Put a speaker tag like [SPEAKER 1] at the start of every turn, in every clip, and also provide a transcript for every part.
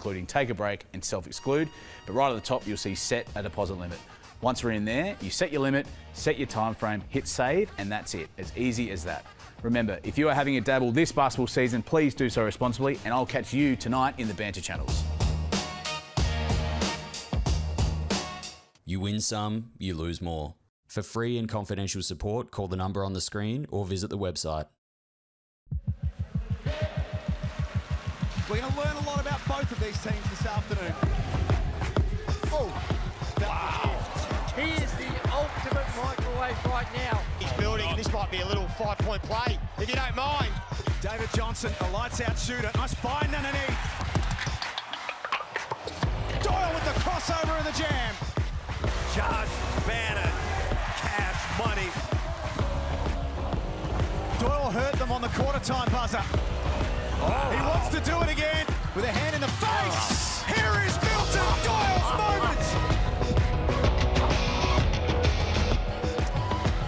[SPEAKER 1] including take a break and self-exclude. But right at the top, you'll see set a deposit limit. Once we're in there, you set your limit, set your time frame, hit save, and that's it. As easy as that. Remember, if you are having a dabble this basketball season, please do so responsibly, and I'll catch you tonight in the banter channels.
[SPEAKER 2] You win some, you lose more. For free and confidential support, call the number on the screen or visit the website.
[SPEAKER 3] We're going to learn a lot about both of these teams this afternoon. Oh, wow.
[SPEAKER 4] He is the ultimate microwave right now.
[SPEAKER 5] He's building, and this might be a little 5-point play, if you don't mind.
[SPEAKER 3] David Johnson, a lights-out shooter. Nice find underneath. Doyle with the crossover and the jam.
[SPEAKER 4] Josh Bannon, cash money.
[SPEAKER 3] Doyle hurt them on the quarter-time buzzer. Oh. He wants to do it again with a hand in the face. Here is Milton Doyle's moment.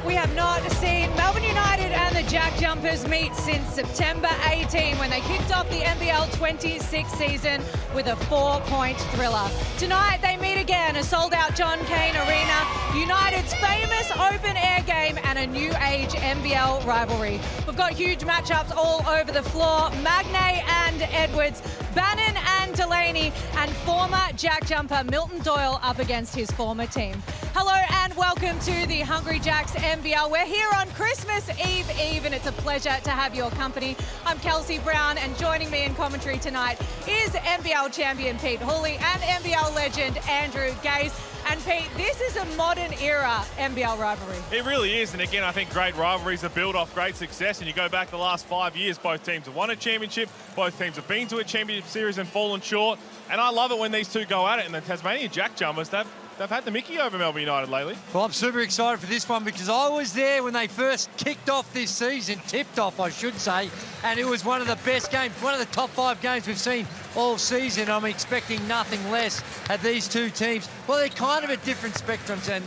[SPEAKER 6] We have not seen Melbourne United and the JackJumpers meet since September 18 when they kicked off the NBL26 season with a 4-point thriller. Tonight they meet again, a sold-out John Cain Arena, United's famous open-air game and a new age NBL rivalry. We've got huge matchups all over the floor. Magnay and Edwards, Bannon and Delaney, and former JackJumper Milton Doyle up against his former team. Hello and welcome to the Hungry Jacks NBL. We're here on Christmas Eve and it's a pleasure to have your company. I'm Kelsey Brown, and joining me in commentary tonight is NBL champion Pete Hooley and NBL legend Andrew Gaze. And Pete, this is a modern era NBL rivalry.
[SPEAKER 7] It really is, and again, I think great rivalries are built off great success, and you go back the last 5 years, both teams have won a championship, both teams have been to a championship series and fallen short, and I love it when these two go at it, and the Tasmania JackJumpers, they've had the mickey over Melbourne United lately.
[SPEAKER 4] Well, I'm super excited for this one because I was there when they first kicked off this season, tipped off, I should say, and it was one of the best games, one of the top 5 games we've seen all season. I'm expecting nothing less at these two teams. Well, they're kind of at different spectrums, and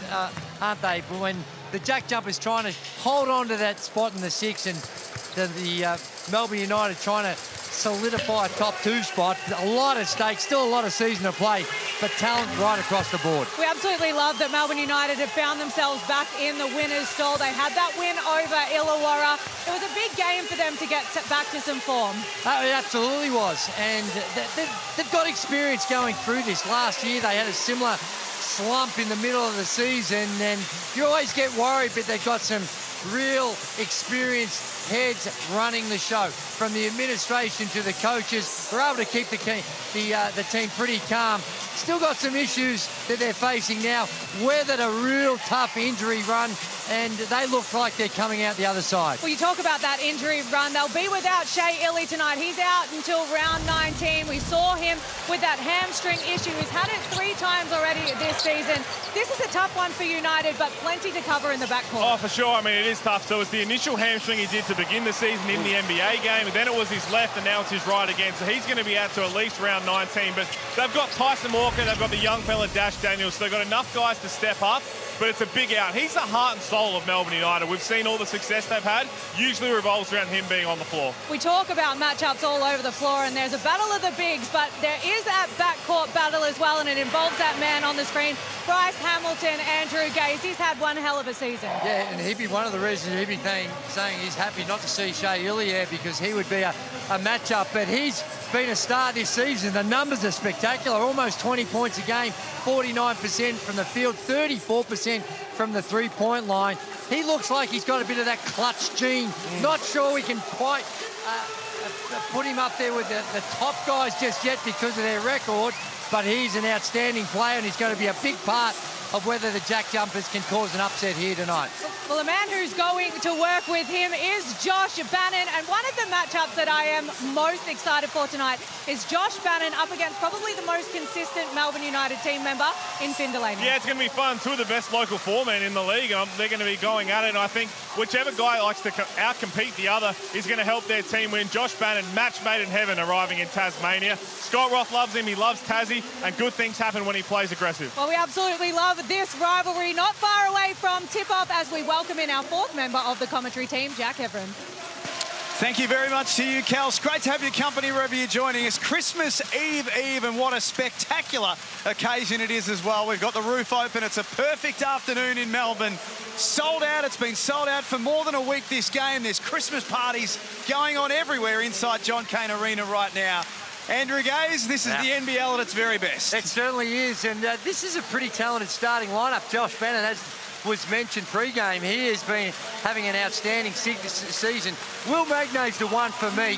[SPEAKER 4] aren't they? But when the JackJumpers trying to hold on to that spot in the 6 and the Melbourne United trying to solidify a top 2 spot. A lot at stake, still a lot of season to play, but talent right across the board.
[SPEAKER 6] We absolutely love that Melbourne United have found themselves back in the winner's stall. They had that win over Illawarra. It was a big game for them to get back to some form.
[SPEAKER 4] It absolutely was, and they've got experience going through this. Last year they had a similar slump in the middle of the season, and you always get worried, but they've got some real experienced heads running the show. From the administration to the coaches, we're able to keep the team pretty calm. Still got some issues that they're facing now. Weathered a real tough injury run, and they look like they're coming out the other side.
[SPEAKER 6] Well, you talk about that injury run. They'll be without Shea Illy tonight. He's out until round 19. We saw him with that hamstring issue. He's had it 3 times already this season. This is a tough one for United, but plenty to cover in the backcourt.
[SPEAKER 7] Oh, for sure. I mean, it is tough. So it was the initial hamstring he did to begin the season in the NBA game, and then it was his left, and now it's his right again. So he's going to be out to at least round 19. But they've got Tyson Walker, they've got the young fella Dash Daniels, so they've got enough guys to step up. But it's a big out. He's the heart and soul of Melbourne United. We've seen all the success they've had. Usually revolves around him being on the floor.
[SPEAKER 6] We talk about matchups all over the floor, and there's a battle of the bigs, but there is that backcourt battle as well, and it involves that man on the screen, Bryce Hamilton, Andrew Gaze. He's had one hell of a season.
[SPEAKER 4] Yeah, and he'd be one of the reasons he'd be saying he's happy not to see Shea Illy here, because he would be a matchup. But he's been a star this season. The numbers are spectacular. Almost 20 points a game, 49% from the field, 34% from the three-point line. He looks like he's got a bit of that clutch gene. Not sure we can quite put him up there with the top guys just yet because of their record, but he's an outstanding player, and he's going to be a big part of whether the JackJumpers can cause an upset here tonight.
[SPEAKER 6] Well, the man who's going to work with him is Josh Bannon, and one of the matchups that I am most excited for tonight is Josh Bannon up against probably the most consistent Melbourne United team member in Finn Delaney.
[SPEAKER 7] Yeah, it's going to be fun. 2 of the best local foremen in the league. They're going to be going at it, and I think whichever guy likes to out-compete the other is going to help their team win. Josh Bannon, match made in heaven, arriving in Tasmania. Scott Roth loves him. He loves Tassie, and good things happen when he plays aggressive.
[SPEAKER 6] Well, we absolutely love this rivalry. Not far away from tip-off as we welcome in our 4th member of the commentary team, Jack Everen.
[SPEAKER 3] Thank you very much to you, Kels. Great to have your company wherever you're joining us. Christmas Eve, and what a spectacular occasion it is as well. We've got the roof open. It's a perfect afternoon in Melbourne. Sold out. It's been sold out for more than a week, this game. There's Christmas parties going on everywhere inside John Cain Arena right now. Andrew Gaze, this is the NBL at its very best.
[SPEAKER 4] It certainly is, and this is a pretty talented starting lineup. Josh Bannon, as was mentioned pre-game, he has been having an outstanding season. Will Magnay's the one for me.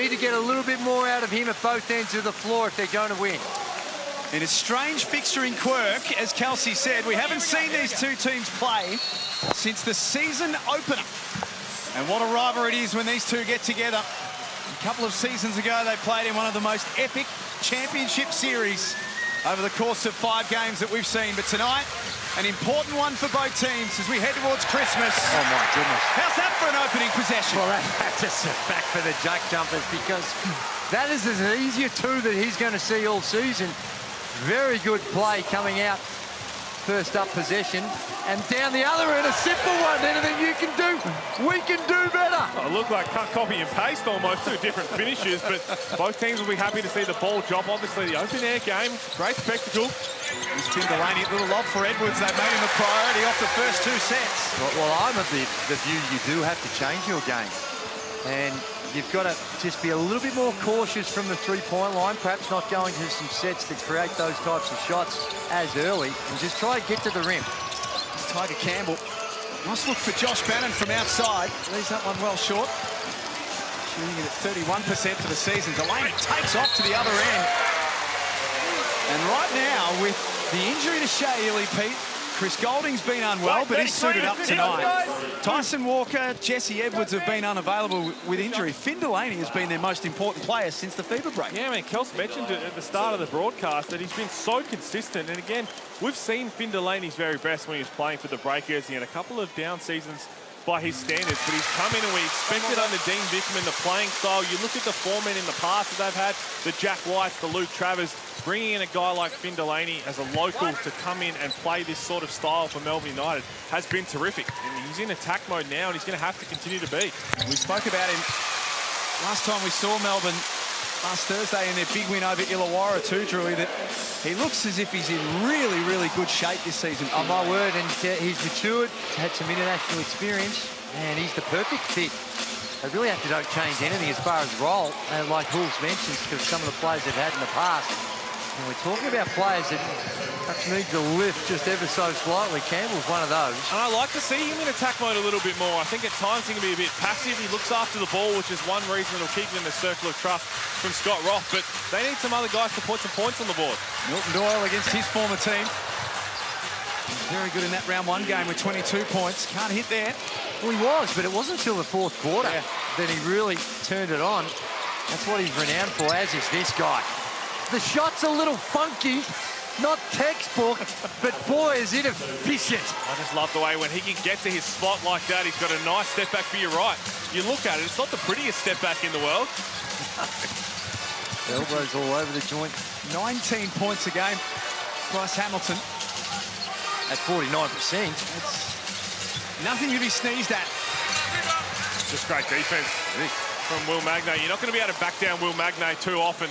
[SPEAKER 4] Need to get a little bit more out of him at both ends of the floor if they're going to win.
[SPEAKER 3] In a strange fixturing quirk, as Kelsey said, we haven't seen these two teams play since the season opener. And what a rivalry it is when these two get together. A couple of seasons ago, they played in one of the most epic championship series over the course of 5 games that we've seen. But tonight, an important one for both teams as we head towards Christmas.
[SPEAKER 4] Oh, my goodness.
[SPEAKER 3] How's that for an opening possession?
[SPEAKER 4] Well, that's a setback for the JackJumpers because that is as easy a 2 that he's going to see all season. Very good play coming out. First up possession. And down the other end, a simple one. Anything you can do, we can do better.
[SPEAKER 7] It looked like cut, copy and paste almost, 2 different finishes, but both teams will be happy to see the ball drop. Obviously, the open air game, great spectacle.
[SPEAKER 3] It's Finn Delaney, a little lob for Edwards. They made him a priority off the first 2 sets.
[SPEAKER 8] Well, I'm of the view you do have to change your game. And you've got to just be a little bit more cautious from the 3-point line, perhaps not going to some sets that create those types of shots as early, and just try to get to the rim.
[SPEAKER 3] Tiger Campbell. Nice look for Josh Bannon from outside. Leaves that one well short. Shooting it at 31% for the season. Delaney takes off to the other end. And right now, with the injury to Shea Ely, Pete, Chris Golding's been unwell, but he's suited up tonight. Tyson Walker, Jesse Edwards have been unavailable with injury. Finn Delaney has been their most important player since the fever break.
[SPEAKER 7] Yeah, I mean, Kels mentioned it at the start of the broadcast that he's been so consistent. And again, we've seen Finn Delaney's very best when he was playing for the Breakers. He had a couple of down seasons by his standards, but he's come in and we expected under Dean Vickerman the playing style. You look at the format in the past that they've had, the Jack Whites, the Luke Travers, bringing in a guy like Finn Delaney as a local to come in and play this sort of style for Melbourne United has been terrific. And he's in attack mode now and he's going to have to continue to be.
[SPEAKER 3] We spoke about him last time we saw Melbourne last Thursday in their big win over Illawarra too, Drewy, that he looks as if he's in really, really good shape this season.
[SPEAKER 4] Oh, my word, and he's matured, had some international experience, and he's the perfect fit. They really have to don't change anything as far as role, and like Hulls mentions, because some of the players they've had in the past. And we're talking about players that perhaps need to lift just ever so slightly. Campbell's one of those.
[SPEAKER 7] And I like to see him in attack mode a little bit more. I think at times he can be a bit passive. He looks after the ball, which is one reason it'll keep him in the circle of trust from Scott Roth. But they need some other guys to put some points on the board.
[SPEAKER 3] Milton Doyle against his former team. He's very good in that round 1 game with 22 points. Can't hit there.
[SPEAKER 4] Well, he was, but it wasn't until the 4th quarter that he really turned it on. That's what he's renowned for, as is this guy. The shot's a little funky, not textbook, but boy, is it efficient.
[SPEAKER 7] I just love the way when he can get to his spot like that, he's got a nice step back for your right. You look at it, it's not the prettiest step back in the world.
[SPEAKER 4] Elbows all over the joint.
[SPEAKER 3] 19 points a game. Bryce Hamilton.
[SPEAKER 4] At 49%.
[SPEAKER 3] It's nothing to be sneezed at.
[SPEAKER 7] Just great defense from Will Magnay. You're not going to be able to back down Will Magnay too often.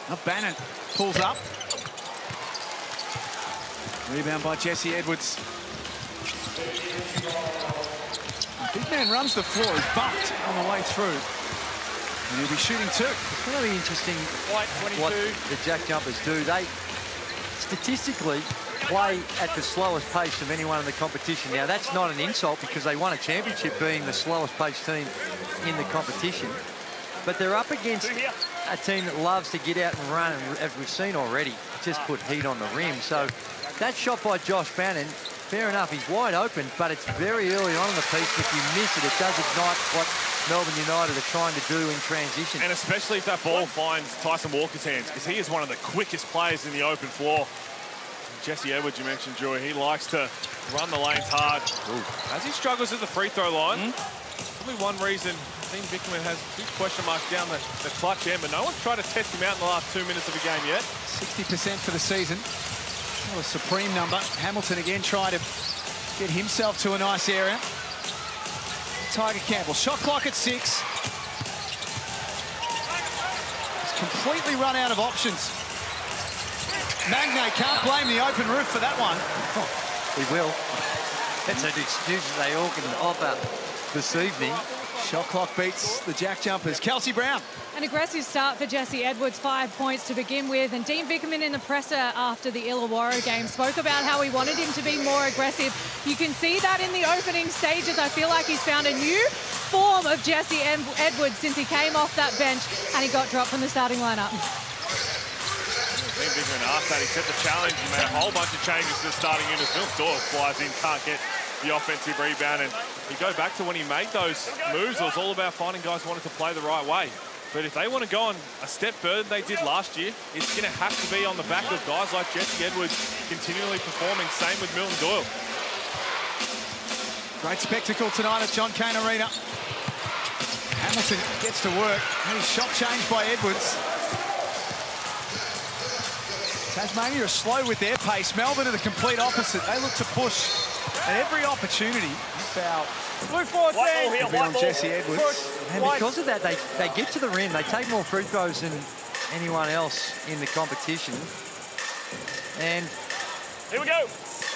[SPEAKER 3] Now Bannon pulls up. Rebound by Jesse Edwards. The big man runs the floor. He's bumped on the way through. And he'll be shooting 2.
[SPEAKER 4] It's really interesting what the JackJumpers do. They statistically play at the slowest pace of anyone in the competition. Now, that's not an insult because they won a championship being the slowest paced team in the competition. But they're up against a team that loves to get out and run, and as we've seen already, just put heat on the rim. So that shot by Josh Bannon, fair enough, he's wide open, but it's very early on in the piece. If you miss it, it does ignite what Melbourne United are trying to do in transition.
[SPEAKER 7] And especially if that ball finds Tyson Walker's hands, because he is one of the quickest players in the open floor. Jesse Edwards, you mentioned, Joy, he likes to run the lanes hard. As he struggles at the free throw line, probably one reason Dean Vickerman has big question marks down the clutch end, but no one's tried to test him out in the last 2 minutes of the game yet.
[SPEAKER 3] 60% for the season. What a supreme number. Hamilton again trying to get himself to a nice area. Tiger Campbell. Shot clock at 6. He's completely run out of options. Magnay can't blame the open roof for that one.
[SPEAKER 8] Oh, he will. That's an excuse they all can offer this evening.
[SPEAKER 3] Shot clock beats the JackJumpers. Kelsey Brown.
[SPEAKER 6] An aggressive start for Jesse Edwards, 5 points to begin with. And Dean Vickerman in the presser after the Illawarra game spoke about how he wanted him to be more aggressive. You can see that in the opening stages. I feel like he's found a new form of Jesse Edwards since he came off that bench and he got dropped from the starting lineup.
[SPEAKER 7] Dean Vickerman asked that. He set the challenge. He made a whole bunch of changes to the starting unit. Milton Doyle flies in, can't get the offensive rebound. And you go back to when he made those moves, it was all about finding guys who wanted to play the right way. But if they want to go on a step further than they did last year, it's going to have to be on the back of guys like Jesse Edwards continually performing. Same with Milton Doyle.
[SPEAKER 3] Great spectacle tonight at John Cain Arena. Hamilton gets to work. And he's shot changed by Edwards. Tasmania are slow with their pace. Melbourne are the complete opposite. They look to push at every opportunity. Foul.
[SPEAKER 5] Blue forward
[SPEAKER 3] It'll be on Jesse Edwards.
[SPEAKER 8] And because of that, they get to the rim. They take more free throws than anyone else in the competition. And
[SPEAKER 5] here we go.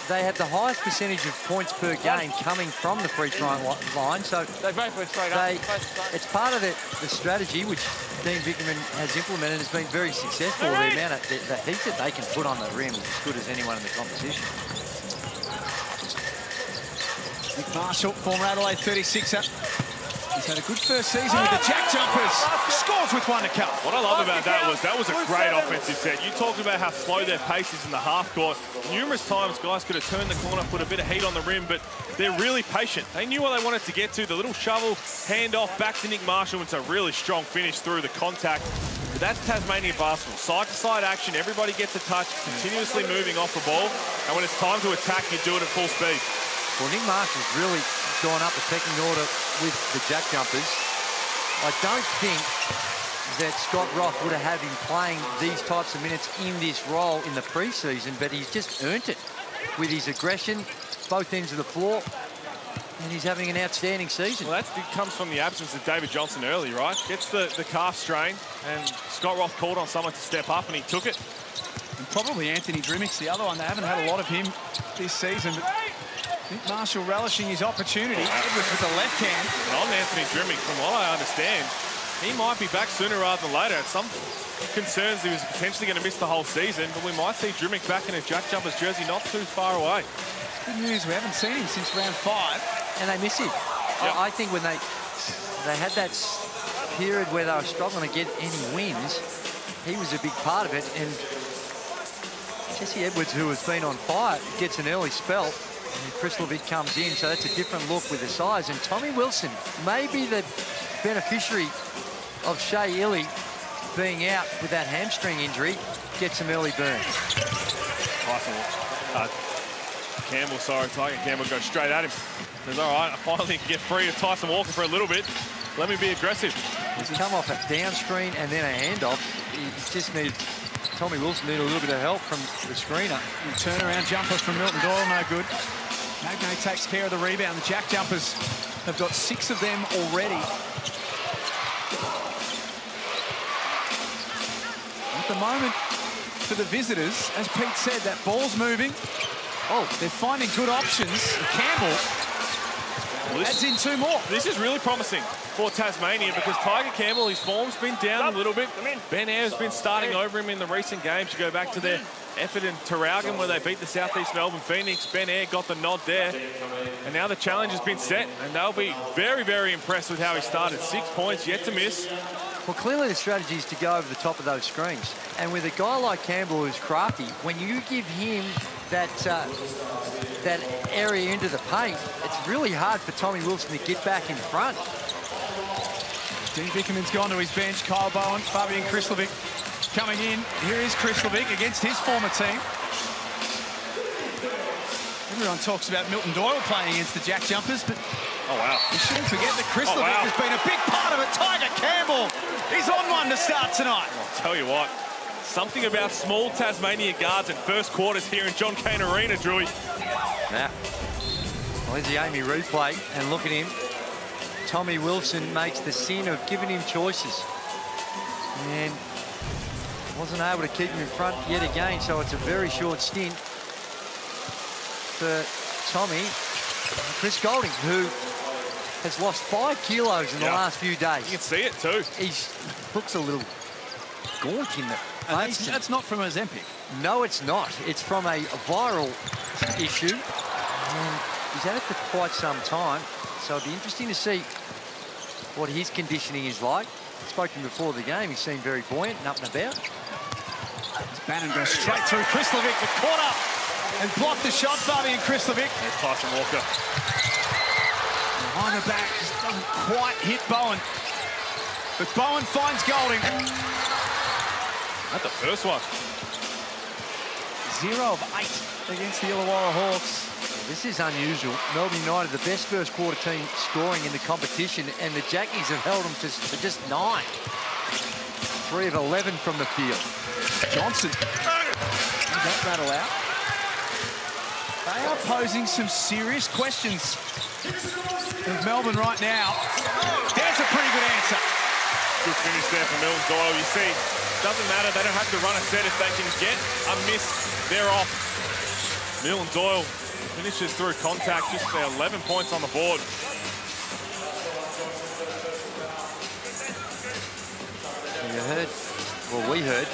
[SPEAKER 8] They have the highest percentage of points per game coming from the free throw line. So
[SPEAKER 5] They both went straight up.
[SPEAKER 8] it's part of the strategy which Dean Vickerman has implemented. Has been very successful. The amount of the heat that they can put on the rim is as good as anyone in the competition.
[SPEAKER 3] Nick Marshall, former Adelaide 36er. He's had a good first season with the JackJumpers. Scores with one to come.
[SPEAKER 7] What I love about that was a great offensive set. You talked about how slow their pace is in the half court. Numerous times guys could have turned the corner, put a bit of heat on the rim, but they're really patient. They knew what they wanted to get to. The little shovel, handoff back to Nick Marshall. It's a really strong finish through the contact. But that's Tasmania basketball. Side-to-side action, everybody gets a touch, continuously moving off the ball. And when it's time to attack, you do it at full speed.
[SPEAKER 8] Well, Nick Marshall's really gone up the pecking order with the JackJumpers. I don't think that Scott Roth would have had him playing these types of minutes in this role in the preseason, but he's just earned it with his aggression, both ends of the floor, and he's having an outstanding season.
[SPEAKER 7] Well, it comes from the absence of David Johnson early, right? Gets the calf strain, and Scott Roth called on someone to step up, and he took it.
[SPEAKER 3] And probably Anthony Drimmick's the other one. They haven't had a lot of him this season, but Nick Marshall relishing his opportunity. Edwards with the left hand.
[SPEAKER 7] And on Anthony Drimmick, from what I understand, he might be back sooner rather than later. Some concerns he was potentially going to miss the whole season, but we might see Drimmick back in a JackJumpers jersey not too far away.
[SPEAKER 3] It's good news. We haven't seen him since round 5.
[SPEAKER 8] And they miss him. Yep. I think when they had that period where they were struggling to get any wins, he was a big part of it. And Jesse Edwards, who has been on fire, gets an early spell. And Krislovic comes in, so that's a different look with the size. And Tommy Wilson may be the beneficiary of Shea Illy being out with that hamstring injury, gets some early burn.
[SPEAKER 7] Campbell, Tiger Campbell goes straight at him. Says, all right, I finally can get free of Tyson Walker for a little bit. Let me be aggressive.
[SPEAKER 8] He's come off a down screen and then a handoff. He just needed, Tommy Wilson needed a little bit of help from the screener.
[SPEAKER 3] And turnaround jumper from Milton Doyle, no good. Magnay takes care of the rebound. The JackJumpers have got 6 of them already. At the moment, for the visitors, as Pete said, that ball's moving. Oh, they're finding good options. Campbell adds in 2 more.
[SPEAKER 7] This is really promising for Tasmania because Tiger Campbell, his form's been down a little bit. Ben Ayre's been starting over him in the recent games. You go back to their effort in Tarraugan where they beat the South East Melbourne Phoenix. Ben Ayre got the nod there. And now the challenge has been set and they'll be very, very impressed with how he started. 6 points, yet to miss.
[SPEAKER 8] Well, clearly the strategy is to go over the top of those screens. And with a guy like Campbell who's crafty, when you give him that area into the paint, it's really hard for Tommy Wilson to get back in front.
[SPEAKER 3] Dean Vickerman's gone to his bench. Kyle Bowen, Fabian Krislovic coming in. Here is Krislovic against his former team. Everyone talks about Milton Doyle playing against the JackJumpers, but
[SPEAKER 7] oh wow,
[SPEAKER 3] we shouldn't forget that Krislovic has been a big part of it. Tiger Campbell, he's on one to start tonight.
[SPEAKER 7] I'll tell you what, something about small Tasmania guards in first quarters here in John Cain Arena, Drewy.
[SPEAKER 8] Yeah. Well, here's the Amy replay, and look at him. Tommy Wilson makes the sin of giving him choices. And wasn't able to keep him in front yet again, so it's a very short stint for Tommy. Chris Golding, who has lost 5 kilos in the last few days.
[SPEAKER 7] You can see it too.
[SPEAKER 8] He looks a little gaunt in the face.
[SPEAKER 3] That's not from Ozempic.
[SPEAKER 8] No, it's not. It's from a viral issue. And he's had it for quite some time, so it'll be interesting to see what his conditioning is like. I spoke to him before the game. He seemed very buoyant and up and about.
[SPEAKER 3] Bannon goes straight through Krislovic, but caught up and blocked the shot, Fabian Krislovic.
[SPEAKER 7] There's Tyson Walker.
[SPEAKER 3] Behind the back, just doesn't quite hit Bowen. But Bowen finds Golding.
[SPEAKER 7] That's the first one.
[SPEAKER 3] 0 of 8 against the Illawarra Hawks.
[SPEAKER 8] This is unusual. Melbourne United, the best first quarter team scoring in the competition, and the Jackies have held them to just 9. 3 of 11 from the field.
[SPEAKER 3] Johnson. That rattle out. They are posing some serious questions of Melbourne right now. There's a pretty good answer.
[SPEAKER 7] Good finish there for Milton Doyle. You see, doesn't matter. They don't have to run a set if they can get a miss. They're off. Milton Doyle finishes through contact, just 11 points on the board.
[SPEAKER 8] You heard, well, we heard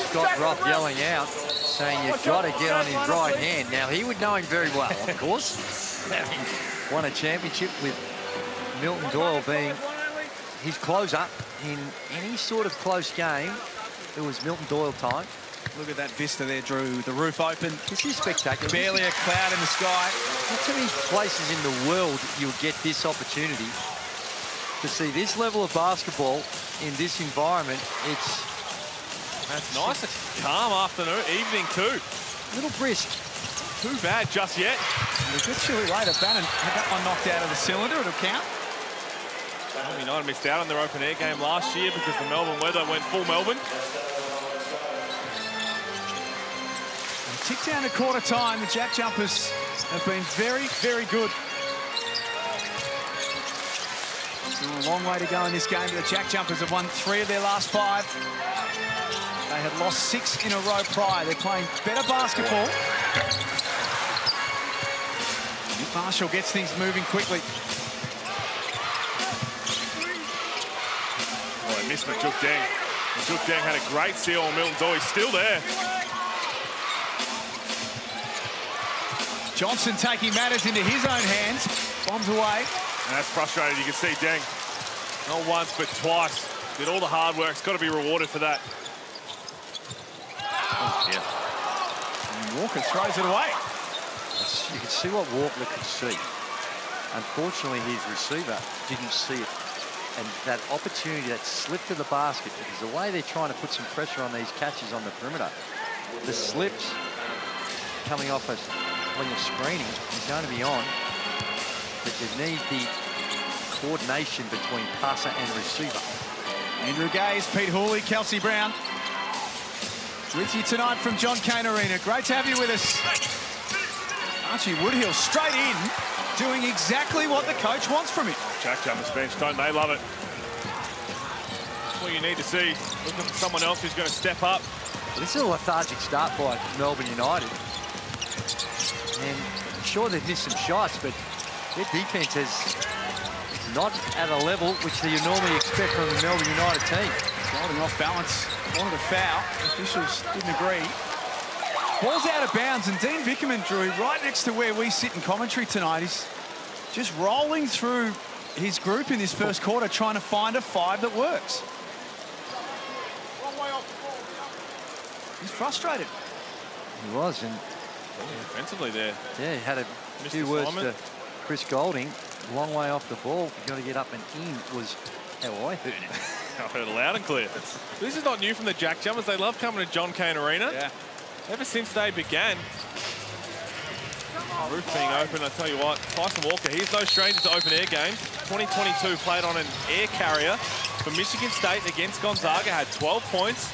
[SPEAKER 8] Scott Roth yelling out, saying you've got to get on his right hand. Now, he would know him very well, of course, having won a championship with Milton Doyle being his closer in any sort of close game. It was Milton Doyle time.
[SPEAKER 3] Look at that vista there, Drew. The roof open.
[SPEAKER 8] This is spectacular.
[SPEAKER 3] Barely a cloud in the sky.
[SPEAKER 8] Not too many places in the world you'll get this opportunity to see this level of basketball in this environment.
[SPEAKER 7] That's nice. It's calm afternoon, evening too.
[SPEAKER 8] A little brisk.
[SPEAKER 7] Too bad just yet.
[SPEAKER 3] A bit chilly later. Bannon had that one knocked out of the cylinder. It'll count.
[SPEAKER 7] Melbourne United missed out on their open air game last year because the Melbourne weather went full Melbourne.
[SPEAKER 3] Tick down to quarter time. The JackJumpers have been very, very good. Still a long way to go in this game, but the JackJumpers have won 3 of their last 5. They had lost 6 in a row prior. They're playing better basketball. Nick Marshall gets things moving quickly.
[SPEAKER 7] Oh, I missed Majuk Deng. Majuk Deng had a great seal on Milton Doyle. He's still there.
[SPEAKER 3] Johnson taking matters into his own hands. Bombs away.
[SPEAKER 7] And that's frustrating. You can see Deng, not once, but twice. Did all the hard work. It's got to be rewarded for that.
[SPEAKER 3] Oh, yeah. And Walker throws it away.
[SPEAKER 8] You can see what Walker could see. Unfortunately, his receiver didn't see it. And that opportunity, that slip to the basket, because the way they're trying to put some pressure on these catches on the perimeter, the slips coming off us when you're screening is going to be on, but you need the coordination between passer and receiver.
[SPEAKER 3] Andrew Gaze, Pete Hooley, Kelsey Brown. With you tonight from John Cain Arena. Great to have you with us. Archie Woodhill straight in, doing exactly what the coach wants from him.
[SPEAKER 7] JackJumpers bench, don't they love it? That's what you need to see. Looking for someone else who's going to step up.
[SPEAKER 8] This is a lethargic start by Melbourne United. And sure, they've missed some shots, but their defense is not at a level which you normally expect from the Melbourne United team.
[SPEAKER 3] Holding off balance, wanted a foul. Officials didn't agree. Ball's out of bounds, and Dean Vickerman, Drew, right next to where we sit in commentary tonight, he's just rolling through his group in this first quarter, trying to find a 5 that works. He's frustrated.
[SPEAKER 8] He was, and
[SPEAKER 7] Defensively there.
[SPEAKER 8] yeah, he had a
[SPEAKER 7] Missed
[SPEAKER 8] few words to
[SPEAKER 7] assignment.
[SPEAKER 8] Chris Golding. Long way off the ball. You've got to get up and in was how I heard it.
[SPEAKER 7] I heard it loud and clear. This is not new from the JackJumpers. They love coming to John Cain Arena.
[SPEAKER 3] Yeah.
[SPEAKER 7] Ever since they began. Roof being open, I tell you what, Tyson Walker, he's no stranger to open air games. 2022 played on an air carrier for Michigan State against Gonzaga, had 12 points.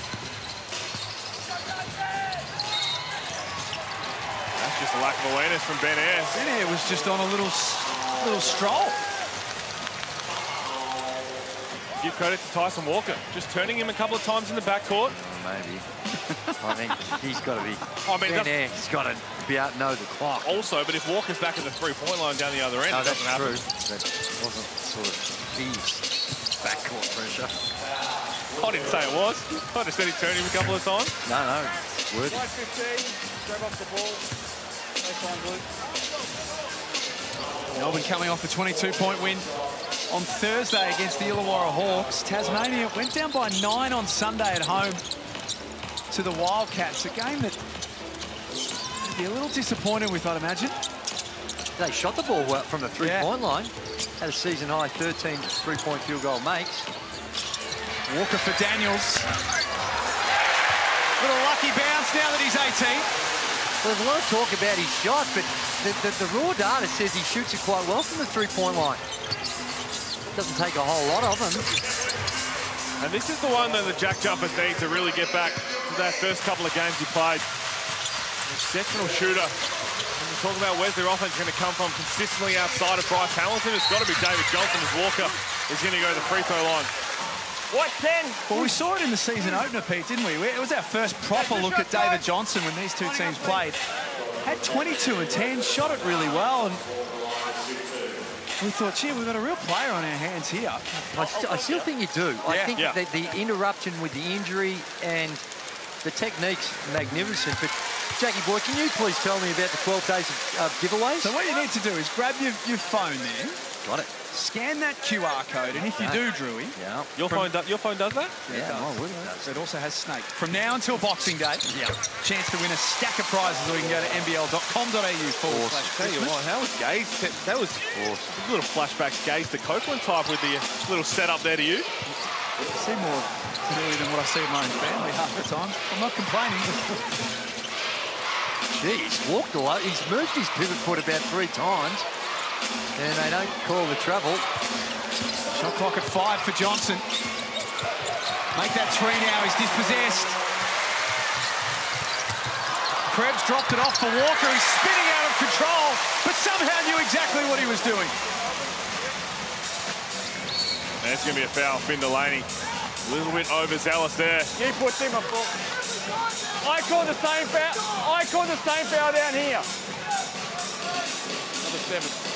[SPEAKER 7] That's just a lack of awareness from Ben Ayres.
[SPEAKER 3] Ben Ayres was just on a little stroll.
[SPEAKER 7] give credit to Tyson Walker. Just turning him a couple of times in the backcourt.
[SPEAKER 8] Maybe. I think he's got to be.
[SPEAKER 7] I mean,
[SPEAKER 8] he's got to be out, know the clock.
[SPEAKER 7] Also, but if Walker's back at the three-point line down the other end,
[SPEAKER 8] No,
[SPEAKER 7] it
[SPEAKER 8] that's
[SPEAKER 7] doesn't happen.
[SPEAKER 8] true. That wasn't sort of his backcourt pressure.
[SPEAKER 7] I didn't say it was. I just said he turned him a couple of times.
[SPEAKER 8] No, it's worth it.
[SPEAKER 3] 15, grab off the ball.
[SPEAKER 9] Melbourne coming off a 22-point win on Thursday against the Illawarra Hawks. Tasmania went down by 9 on Sunday at home to the Wildcats. A game that they'd be a little disappointed with, I'd imagine.
[SPEAKER 8] They shot the ball well from the three-point line. Had a season-high 13 three-point field goal makes.
[SPEAKER 9] Walker for Daniels. Little lucky bounce now that he's 18.
[SPEAKER 8] Well, there's a lot of talk about his shot, but the raw data says he shoots it quite well from the three-point line. Doesn't take a whole lot of them.
[SPEAKER 7] And this is the one that the JackJumpers need to really get back to that first couple of games he played. An exceptional shooter. When we talk about where's their offense going to come from consistently outside of Bryce Hamilton, it's got to be David Johnson as Walker is going to go to the free throw line.
[SPEAKER 3] What, 10?
[SPEAKER 9] Well, we saw it in the season opener, Pete, didn't we? It was our first proper look at David Johnson when these two teams played. Had 22 and 10, shot it really well, and we thought, gee, we've got a real player on our hands here.
[SPEAKER 8] I still think you do. I think that the interruption with the injury and the technique's magnificent. But, Jackie boy, can you please tell me about the 12 days of giveaways?
[SPEAKER 9] So what you need to do is grab your phone there.
[SPEAKER 8] Got it.
[SPEAKER 9] Scan that QR code, and if you do, Drewy...
[SPEAKER 8] Yeah.
[SPEAKER 7] Your phone does that?
[SPEAKER 8] Yeah, my word.
[SPEAKER 9] It also has Snake. From now until Boxing Day, chance to win a stack of prizes, or you can go to nbl.com.au/Christmas.
[SPEAKER 7] Tell you what, how was Gaze? That was awesome. A little flashbacks, Gaze to Copeland type with the little setup there to you.
[SPEAKER 9] I see more clearly than what I see in my own family half the time. I'm not complaining.
[SPEAKER 8] Gee, he's walked away. He's moved his pivot foot about 3 times. And they don't call the travel.
[SPEAKER 9] Shot clock at 5 for Johnson. Make that 3 now. He's dispossessed. Krebs dropped it off for Walker. He's spinning out of control, but somehow knew exactly what he was doing.
[SPEAKER 7] And it's going to be a foul. Finn Delaney. A little bit overzealous there.
[SPEAKER 3] You put him a foot. I call the same foul. I call the same foul down here. Number 7.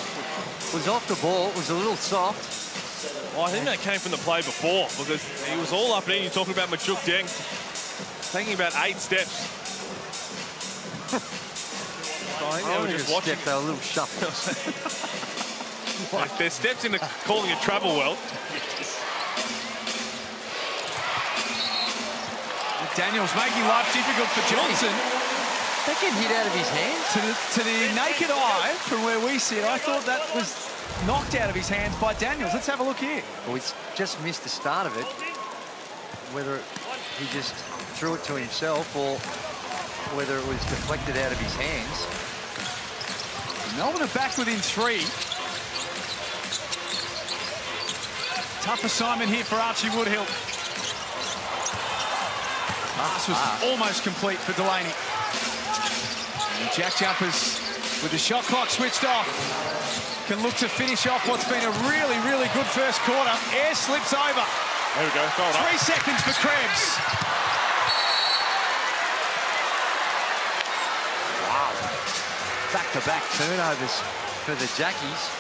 [SPEAKER 8] Was off the ball. It was a little soft.
[SPEAKER 7] Oh, I think that came from the play before because he was all up and in. You're talking about Majuk Deng taking about 8 steps. So I think they were just watching.
[SPEAKER 8] They were a little shuffle.
[SPEAKER 7] There's steps into calling it travel well.
[SPEAKER 9] Daniels making life difficult for Johnson.
[SPEAKER 8] That get hit out of his hand?
[SPEAKER 9] To the naked eye, from where we sit, I thought that was knocked out of his hands by Daniels. Let's have a look here.
[SPEAKER 8] Well, he's just missed the start of it. Whether he just threw it to himself or whether it was deflected out of his hands.
[SPEAKER 9] Melbourne are back within 3. Tough assignment here for Archie Woodhill. Pass was almost complete for Delaney. And JackJumpers, with the shot clock switched off, can look to finish off what's been a really, really good first quarter. Air slips over.
[SPEAKER 7] There we go.
[SPEAKER 9] 3 seconds for Krebs.
[SPEAKER 8] Wow. Back-to-back turnovers for the Jackies.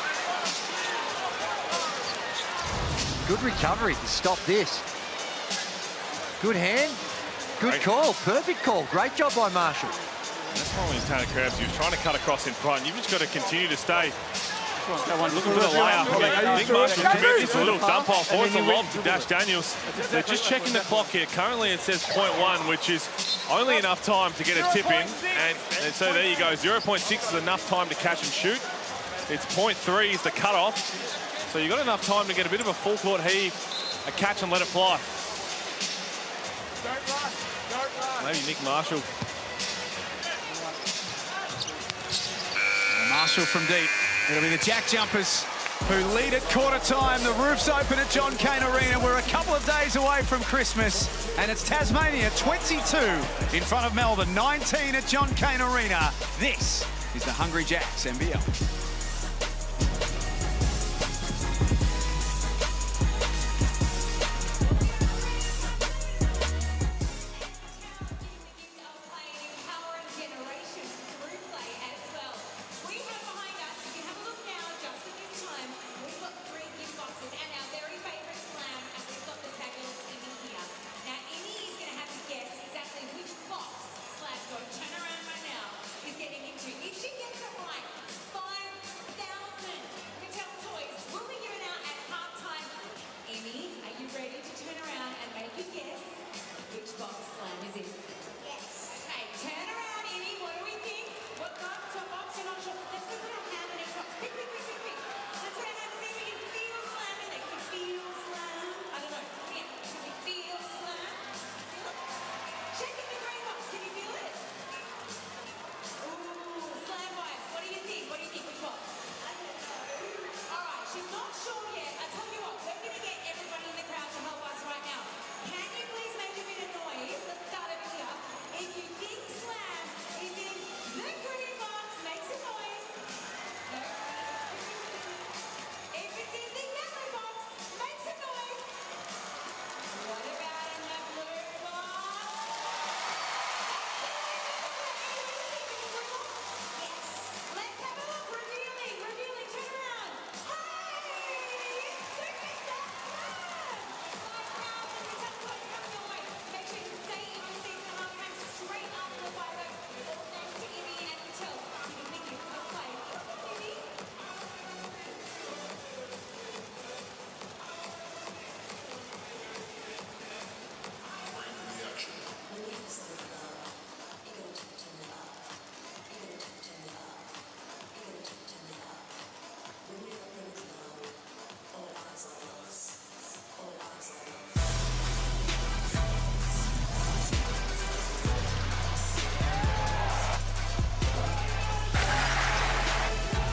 [SPEAKER 8] Good recovery to stop this. Good hand. Good call. Perfect call. Great job by Marshall.
[SPEAKER 7] That's why when you're Tanner Krebs, he was trying to cut across in front. You've just got to continue to stay looking for the layup. I think Marshall commits a little dump off. Forwards a lob to Dash Daniels. They're just checking the clock here. Currently it says 0.1, which is only enough time to get a tip in. And so there you go. 0.6 is enough time to catch and shoot. It's 0.3 is the cutoff. So you've got enough time to get a bit of a full court heave, a catch and let it fly. Maybe Nick Marshall.
[SPEAKER 9] Marshall from deep. It'll be the JackJumpers who lead at quarter time. The roof's open at John Cain Arena. We're a couple of days away from Christmas, and it's Tasmania 22 in front of Melbourne 19 at John Cain Arena. This is the Hungry Jacks NBL.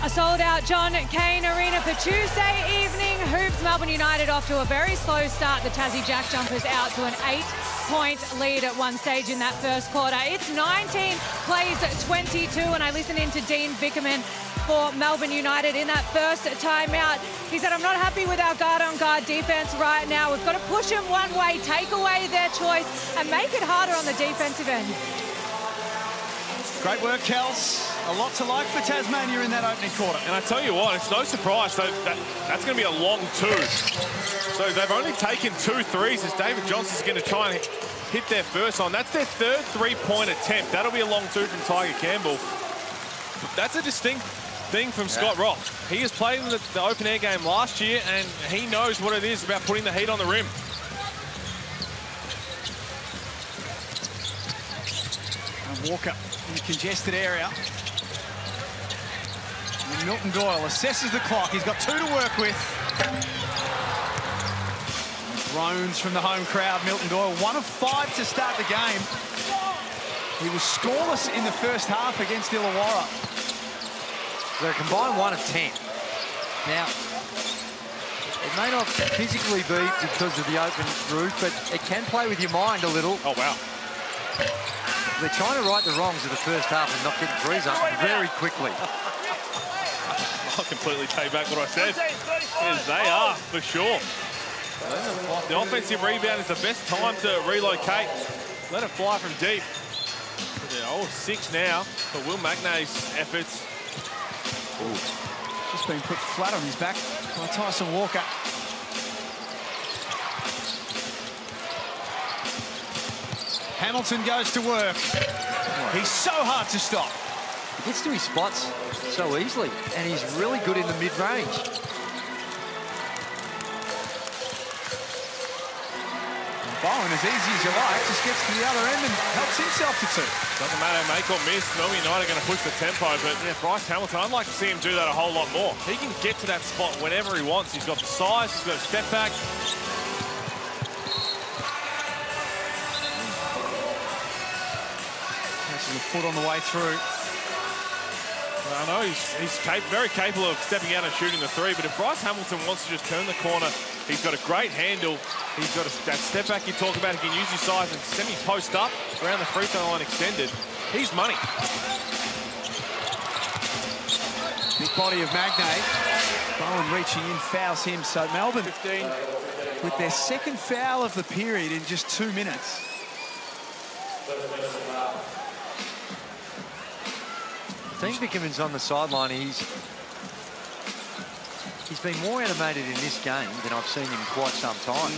[SPEAKER 6] A sold-out John Cain Arena for Tuesday evening. Hoops, Melbourne United off to a very slow start. The Tassie JackJumpers out to an 8-point lead at one stage in that first quarter. It's 19 plays 22, and I listened in to Dean Vickerman for Melbourne United in that first timeout. He said, I'm not happy with our guard-on-guard defense right now. We've got to push them one way, take away their choice, and make it harder on the defensive end.
[SPEAKER 9] Great work, Kels. A lot to like for Tasmania in that opening quarter.
[SPEAKER 7] And I tell you what, it's no surprise. So that's going to be a long two. So they've only taken 2 threes as David Johnson's going to try and hit their first one. That's their third three-point attempt. That'll be a long two from Tiger Campbell. That's a distinct thing from Scott Rock. He has played in the open-air game last year, and he knows what it is about putting the heat on the rim.
[SPEAKER 9] And Walker in the congested area. And Milton Doyle assesses the clock. He's got 2 to work with. Groans from the home crowd. Milton Doyle, 1 of 5 to start the game. He was scoreless in the first half against Illawarra.
[SPEAKER 8] They're a combined 1 of 10. Now, it may not physically be because of the open roof, but it can play with your mind a little.
[SPEAKER 7] Oh, wow.
[SPEAKER 8] They're trying to right the wrongs of the first half and not getting threes up very quickly.
[SPEAKER 7] I'll completely take back what I said. Yes, they are, for sure. The offensive rebound is the best time to relocate. Let it fly from deep. They're 0-6 now for Will Magnay's efforts.
[SPEAKER 9] Just been put flat on his back by Tyson Walker. Hamilton goes to work. He's so hard to stop.
[SPEAKER 8] He gets to his spots so easily, and he's really good in the mid-range.
[SPEAKER 9] Bowen, as easy as you like, just gets to the other end and helps himself to 2.
[SPEAKER 7] Doesn't matter, make or miss. Melbourne United are going to push the tempo, but yeah, Bryce Hamilton, I'd like to see him do that a whole lot more. He can get to that spot whenever he wants. He's got the size, he's got a step back.
[SPEAKER 9] Catches a foot on the way through.
[SPEAKER 7] Well, I know he's very capable of stepping out and shooting the 3, but if Bryce Hamilton wants to just turn the corner, he's got a great handle. He's got that step back you talk about. He can use his size and semi-post up around the free throw line extended. He's money.
[SPEAKER 9] Big body of Magnay. Bowen reaching in, fouls him. So Melbourne 15 with their second foul of the period in just 2 minutes.
[SPEAKER 8] Dean Vickerman's on the sideline. He's been more animated in this game than I've seen him in quite some time.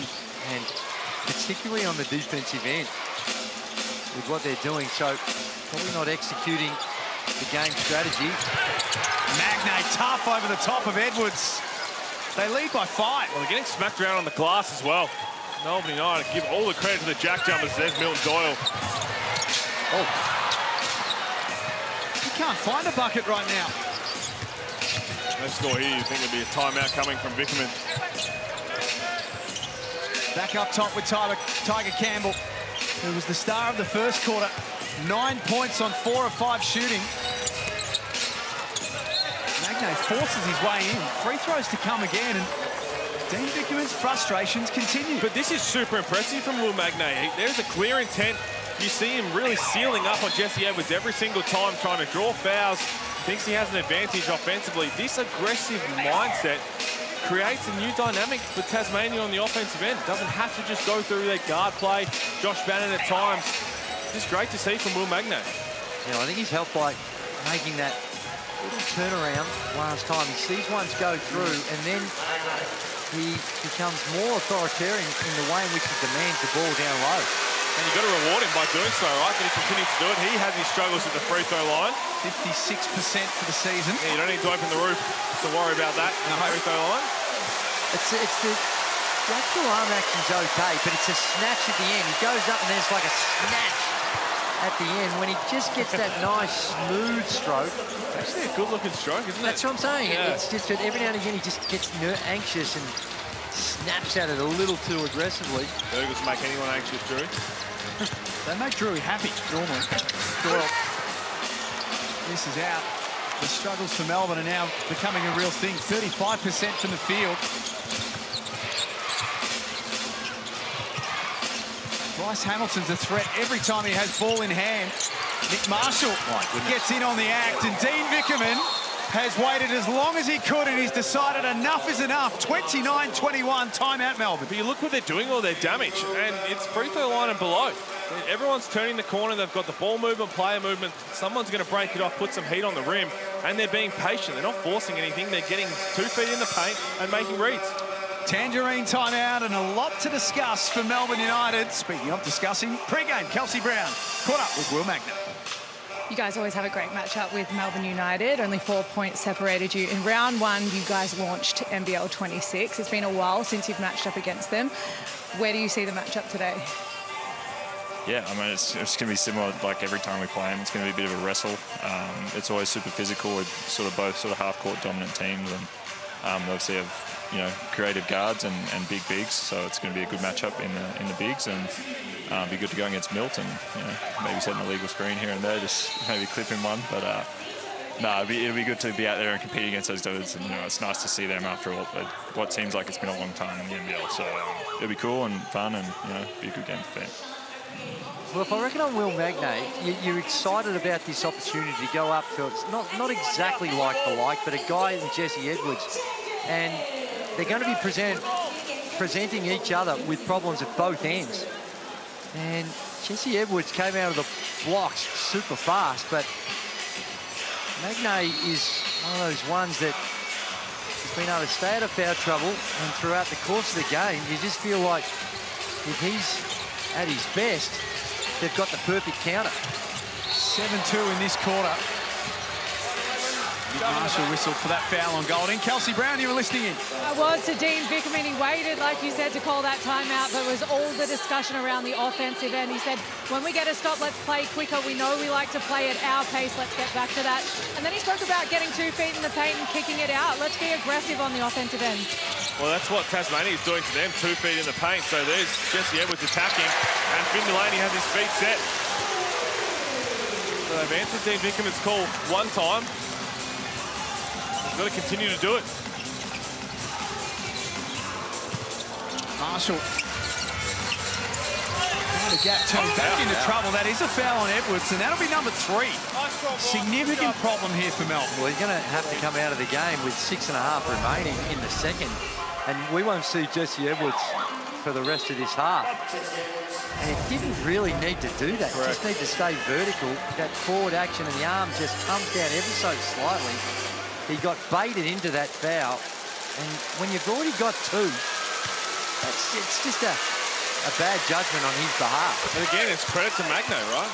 [SPEAKER 8] And particularly on the defensive end with what they're doing. So probably not executing the game strategy.
[SPEAKER 9] Magnay tough over the top of Edwards. They lead by 5.
[SPEAKER 7] Well, they're getting smacked around on the glass as well. Melbourne United give all the credit to the JackJumpers. There's Milton Doyle.
[SPEAKER 9] Oh. He can't find a bucket right now.
[SPEAKER 7] No score here. You think there'd be a timeout coming from Vickerman.
[SPEAKER 9] Back up top with Tiger Campbell, who was the star of the first quarter. 9 points on 4 of 5 shooting. Magnay forces his way in. Free throws to come again, and Dean Vickerman's frustrations continue.
[SPEAKER 7] But this is super impressive from Will Magnay. There's a clear intent. You see him really sealing up on Jesse Edwards every single time, trying to draw fouls. Thinks he has an advantage offensively. This aggressive mindset creates a new dynamic for Tasmania on the offensive end. Doesn't have to just go through their guard play. Josh Bannon at times. Just great to see from Will Magnay.
[SPEAKER 8] You know, I think he's helped by making that little turnaround last time. He sees ones go through, and then he becomes more authoritarian in the way in which he demands the ball down low.
[SPEAKER 7] And you've got to reward him by doing so, right? That he continues to do it. He has his struggles at the free throw line.
[SPEAKER 9] 56% for the season.
[SPEAKER 7] Yeah, you don't need to open the roof to worry about that in the free throw line.
[SPEAKER 8] It's the actual arm action's okay, but it's a snatch at the end. He goes up and there's like a snatch at the end when he just gets that nice smooth stroke.
[SPEAKER 7] Actually a good-looking stroke, isn't it?
[SPEAKER 8] That's what I'm saying.
[SPEAKER 7] Yeah.
[SPEAKER 8] It's just that every now and again he just gets anxious and snaps at it a little too aggressively.
[SPEAKER 7] Burgers make anyone anxious, Drew.
[SPEAKER 9] They make Drewy happy, normally. Doyle. This is out. The struggles for Melbourne are now becoming a real thing. 35% from the field. Bryce Hamilton's a threat every time he has ball in hand. Nick Marshall gets in on the act, and Dean Vickerman has waited as long as he could, and he's decided enough is enough. 29-21, timeout Melbourne.
[SPEAKER 7] But you look what they're doing, all their damage, and it's free throw line and below. Everyone's turning the corner. They've got the ball movement, player movement. Someone's going to break it off, put some heat on the rim, and they're being patient. They're not forcing anything. They're getting 2 feet in the paint and making reads.
[SPEAKER 9] Tangerine timeout, and a lot to discuss for Melbourne United. Speaking of discussing, pre-game, Kelsey Brown caught up with Will Magna.
[SPEAKER 6] You guys always have a great matchup with Melbourne United. Only 4 points separated you. In round 1, you guys launched NBL26. It's been a while since you've matched up against them. Where do you see the matchup today?
[SPEAKER 10] Yeah, I mean, it's going to be similar like every time we play them. It's going to be a bit of a wrestle. It's always super physical with both half-court dominant teams, and they obviously have, creative guards and big bigs, so it's going to be a good matchup in the bigs, and be good to go against Milton. Maybe setting a legal screen here and there, just maybe clipping one, but no, it'll be good to be out there and compete against those dudes, and it's nice to see them after what seems like it's been a long time in the NBL. So it'll be cool and fun, and be a good game for fans.
[SPEAKER 8] Well, if I reckon on Will Magnay, you're excited about this opportunity to go up to, it's not exactly like for like, but a guy in Jesse Edwards, and they're going to be presenting each other with problems at both ends. And Jesse Edwards came out of the blocks super fast, but Magnay is one of those ones that has been able to stay out of foul trouble, and throughout the course of the game, you just feel like if he's at his best, they've got the perfect counter.
[SPEAKER 9] 7-2 in this quarter. Nick Marshall whistled for that foul on Golding. Kelsey Brown, you were listening in.
[SPEAKER 6] I was to Dean Vickerman. He waited, like you said, to call that timeout, but it was all the discussion around the offensive end. He said, when we get a stop, let's play quicker. We know we like to play at our pace. Let's get back to that. And then he spoke about getting 2 feet in the paint and kicking it out. Let's be aggressive on the offensive end.
[SPEAKER 7] Well, that's what Tasmania is doing to them, 2 feet in the paint. So there's Jesse Edwards attacking, and Finn Delaney has his feet set. So they've answered Dean Vickerman's call one time. He's got to continue to do it.
[SPEAKER 9] Marshall. The gap turns back into trouble. That is a foul on Edwards, and that'll be number 3. Significant problem here for Melbourne.
[SPEAKER 8] Well, he's going to have to come out of the game with 6.5 remaining in the second, and we won't see Jesse Edwards for the rest of this half. And it didn't really need to do that. You just need to stay vertical. That forward action, and the arm just comes down ever so slightly. He got baited into that foul, and when you've already got 2, it's just a bad judgment on his behalf.
[SPEAKER 7] But again, it's credit to Magnay, right?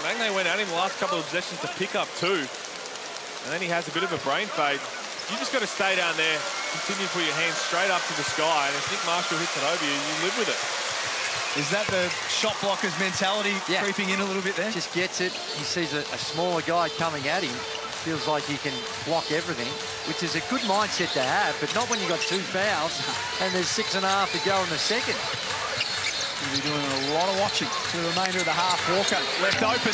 [SPEAKER 7] Magnay went at him the last couple of possessions to pick up 2, and then he has a bit of a brain fade. You just got to stay down there, continue to put your hands straight up to the sky, and if Nick Marshall hits it over you, you live with it.
[SPEAKER 9] Is that the shot blockers mentality creeping in a little bit there?
[SPEAKER 8] Just gets it. He sees a smaller guy coming at him. Feels like he can block everything, which is a good mindset to have, but not when you've got 2 fouls and there's 6.5 to go in the second.
[SPEAKER 9] He'll be doing a lot of watching for the remainder of the half. Walker left open.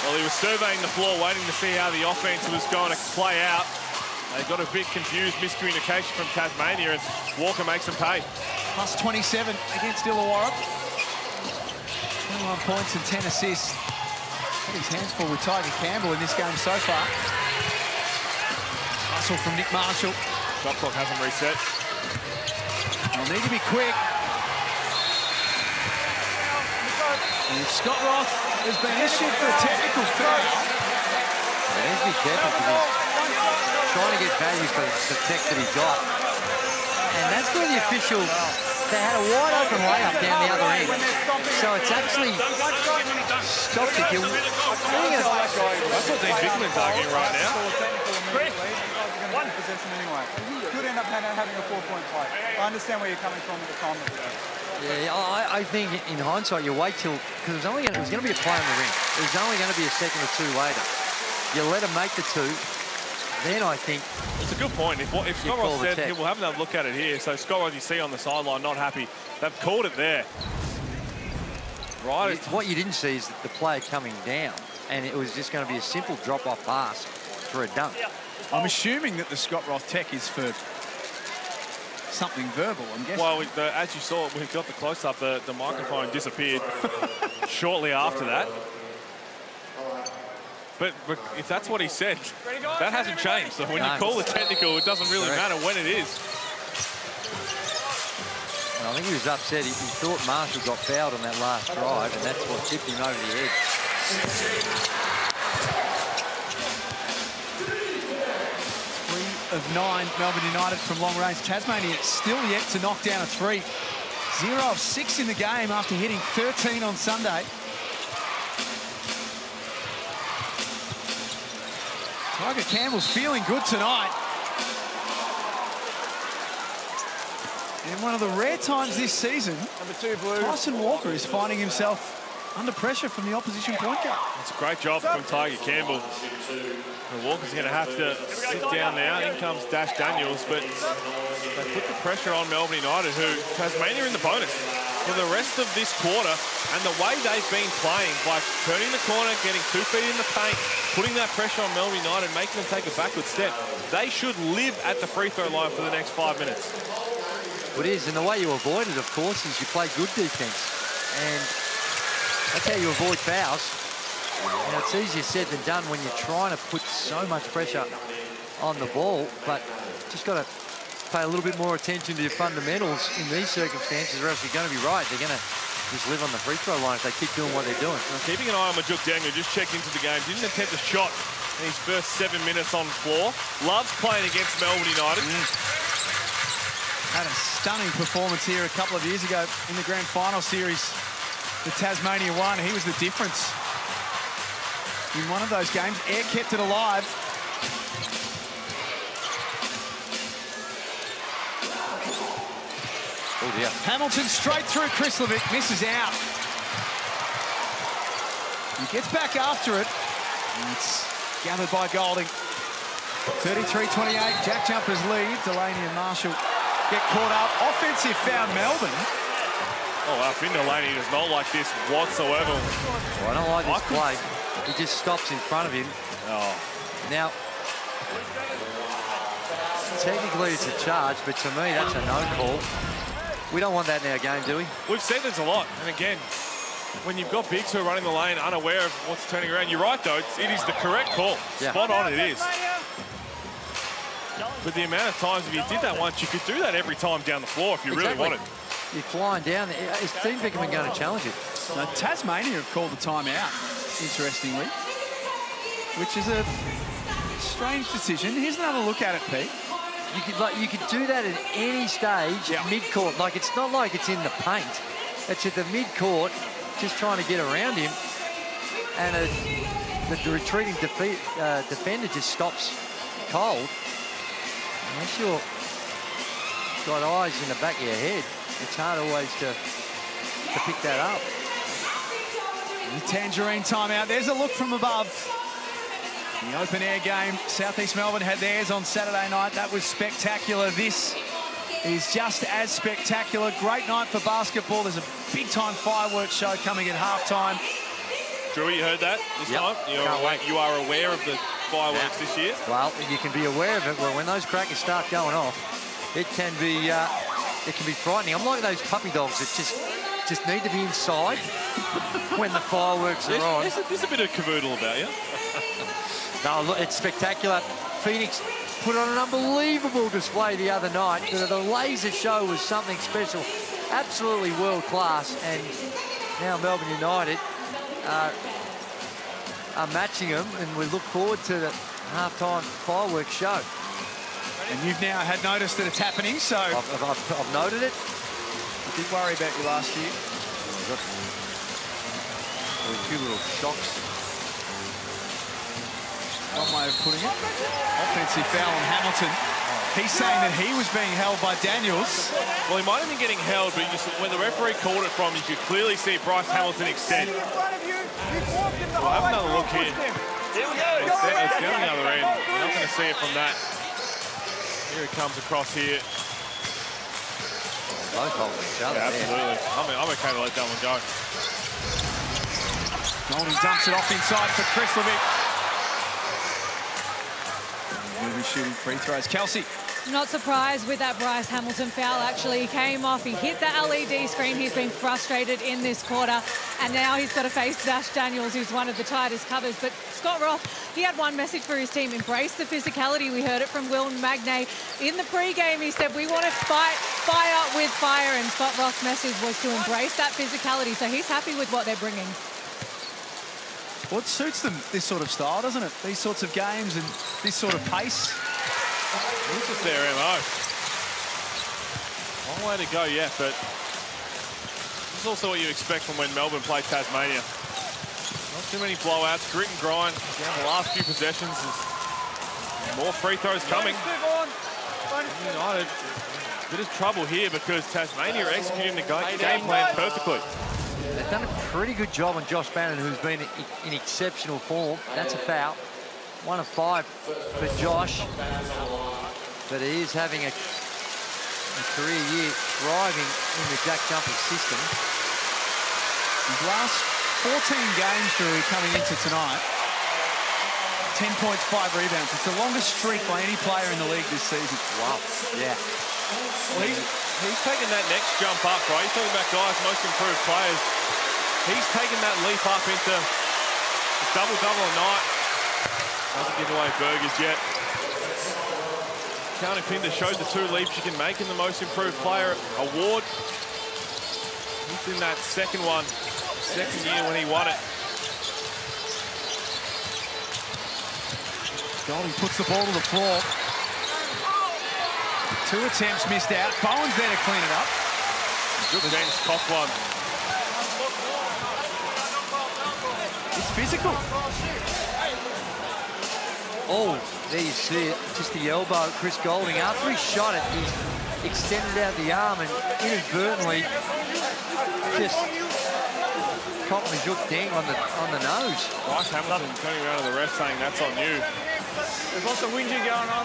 [SPEAKER 7] Well, he was surveying the floor, waiting to see how the offense was going to play out. They got a bit confused, miscommunication from Tasmania, and Walker makes them pay.
[SPEAKER 9] Plus 27 against Illawarra. 21 points and 10 assists. Got his hands full with Tiger Campbell in this game so far. Hustle from Nick Marshall.
[SPEAKER 7] Shot clock hasn't reset.
[SPEAKER 9] They'll need to be quick. And Scott Roth has been issued for a technical foul.
[SPEAKER 8] He needs to be careful because he's trying to get value for the tech that he got. And that's where the official, they had a wide open layup down the other end. So it's actually stopped it.
[SPEAKER 7] That's what Dean Vickerman's arguing right now.
[SPEAKER 11] One possession anyway. You could end up having a 4-point play. I understand where you're coming from at the time of the game.
[SPEAKER 8] Yeah, I think in hindsight, you wait till, because it was going to be a play on the ring. It was only going to be a second or 2 later. You let him make the 2. Then I think
[SPEAKER 7] it's a good point. If Scott Ross said, we'll have another look at it here. So Scott Ross, you see on the sideline, not happy. They've called it there. Right.
[SPEAKER 8] What you didn't see is the player coming down. and it was just going to be a simple drop-off pass for a dunk.
[SPEAKER 9] I'm assuming that the Scott Roth tech is for something verbal, I'm guessing.
[SPEAKER 7] Well, as you saw, we've got the close-up, the microphone disappeared shortly after that. But if that's what he said, that hasn't changed. So when you call it technical, it doesn't really matter when it is.
[SPEAKER 8] And I think he was upset. He thought Marshall got fouled on that last drive, and that's what tipped him over the edge.
[SPEAKER 9] 3 of 9, Melbourne United from long range. Tasmania still yet to knock down a 3. 0 of 6 in the game after hitting 13 on Sunday. Tiger Campbell's feeling good tonight. And one of the rare times this season,
[SPEAKER 5] #2 blue,
[SPEAKER 9] Tyson Walker is finding himself under pressure from the opposition point guard.
[SPEAKER 7] It's a great job from Tiger Campbell. And Walker's going to have to sit down now. In comes Dash Daniels, but they put the pressure on Melbourne United, who Tasmania in the bonus for the rest of this quarter. And the way they've been playing, by turning the corner, getting 2 feet in the paint, putting that pressure on Melbourne United, making them take a backward step, they should live at the free throw line for the next 5 minutes.
[SPEAKER 8] It is, and the way you avoid it, of course, is you play good defense. And that's how you avoid fouls. You know, it's easier said than done when you're trying to put so much pressure on the ball, but just got to pay a little bit more attention to your fundamentals in these circumstances, or else you're going to be right. They're going to just live on the free throw line if they keep doing what they're doing.
[SPEAKER 7] Now, keeping an eye on Majuk Daniel, just checked into the game, didn't attempt a shot in his first 7 minutes on the floor. Loves playing against Melbourne United.
[SPEAKER 9] Had a stunning performance here a couple of years ago in the grand final series. The Tasmania won. He was the difference in one of those games. Air kept it alive.
[SPEAKER 8] Oh dear.
[SPEAKER 9] Hamilton straight through Krislovic, misses out. He gets back after it. And it's gathered by Golding. 33-28, JackJumpers lead. Delaney and Marshall get caught up. Offensive foul, Melbourne.
[SPEAKER 7] Oh, Finn Delaney does not like this whatsoever.
[SPEAKER 8] Well, I don't like this play. He just stops in front of him.
[SPEAKER 7] Oh.
[SPEAKER 8] Now, technically it's a charge, but to me that's a no call. We don't want that in our game, do we?
[SPEAKER 7] We've said this a lot, and again, when you've got bigs who are running the lane unaware of what's turning around, you're right though, it is the correct call.
[SPEAKER 8] Yeah.
[SPEAKER 7] Spot on it is. But the amount of times, if you did that once, you could do that every time down the floor if you really wanted.
[SPEAKER 8] You're flying down. Is Dean Bickerman going to challenge it?
[SPEAKER 9] No, Tasmania have called the timeout, interestingly, which is a strange decision. Here's another look at it, Pete.
[SPEAKER 8] You could do that at any stage, mid-court. Like, it's not like it's in the paint. It's at the mid-court, just trying to get around him. And the retreating defender just stops cold. Unless you've got eyes in the back of your head, it's hard always to pick that up.
[SPEAKER 9] The Tangerine timeout. There's a look from above. The open air game. Southeast Melbourne had theirs on Saturday night. That was spectacular. This is just as spectacular. Great night for basketball. There's a big-time fireworks show coming at halftime.
[SPEAKER 7] Drew, you heard that this time? You are aware of the fireworks this year?
[SPEAKER 8] Well, you can be aware of it. Well, when those crackers start going off, it can be frightening. I'm like those puppy dogs that just need to be inside when the fireworks are on.
[SPEAKER 7] There's a bit of cavoodle about you.
[SPEAKER 8] No, look, it's spectacular. Phoenix put on an unbelievable display the other night. The laser show was something special, absolutely world class. And now Melbourne United are matching them, and we look forward to the halftime fireworks show.
[SPEAKER 9] And you've now had noticed that it's happening, so
[SPEAKER 8] I've noted it.
[SPEAKER 9] I did worry about you last year.
[SPEAKER 8] A few little shocks.
[SPEAKER 9] One way of putting it. Offensive foul on Hamilton. He's saying that he was being held by Daniels.
[SPEAKER 7] Well, he might have been getting held, but when the referee called it from, you could clearly see Bryce Hamilton extend. We'll have another look here. Let's go the other end. You're not going to see it from that. Here it comes across here.
[SPEAKER 8] Both holding each other.
[SPEAKER 7] Yeah, absolutely. I'm okay to let that one go.
[SPEAKER 9] Golding dumps it off inside for Krislovic. He'll be shooting free throws. Kelsey.
[SPEAKER 6] Not surprised with that Bryce Hamilton foul, actually. He came off, he hit the LED screen. He's been frustrated in this quarter, and now he's got to face Dash Daniels, who's one of the tightest covers. But Scott Roth, he had one message for his team: embrace the physicality. We heard it from Will Magnay in the pre-game. He said, we want to fight fire with fire, and Scott Roth's message was to embrace that physicality. So he's happy with what they're bringing.
[SPEAKER 9] Well, it suits them, this sort of style, doesn't it? These sorts of games and this sort of pace.
[SPEAKER 7] This is their MO. Long way to go yet, but this is also what you expect from when Melbourne play Tasmania. Not too many blowouts, grit and grind. Down the last few possessions, there's more free throws coming. United, a bit of trouble here because Tasmania are executing the game plan perfectly.
[SPEAKER 8] They've done a pretty good job on Josh Bannon, who's been in exceptional form. That's a foul. 1 of 5 for Josh. But he is having a career year thriving in the JackJumpers system.
[SPEAKER 9] His last 14 games, Drew, coming into tonight. 10 points, 5 rebounds. It's the longest streak by any player in the league this season.
[SPEAKER 8] Wow. Yeah.
[SPEAKER 7] Well, he's taking that next jump up, right? He's talking about guys, most improved players. He's taken that leap up into a double-double a night. Doesn't give away burgers yet. County Pinder showed the 2 leaps you can make in the most improved player award. He's in that second one, second year when he won it.
[SPEAKER 9] Golding puts the ball to the floor. 2 attempts missed out. Bowen's there to clean it up.
[SPEAKER 7] Good bench, top one.
[SPEAKER 9] It's physical.
[SPEAKER 8] Oh, there you see it. Just the elbow. Chris Golding, after he shot it, he extended out the arm and inadvertently just caught Majuk Deng on the nose.
[SPEAKER 7] Bryce Hamilton turning around to the ref saying that's on you.
[SPEAKER 11] There's lots of whinging going on.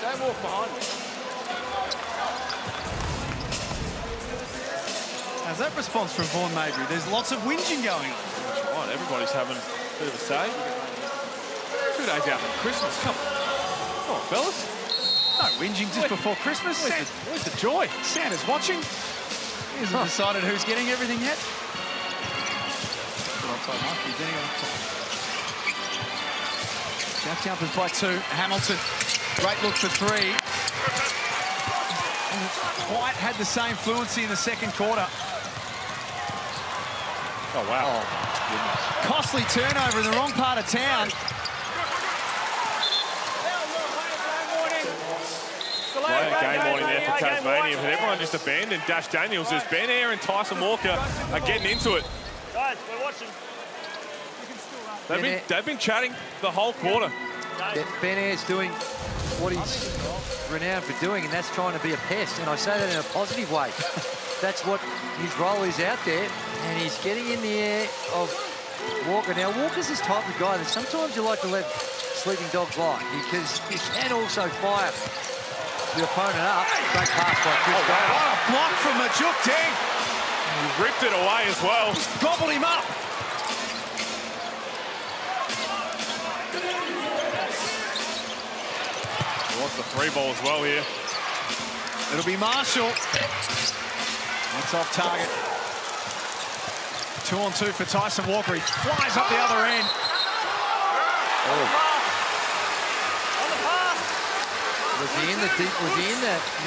[SPEAKER 11] Don't walk behind me.
[SPEAKER 9] How's that response from Vaughan Mabry? There's lots of whinging going on.
[SPEAKER 7] That's right, everybody's having a bit of a say. 2 days out from Christmas, come on fellas.
[SPEAKER 9] No whinging just before Christmas.
[SPEAKER 7] Where's the joy?
[SPEAKER 9] Santa's watching. He hasn't decided who's getting everything yet. JackJumpers by 2. Hamilton, great look for 3. Quite had the same fluency in the second quarter.
[SPEAKER 7] Oh, wow.
[SPEAKER 8] Oh,
[SPEAKER 9] Costly turnover in the wrong part of town.
[SPEAKER 7] Game morning there for Tasmania, but everyone just abandoned Dash Daniels as Ben Air and Tyson Walker are getting into it.
[SPEAKER 5] Guys, we're watching.
[SPEAKER 7] They've been chatting the whole quarter.
[SPEAKER 8] Ben Air's doing what he's renowned for doing, and that's trying to be a pest. And I say that in a positive way. That's what his role is out there, and he's getting in the air of Walker. Now, Walker's this type of guy that sometimes you like to let sleeping dogs lie, because he can also fire the opponent up. Great pass by Chris.
[SPEAKER 9] Oh, wow. What a block from Majuk Deng.
[SPEAKER 7] He ripped it away as well.
[SPEAKER 9] Gobbled him up.
[SPEAKER 7] Wants the 3 ball as well here.
[SPEAKER 9] It'll be Marshall. That's off target. 2 on 2 for Tyson Walker. He flies up the other end.
[SPEAKER 8] Oh. Was he in the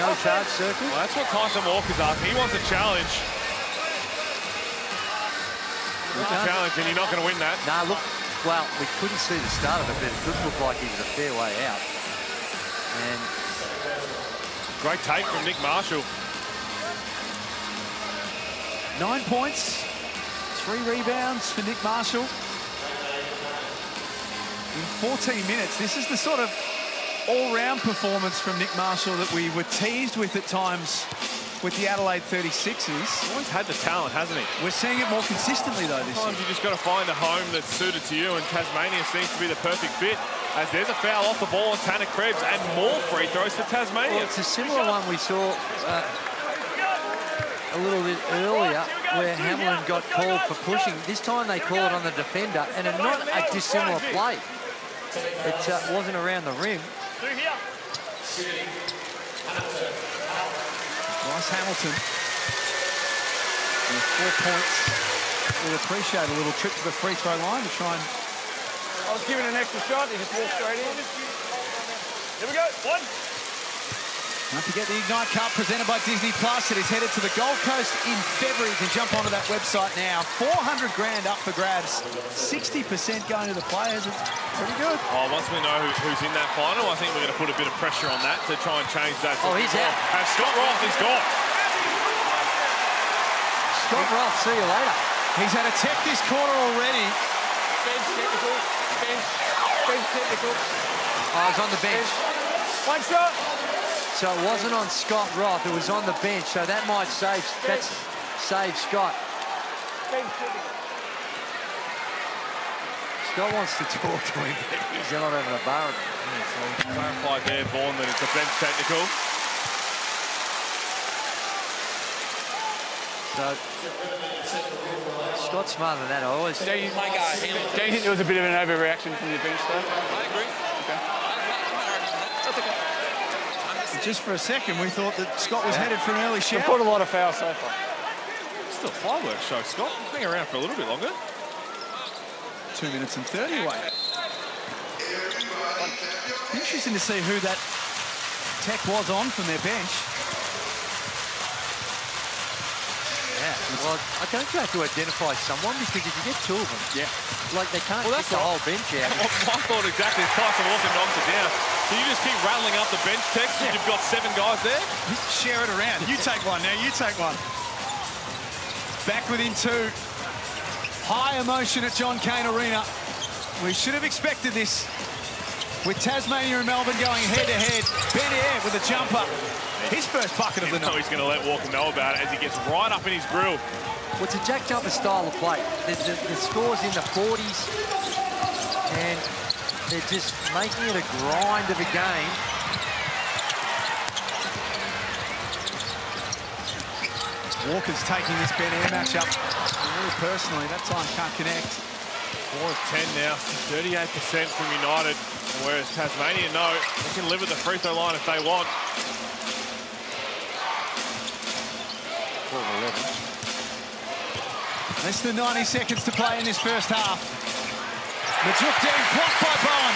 [SPEAKER 8] no-charge circle?
[SPEAKER 7] Well, that's what Tyson Walker's after. He wants a challenge. It's a challenge, and you're not going to win that.
[SPEAKER 8] Nah, look, well, we couldn't see the start of it, but it did look like he was a fair way out. And
[SPEAKER 7] great take from Nick Marshall.
[SPEAKER 9] 9 points, 3 rebounds for Nick Marshall. In 14 minutes, this is the sort of all-round performance from Nick Marshall that we were teased with at times with the Adelaide 36ers.
[SPEAKER 7] He's had the talent, hasn't he?
[SPEAKER 9] We're seeing it more consistently, though, this year.
[SPEAKER 7] Sometimes you just got to find a home that's suited to you, and Tasmania seems to be the perfect fit. As there's a foul off the ball on Tanner Krebs, and more free throws for Tasmania.
[SPEAKER 8] Well, it's a similar one we saw a little bit earlier where Hamilton got called for pushing. This time they call it on the defender, and not a dissimilar play. It wasn't around the rim.
[SPEAKER 9] Bryce Hamilton with 4 points. We'll appreciate a little trip to the free throw line to try and...
[SPEAKER 7] I was given an extra shot, he just walked straight in. Here we go, one.
[SPEAKER 9] Don't forget the Ignite Cup presented by Disney Plus. It is headed to the Gold Coast in February. You can jump onto that website now. 400 grand up for grabs. 60% going to the players. It's pretty good.
[SPEAKER 7] Oh, once we know who's in that final, I think we're going to put a bit of pressure on that to try and change that.
[SPEAKER 8] Oh, he's out.
[SPEAKER 7] And Scott Roth is gone.
[SPEAKER 8] Scott Roth, see you later.
[SPEAKER 9] He's had a tech this quarter already.
[SPEAKER 7] Bench technical. Bench technical.
[SPEAKER 8] Oh, he's on the bench.
[SPEAKER 7] One shot.
[SPEAKER 8] So it wasn't on Scott Roth, it was on the bench. So that might save Scott. Scott wants to talk to him, but he's not having a bar.
[SPEAKER 7] Clarified there, Vaughan, that it's a bench technical.
[SPEAKER 8] So Scott's smarter than that. I always.
[SPEAKER 11] Don't you think there was a bit of an overreaction from your bench, though?
[SPEAKER 7] I agree.
[SPEAKER 11] Okay.
[SPEAKER 9] Just for a second, we thought that Scott was headed for an early shout.
[SPEAKER 11] We've put a lot of fouls so far.
[SPEAKER 7] Still a fireworks show, Scott. Hang around for a little bit longer.
[SPEAKER 9] 2 minutes and 30 away. Interesting to see who that tech was on from their bench.
[SPEAKER 8] Yeah, well, I don't you have to identify someone, because if you get two of them, like they can't get the whole bench out.
[SPEAKER 7] I thought exactly. Tyson Walker knocks it down. So you just keep rattling up the bench text and you've got 7 guys there?
[SPEAKER 9] Share it around. You take one now, you take one. Back within 2. High emotion at John Cain Arena. We should have expected this. With Tasmania and Melbourne going head-to-head. Ben Air with a jumper. His first bucket of the night.
[SPEAKER 7] He's going to let Walker know about it as he gets right up in his grill.
[SPEAKER 8] Well, it's a JackJumper style of play. The score's in the 40s, and they're just making it a grind of a game.
[SPEAKER 9] Walker's taking this Ben Air matchup really personally. That time can't connect.
[SPEAKER 7] 4 of 10 now, 38% from United. Whereas Tasmania, no, they can live at the free throw line if they want.
[SPEAKER 8] 4 of 11.
[SPEAKER 9] Less than 90 seconds to play in this first half. Majuk down, blocked by Bowen.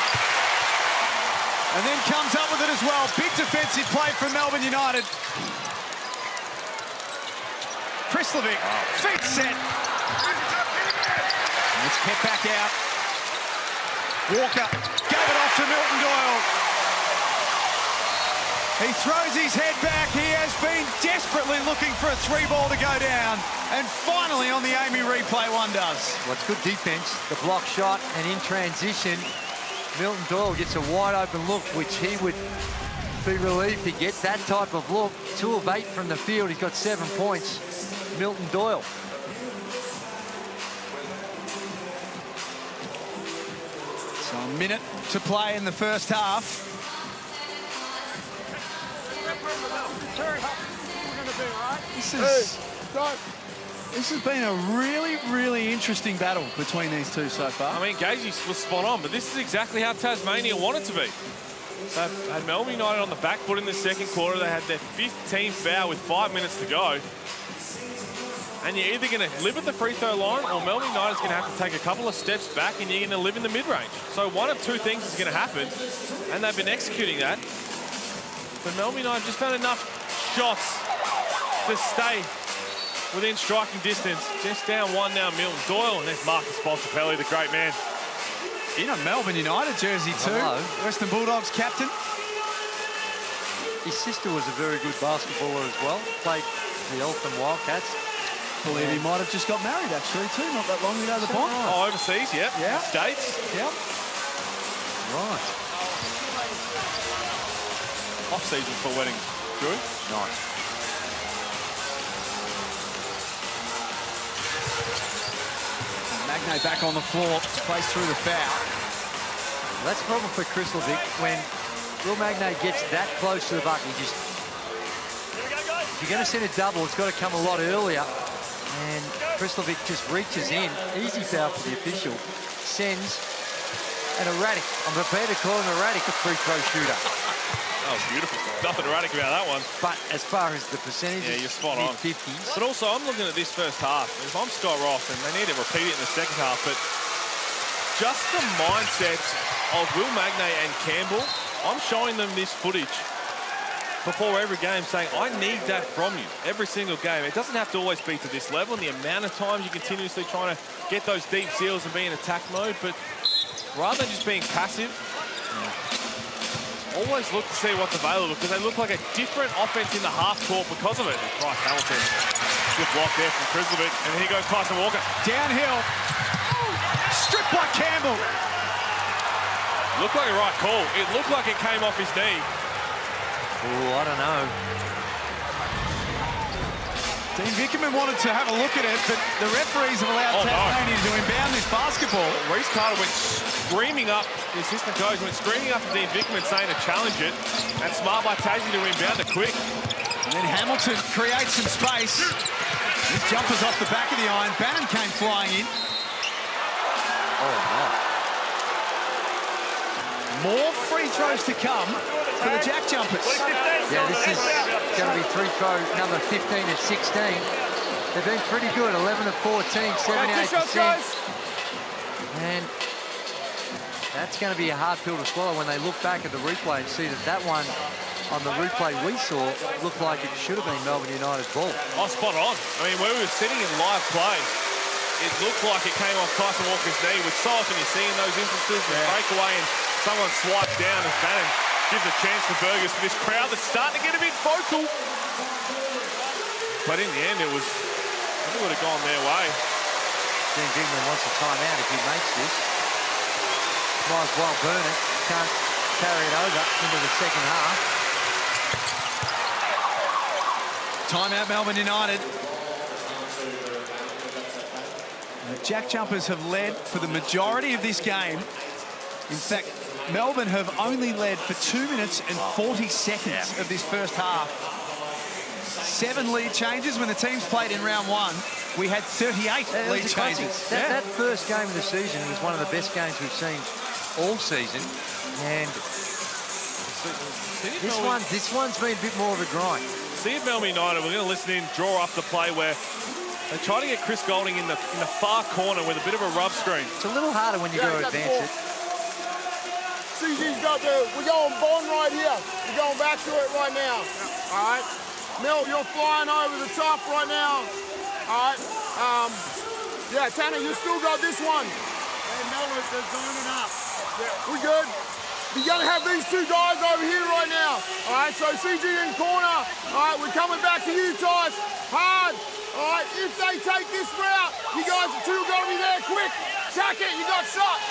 [SPEAKER 9] And then comes up with it as well. Big defensive play from Melbourne United. Krislovic, feet set. And it's kept back out. Walker gave it off to Milton Doyle. He throws his head back. He has been desperately looking for a 3-ball to go down. And finally on the Amy replay, one does.
[SPEAKER 8] Well, it's good defense, the block shot, and in transition, Milton Doyle gets a wide open look, which he would be relieved to get that type of look. 2 of 8 from the field. He's got 7 points. Milton Doyle.
[SPEAKER 9] So a minute to play in the first half. This has been a really, really interesting battle between these two so far.
[SPEAKER 7] I mean, Gagey was spot on, but this is exactly how Tasmania wanted to be. They had Melbourne United on the back foot in the second quarter. They had their 5th team foul with 5 minutes to go. And you're either going to live at the free throw line or Melbourne United's going to have to take a couple of steps back and you're going to live in the mid-range. So one of 2 things is going to happen, and they've been executing that. But Melbourne United just found enough shots to stay within striking distance. Just down 1 now, Milton Doyle, and there's Marcus Bontempelli, the great man.
[SPEAKER 9] In a Melbourne United jersey too.
[SPEAKER 8] Hello.
[SPEAKER 9] Western Bulldogs captain.
[SPEAKER 8] His sister was a very good basketballer as well. Played the Eltham Wildcats.
[SPEAKER 9] I believe he might have just got married actually too, not that long ago the pond.
[SPEAKER 7] Oh, overseas, yep.
[SPEAKER 9] Yeah.
[SPEAKER 7] States.
[SPEAKER 9] Yep.
[SPEAKER 8] Right.
[SPEAKER 7] Off-season for weddings, Drew.
[SPEAKER 8] Nice.
[SPEAKER 9] Magnay back on the floor, plays through the foul.
[SPEAKER 8] Well, that's a problem for Krislovic. When Will Magnay gets that close to the bucket, he just If you're going to send a double, it's got to come a lot earlier. And Kristlovic just reaches in. Easy foul for the official. Sends an erratic. I'm prepared to call him erratic a free throw shooter.
[SPEAKER 7] That was beautiful. Nothing erratic about that one.
[SPEAKER 8] But as far as the percentage,
[SPEAKER 7] yeah, you're spot on.
[SPEAKER 8] Mid-50s.
[SPEAKER 7] But also, I'm looking at this first half. If I'm Scott Ross, and they need to repeat it in the second half, but just the mindset of Will Magnay and Campbell, I'm showing them this footage before every game saying, I need that from you every single game. It doesn't have to always be to this level and the amount of times you're continuously trying to get those deep seals and be in attack mode, but rather than just being passive, always look to see what's available because they look like a different offense in the half court because of it. Bryce Hamilton, good block there from Kristlovic, and then here goes Tyson Walker.
[SPEAKER 9] Downhill, stripped by Campbell.
[SPEAKER 7] Looked like a right call. It looked like it came off his knee.
[SPEAKER 8] Oh, I don't know.
[SPEAKER 9] Dean Vickerman wanted to have a look at it, but the referees have allowed Tasmania to inbound this basketball.
[SPEAKER 7] Reece Carter went screaming up, the assistant coach went screaming up to Dean Vickerman saying to challenge it. And smart by Tassie to inbound it quick.
[SPEAKER 9] And then Hamilton creates some space. This jumper's off the back of the iron. Bannon came flying in.
[SPEAKER 8] Oh, no.
[SPEAKER 9] More free throws to come for the JackJumpers.
[SPEAKER 8] Yeah, this is going to be free throw number 15 to 16. They've been pretty good, 11 to 14, 78%. And that's going to be a hard pill to swallow when they look back at the replay and see that that one on the replay we saw looked like it should have been Melbourne United's ball.
[SPEAKER 7] Oh, spot on. I mean, when we were sitting in live play, it looked like it came off Tyson Walker's knee, which so often you see in those instances, the breakaway and someone swipes down as Bannon gives a chance to Burgess for this crowd that's starting to get a bit vocal. But in the end, it would have gone their way.
[SPEAKER 8] Dean Vickerman wants a timeout if he makes this. Might as well burn it. Can't carry it over into the second half.
[SPEAKER 9] Timeout, Melbourne United. The JackJumpers have led for the majority of this game. In fact, Melbourne have only led for 2 minutes and 40 seconds of this first half. 7 lead changes when the teams played in round 1. We had 38 lead changes.
[SPEAKER 8] That first game of the season was one of the best games we've seen all season. And this one's been a bit more of a grind.
[SPEAKER 7] See if Melbourne United, we're going to listen in, draw up the play where they try to get Chris Golding in the far corner with a bit of a rub screen.
[SPEAKER 8] It's a little harder when you go advance it.
[SPEAKER 5] CG's got we're going Bond right here. We're going back to it right now. All right. Mel, you're flying over the top right now. All right. Yeah, Tanner, you still got this one. Hey, Mel, they're zoning up. Yeah, we good. You're going to have these two guys over here right now. All right, so CG in corner. All right, we're coming back to you, Tice. Hard. All right, if they take this route, you guys are two going to be there quick. Tack it, you got shot.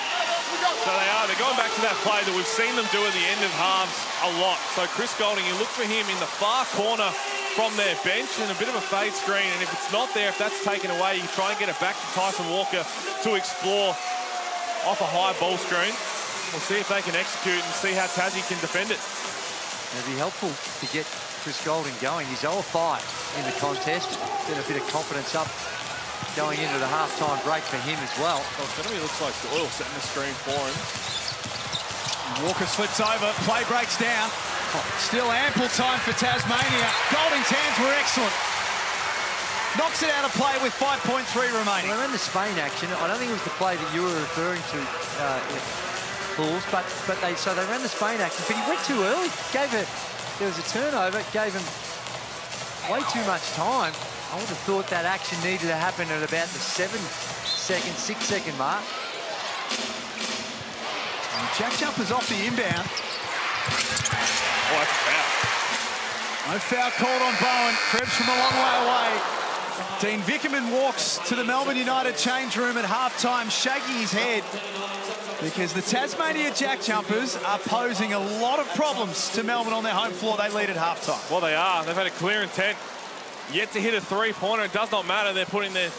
[SPEAKER 7] So they're going back to that play that we've seen them do at the end of halves a lot. So Chris Golding, you look for him in the far corner from their bench and a bit of a fade screen. And if it's not there, if that's taken away, you try and get it back to Tyson Walker to explore off a high ball screen. We'll see if they can execute and see how Tassie can defend it.
[SPEAKER 8] It'd be helpful to get Chris Golding going. He's 0-5 in the contest. Get a bit of confidence up going into the halftime break for him as well.
[SPEAKER 7] Well, it's going to be, looks like Doyle setting the screen for him.
[SPEAKER 9] Walker slips over, play breaks down. Still ample time for Tasmania. Golding's hands were excellent. Knocks it out of play with 5.3 remaining.
[SPEAKER 8] Well, they're in the Spain action. I don't think it was the play that you were referring to, Bulls, but they ran the Spain action, but he went too early. There was a turnover, gave him way too much time. I would have thought that action needed to happen at about the 6 second mark.
[SPEAKER 9] And JackJumpers off the inbound.
[SPEAKER 7] Oh, that's a foul.
[SPEAKER 9] No foul called on Bowen. Krebs from a long way away. Dean Vickerman walks to the Melbourne United change room at halftime, shaking his head because the Tasmania JackJumpers are posing a lot of problems to Melbourne on their home floor. They lead at halftime.
[SPEAKER 7] Well, they are. They've had a clear intent. Yet to hit a three-pointer. It does not matter. They're putting their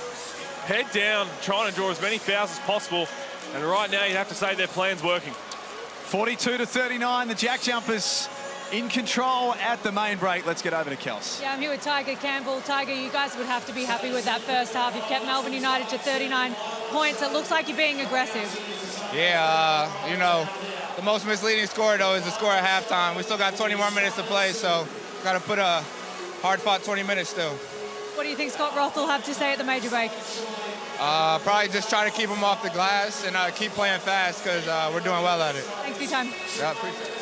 [SPEAKER 7] head down, trying to draw as many fouls as possible. And right now, you'd have to say their plan's working.
[SPEAKER 9] 42 to 39. The JackJumpers in control at the main break. Let's get over to Kels.
[SPEAKER 6] Yeah, I'm here with Tiger Campbell. Tiger, you guys would have to be happy with that first half. You've kept Melbourne United to 39 points. It looks like you're being aggressive.
[SPEAKER 12] Yeah, you know, the most misleading score, though, is the score at halftime. We still got 20 more minutes to play, so got to put a hard-fought 20 minutes still.
[SPEAKER 6] What do you think Scott Roth will have to say at the major break?
[SPEAKER 12] Probably just try to keep them off the glass and keep playing fast because we're doing well at it.
[SPEAKER 6] Thanks for your time.
[SPEAKER 12] Yeah, appreciate it.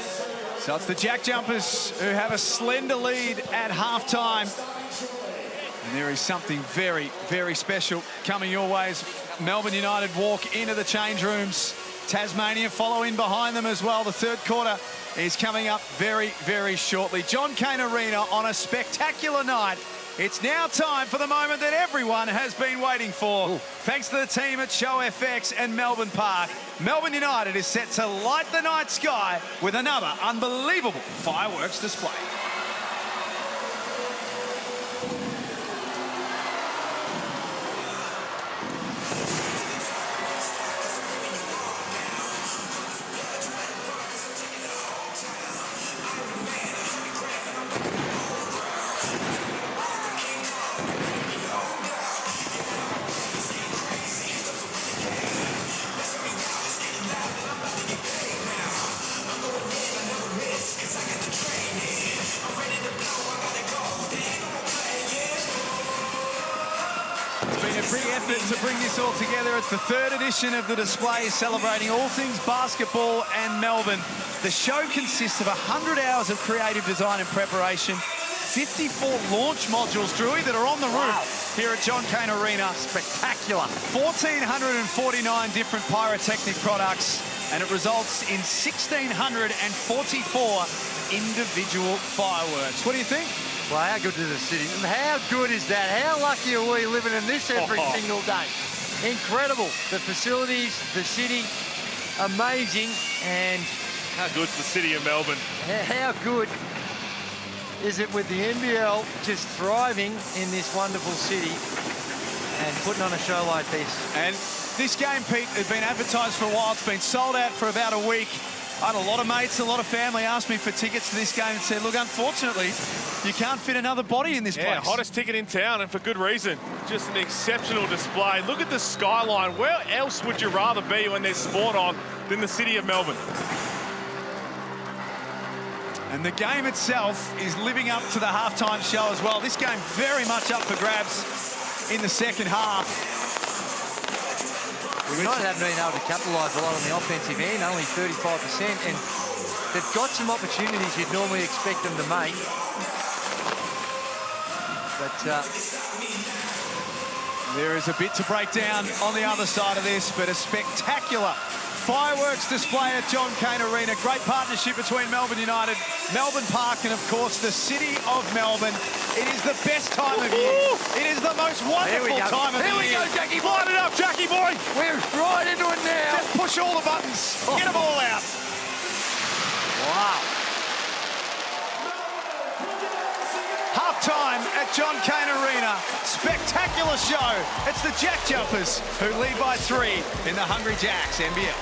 [SPEAKER 9] So it's the JackJumpers who have a slender lead at halftime. And there is something very, very special coming your way as Melbourne United walk into the change rooms. Tasmania follow in behind them as well. The third quarter is coming up very, very shortly. John Cain Arena on a spectacular night. It's now time for the moment that everyone has been waiting for. Ooh. Thanks to the team at Show FX and Melbourne Park, Melbourne United is set to light the night sky with another unbelievable fireworks display. To bring this all together. It's the third edition of the display celebrating all things basketball and Melbourne. The show consists of 100 hours of creative design and preparation, 54 launch modules, Drewy, that are on the roof here at John Cain Arena. Spectacular. 1,449 different pyrotechnic products, and it results in 1,644 individual fireworks. What do you think?
[SPEAKER 8] Well, how good is the city? How good is that? How lucky are we living in this every single day? Incredible. The facilities, the city, amazing. And
[SPEAKER 7] how good's the city of Melbourne?
[SPEAKER 8] How good is it with the NBL just thriving in this wonderful city and putting on a show like this?
[SPEAKER 9] And this game, Pete, has been advertised for a while. It's been sold out for about a week. I had a lot of mates, a lot of family asked me for tickets to this game and said, look, unfortunately, you can't fit another body in this place.
[SPEAKER 7] Yeah, hottest ticket in town, and for good reason. Just an exceptional display. Look at the skyline. Where else would you rather be when there's sport on than the city of Melbourne?
[SPEAKER 9] And the game itself is living up to the halftime show as well. This game very much up for grabs in the second half.
[SPEAKER 8] United haven't been able to capitalise a lot on the offensive end, only 35%, and they've got some opportunities you'd normally expect them to make. But
[SPEAKER 9] there is a bit to break down on the other side of this, but a spectacular fireworks display at John Cain Arena. Great partnership between Melbourne United, Melbourne Park, and of course the city of Melbourne. It is the best time of year. It is the most wonderful time of the year.
[SPEAKER 8] Here we go, Jackie boy.
[SPEAKER 7] Light it up, Jackie boy.
[SPEAKER 8] We're right into it now.
[SPEAKER 9] Just push all the buttons. Get them all out.
[SPEAKER 8] Wow.
[SPEAKER 9] Half-time at John Cain Arena. Spectacular show. It's the JackJumpers who lead by 3 in the Hungry Jacks NBL.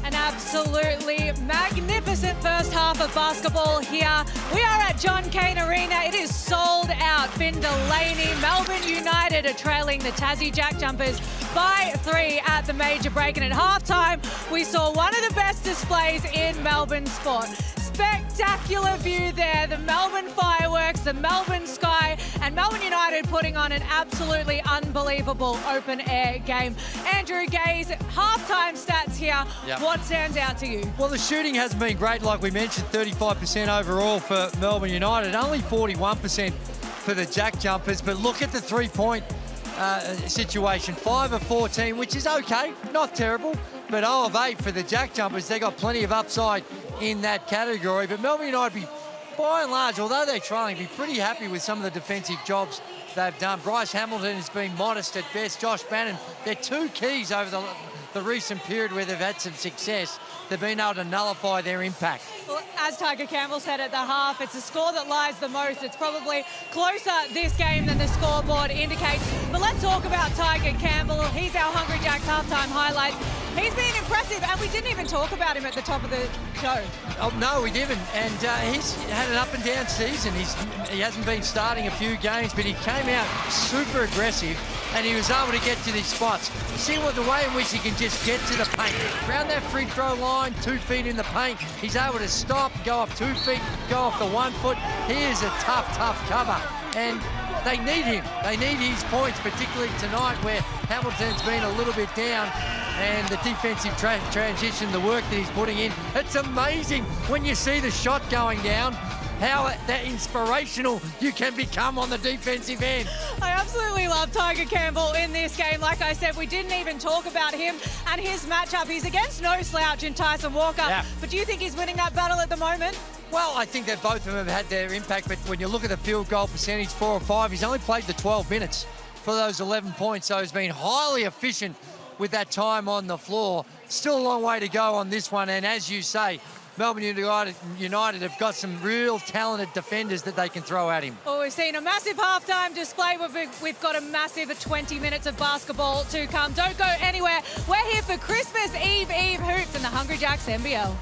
[SPEAKER 6] An absolutely magnificent first half of basketball here. We are at John Cain Arena. It is sold out. Finn Delaney, Melbourne United are trailing the Tassie JackJumpers by 3 at the major break. And at halftime, we saw one of the best displays in Melbourne sport. Spectacular view there. The Melbourne fireworks, the Melbourne sky, and Melbourne United putting on an absolutely unbelievable open air game. Andrew Gaze, halftime stats here.
[SPEAKER 4] Yep.
[SPEAKER 6] What stands out to you?
[SPEAKER 4] Well, the shooting hasn't been great, like we mentioned, 35% overall for Melbourne United, only 41% for the JackJumpers. But look at the three-point situation, 5 of 14, which is okay, not terrible, but 0 of 8 for the JackJumpers. They got plenty of upside in that category. But Melbourne United, by and large, although they're trying, be pretty happy with some of the defensive jobs they've done. Bryce Hamilton has been modest at best. Josh Bannon, they're two keys over the recent period where they've had some success. They've been able to nullify their impact.
[SPEAKER 6] Well, as Tiger Campbell said at the half, it's the score that lies the most. It's probably closer this game than the scoreboard indicates. But let's talk about Tiger Campbell. He's our Hungry Jacks halftime highlights. He's been impressive, and we didn't even talk about him at the top of the show.
[SPEAKER 4] Oh, no, we didn't. And he's had an up and down season. He hasn't been starting a few games, but he came out super aggressive, and he was able to get to these spots. See what the way in which he can just get to the paint. Around that free throw line, 2 feet in the paint, he's able to stop, go up 2 feet, go off the 1 foot. He is a tough cover. And they need him. They need his points, particularly tonight where Hamilton's been a little bit down, and the defensive transition, the work that he's putting in. It's amazing when you see the shot going down, how that inspirational you can become on the defensive end.
[SPEAKER 6] I absolutely love Tiger Campbell in this game. Like I said, we didn't even talk about him and his matchup. He's against no slouch in Tyson Walker.
[SPEAKER 4] Yeah.
[SPEAKER 6] But do you think he's winning that battle at the moment?
[SPEAKER 4] Well, I think that both of them have had their impact, but when you look at the field goal percentage, 4 or 5, he's only played the 12 minutes for those 11 points, so he's been highly efficient with that time on the floor. Still a long way to go on this one, and as you say, Melbourne United have got some real talented defenders that they can throw at him.
[SPEAKER 6] Well, we've seen a massive halftime display. We've got a massive 20 minutes of basketball to come. Don't go anywhere. We're here for Christmas Eve hoops in the Hungry Jacks NBL.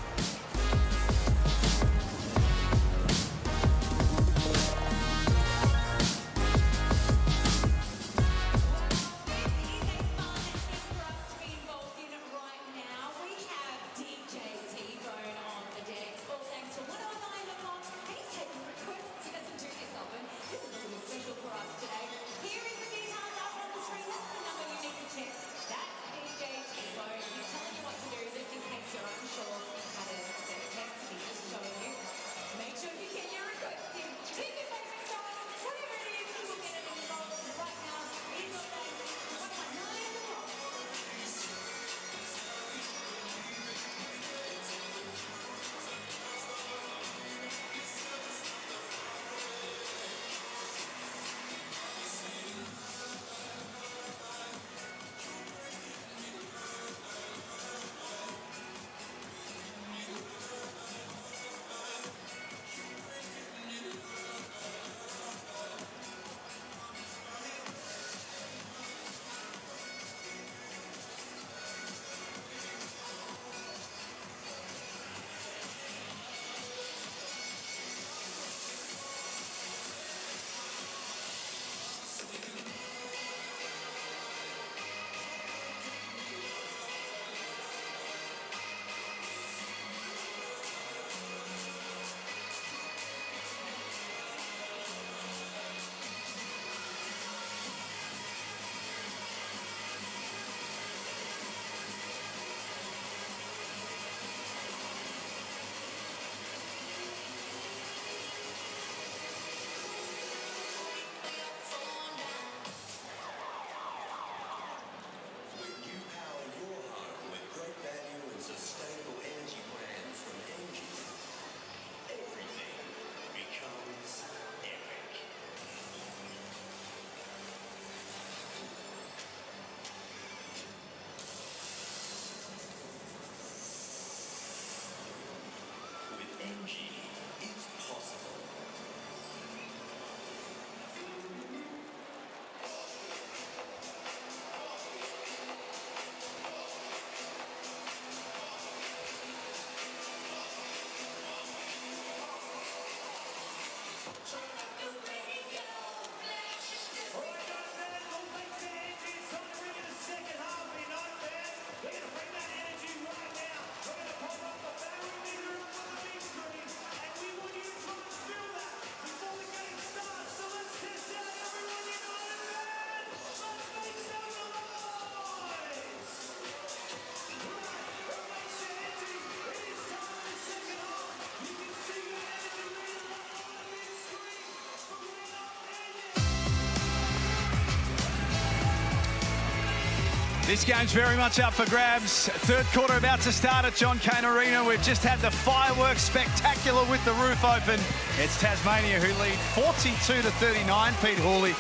[SPEAKER 9] This game's very much up for grabs. Third quarter about to start at John Cain Arena. We've just had the fireworks spectacular with the roof open. It's Tasmania who lead 42-39, Pete Hawley.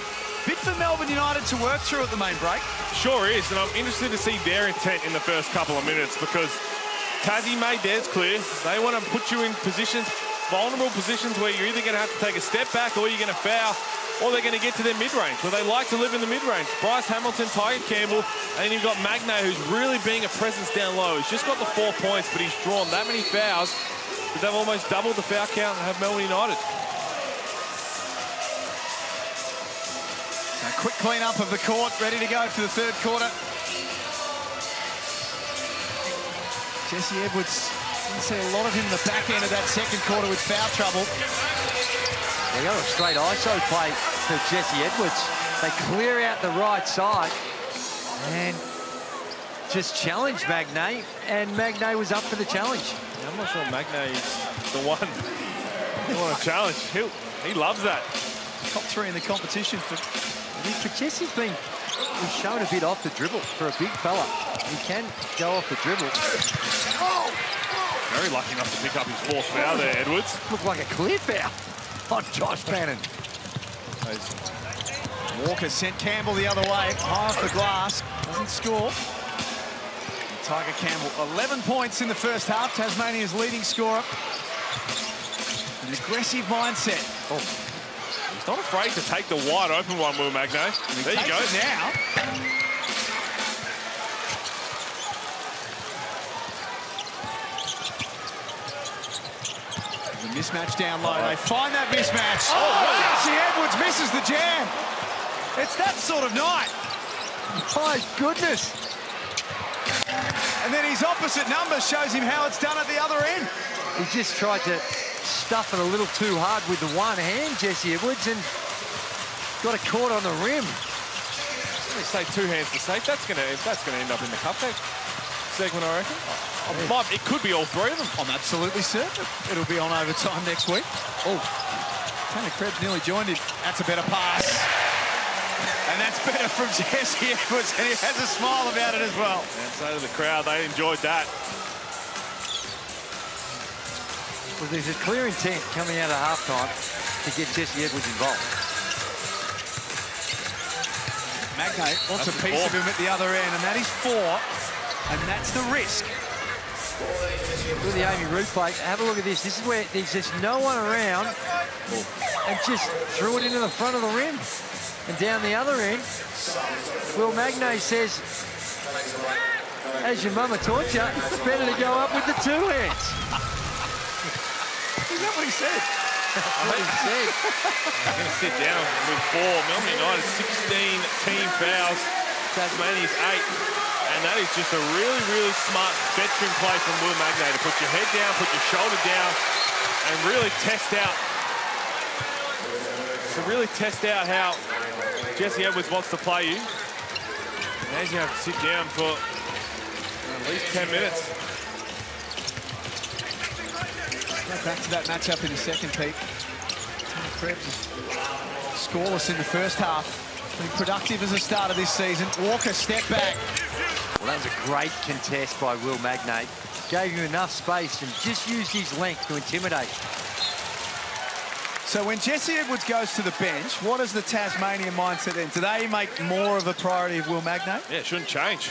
[SPEAKER 9] Bit for Melbourne United to work through at the main break.
[SPEAKER 7] Sure is, and I'm interested to see their intent in the first couple of minutes because Tassie made theirs clear. They want to put you in positions, vulnerable positions where you're either going to have to take a step back or you're going to foul, or they're going to get to their mid-range, where they like to live in the mid-range. Bryce Hamilton, Tyger Campbell, and then you've got Magnay, who's really being a presence down low. He's just got the 4 points, but he's drawn that many fouls that they've almost doubled the foul count and have Melbourne United.
[SPEAKER 9] A quick clean-up of the court, ready to go for the third quarter. Jesse Edwards, didn't see a lot of him in the back end of that second quarter with foul trouble.
[SPEAKER 8] They got a straight ISO play for Jesse Edwards. They clear out the right side and just challenged Magnay, and Magnay was up for the challenge.
[SPEAKER 7] I'm not sure Magnay is the one who want to challenge. He loves that.
[SPEAKER 9] Top 3 in the competition.
[SPEAKER 8] But Jesse's he's shown a bit off the dribble for a big fella. He can go off the dribble.
[SPEAKER 7] Very lucky enough to pick up his 4th foul there, Edwards.
[SPEAKER 8] Looked like a clear foul on Josh Bannon.
[SPEAKER 9] Walker sent Campbell the other way, high off the glass, doesn't score. Tyger Campbell, 11 points in the first half, Tasmania's leading scorer. An aggressive mindset.
[SPEAKER 7] Oh. He's not afraid to take the wide open one, Will Magnay. There you go.
[SPEAKER 9] Now. The mismatch down low. They find that mismatch. Jesse Edwards misses the jam. It's that sort of night.
[SPEAKER 8] My goodness.
[SPEAKER 9] And then his opposite number shows him how it's done at the other end.
[SPEAKER 8] He just tried to stuff it a little too hard with the one hand, Jesse Edwards, and got a caught on the rim.
[SPEAKER 7] They say 2 hands to safe. That's gonna end up in the cupcake segment, I reckon. It could be all 3 of them.
[SPEAKER 9] I'm absolutely certain it'll be on overtime next week. Oh, Tanner Krebs nearly joined him. That's a better pass. And that's better from Jesse Edwards, and he has a smile about it as well.
[SPEAKER 7] And so did the crowd. They enjoyed that.
[SPEAKER 8] Well, there's a clear intent coming out of halftime to get Jesse Edwards involved.
[SPEAKER 9] Magnay wants a piece of him at the other end, and that is 4, and that's the risk.
[SPEAKER 8] With the Amy Root play, have a look at this. This is where there's just no one around, and just threw it into the front of the rim. And down the other end, Will Magnay says, as your mama taught you, it's better to go up with the 2 hands.
[SPEAKER 9] Is that what he said?
[SPEAKER 8] That's what he said.
[SPEAKER 7] They're going to sit down with 4. Melbourne United 16 team fouls. Tasmania's 8. And that is just a really, really smart veteran play from Will Magnay to put your head down, put your shoulder down, and really test out. How Jesse Edwards wants to play you. Now you have to sit down for at least 10 minutes.
[SPEAKER 9] Go back to that matchup in the second, Pete. Tanner Krebs is scoreless in the first half. Been productive as a start of this season. Walker step back.
[SPEAKER 8] Well, that was a great contest by Will Magnay. Gave him enough space and just used his length to intimidate.
[SPEAKER 9] So when Jesse Edwards goes to the bench, what is the Tasmania mindset then? Do they make more of a priority of Will Magnay?
[SPEAKER 7] Yeah, it shouldn't change.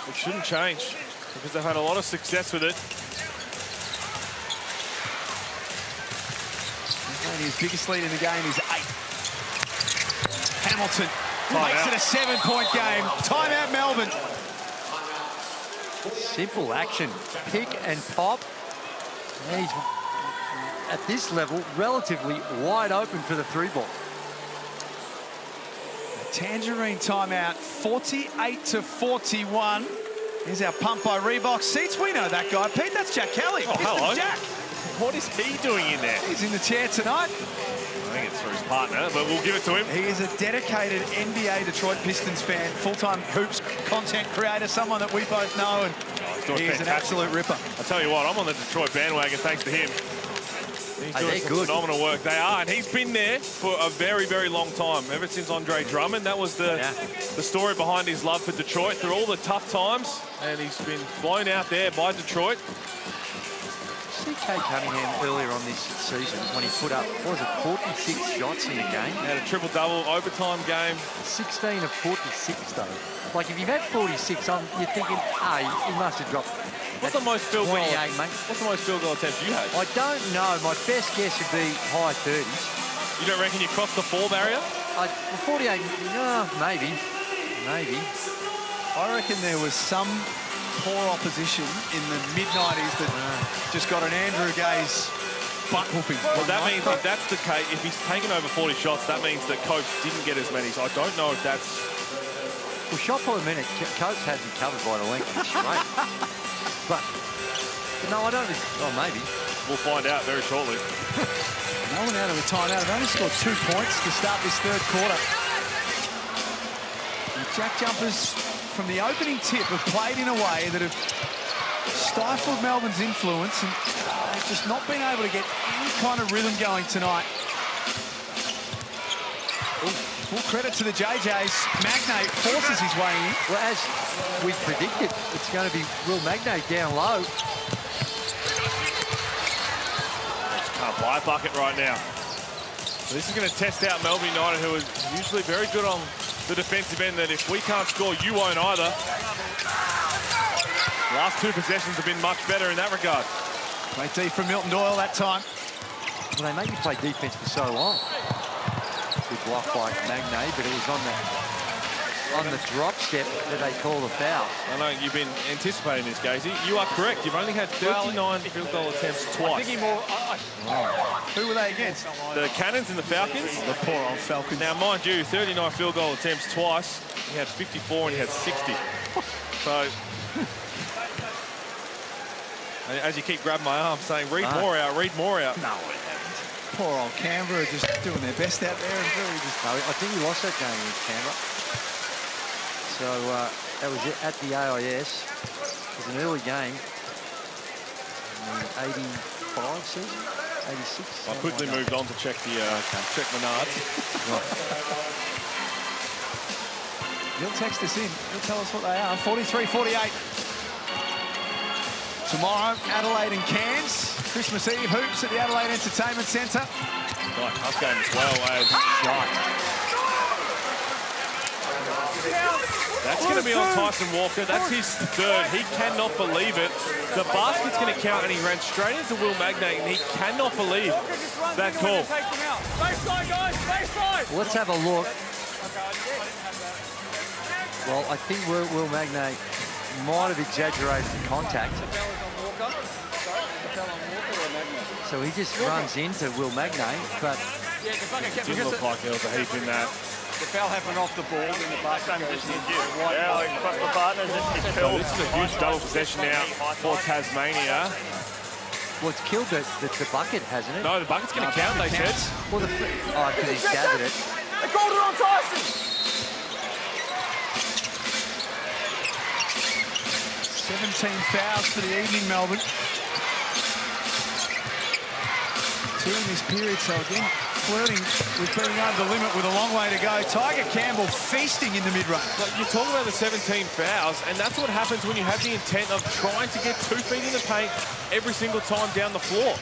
[SPEAKER 7] It shouldn't change because they've had a lot of success with it.
[SPEAKER 9] His biggest lead in the game is 8. Hamilton makes it a 7-point game. Timeout, Melbourne.
[SPEAKER 8] Simple action. Pick and pop. And he's at this level, relatively wide open for the three ball.
[SPEAKER 9] Tangerine timeout, 48-41. Here's our pump by Reebok seats. We know that guy, Pete. That's Jack Kelly.
[SPEAKER 7] Oh, hello.
[SPEAKER 9] Jack.
[SPEAKER 7] What is he doing in there?
[SPEAKER 9] He's in the chair tonight.
[SPEAKER 7] I think it's for his partner, but we'll give it to him.
[SPEAKER 9] He is a dedicated NBA Detroit Pistons fan, full-time hoops content creator, someone that we both know, and he's an absolute ripper.
[SPEAKER 7] I tell you what, I'm on the Detroit bandwagon thanks to him. He's doing some phenomenal work. They are, and he's been there for a very, very long time. Ever since Andre Drummond, that was the story behind his love for Detroit through all the tough times, and he's been flown out there by Detroit.
[SPEAKER 8] See Kate Cunningham earlier on this season when he put up, what was it, 46 shots in a game?
[SPEAKER 7] He had a triple-double overtime game.
[SPEAKER 8] 16 of 46, though. Like, if you've had 46, you're thinking, hey, he must have dropped.
[SPEAKER 7] What's the most field goal?
[SPEAKER 8] 28, mate.
[SPEAKER 7] What's the most field goal attempts you had?
[SPEAKER 8] I don't know. My best guess would be high 30s.
[SPEAKER 7] You don't reckon you crossed the 4 barrier?
[SPEAKER 8] 48, no, maybe. Maybe.
[SPEAKER 9] I reckon there was some poor opposition in the mid-90s that just got an Andrew Gaze butt whooping.
[SPEAKER 7] Well, that means if that's the case, if he's taken over 40 shots, that means that Coach didn't get as many. So I don't know if that's...
[SPEAKER 8] Well, shot per minute, Coach had him covered by the length of the straight. But no, I don't. Oh, maybe.
[SPEAKER 7] We'll find out very shortly.
[SPEAKER 9] Melbourne out of a timeout. They've only scored 2 points to start this third quarter. The JackJumpers, from the opening tip, have played in a way that have stifled Melbourne's influence, and they've just not been able to get any kind of rhythm going tonight. Full credit to the JJs. Magnate forces his way in.
[SPEAKER 8] Well, as we predicted, it's going to be Will Magnate down low.
[SPEAKER 7] Just can't buy a bucket right now. So this is going to test out Melbourne United, who is usually very good on the defensive end, that if we can't score, you won't either. Last 2 possessions have been much better in that regard.
[SPEAKER 9] Great D from Milton Doyle that time.
[SPEAKER 8] Well, they make you play defense for so long. Good block by Magnate, but it was on the drop step that they call the foul.
[SPEAKER 7] I know you've been anticipating this, Gazy. You are correct. You've only had 39 field goal attempts twice.
[SPEAKER 9] Who were they against?
[SPEAKER 7] The Cannons and the Falcons.
[SPEAKER 9] The poor old Falcons.
[SPEAKER 7] Now, mind you, 39 field goal attempts twice. He had 54 and he had 60. So, as you keep grabbing my arm saying, read more out, read more out.
[SPEAKER 9] No, poor old Canberra just doing their best out there. And really just...
[SPEAKER 8] No, I think he lost that game against Canberra. So that was it at the AIS. It was an early game. In the 85 season, 86.
[SPEAKER 7] I quickly moved on to check the check Menards.
[SPEAKER 9] You'll text us in. You'll tell us what they are. 43-48. Tomorrow, Adelaide and Cairns. Christmas Eve hoops at the Adelaide Entertainment Centre.
[SPEAKER 7] Right, tough game as well as That's going to be on Tyson Walker. That's his 3rd. He cannot believe it. The basket's going to count, and he ran straight into Will Magnate, and he cannot believe that call.
[SPEAKER 8] Well, let's have a look. Well, I think Will Magnate might have exaggerated the contact. So he just runs into Will Magnate, but...
[SPEAKER 7] It didn't look like there was a heap in that.
[SPEAKER 11] The foul happened off the ball in the basket.
[SPEAKER 7] So this is a huge double possession now for Tasmania.
[SPEAKER 8] Well, it's killed the bucket, hasn't it?
[SPEAKER 7] No, the bucket's going to count, they said.
[SPEAKER 8] Well, because he's gathered it.
[SPEAKER 5] They called it on Tyson.
[SPEAKER 9] 17 fouls for the evening, Melbourne. 2 in this period, so again, flirting with being over the limit with a long way to go. Tiger Campbell feasting in the mid-range.
[SPEAKER 7] Like, you talk about the 17 fouls, and that's what happens when you have the intent of trying to get 2 feet in the paint every single time down the floor.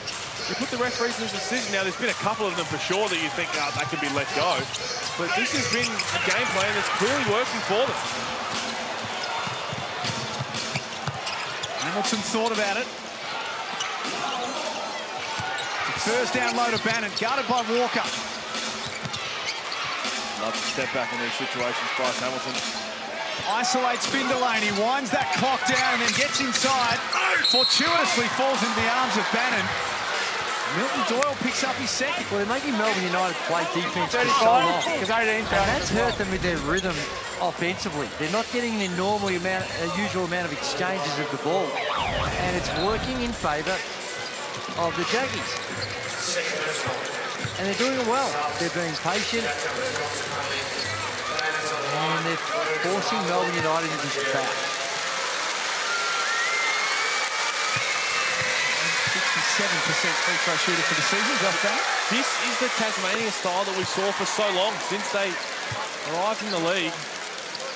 [SPEAKER 7] You put the referees in this decision. Now, there's been a couple of them for sure that you think, that could be let go. But this has been a game plan that's clearly working for them.
[SPEAKER 9] Hamilton thought about it. First down low to Bannon, guarded by Walker.
[SPEAKER 7] Love to step back in these situations, Bryce Hamilton.
[SPEAKER 9] Isolates Delaney, winds that clock down and then gets inside. Fortuitously falls into the arms of Bannon. Milton Doyle picks up his second.
[SPEAKER 8] Well, they're making Melbourne United play defence for so long. And that's hurt them with their rhythm offensively. They're not getting the usual amount of exchanges of the ball. And it's working in favour of the Jackies. And they're doing it well. They're being patient. And they're forcing Melbourne United into this back.
[SPEAKER 9] 7% free throw shooter for the season, Josh Bannon.
[SPEAKER 7] This is the Tasmania style that we saw for so long since they arrived in the league.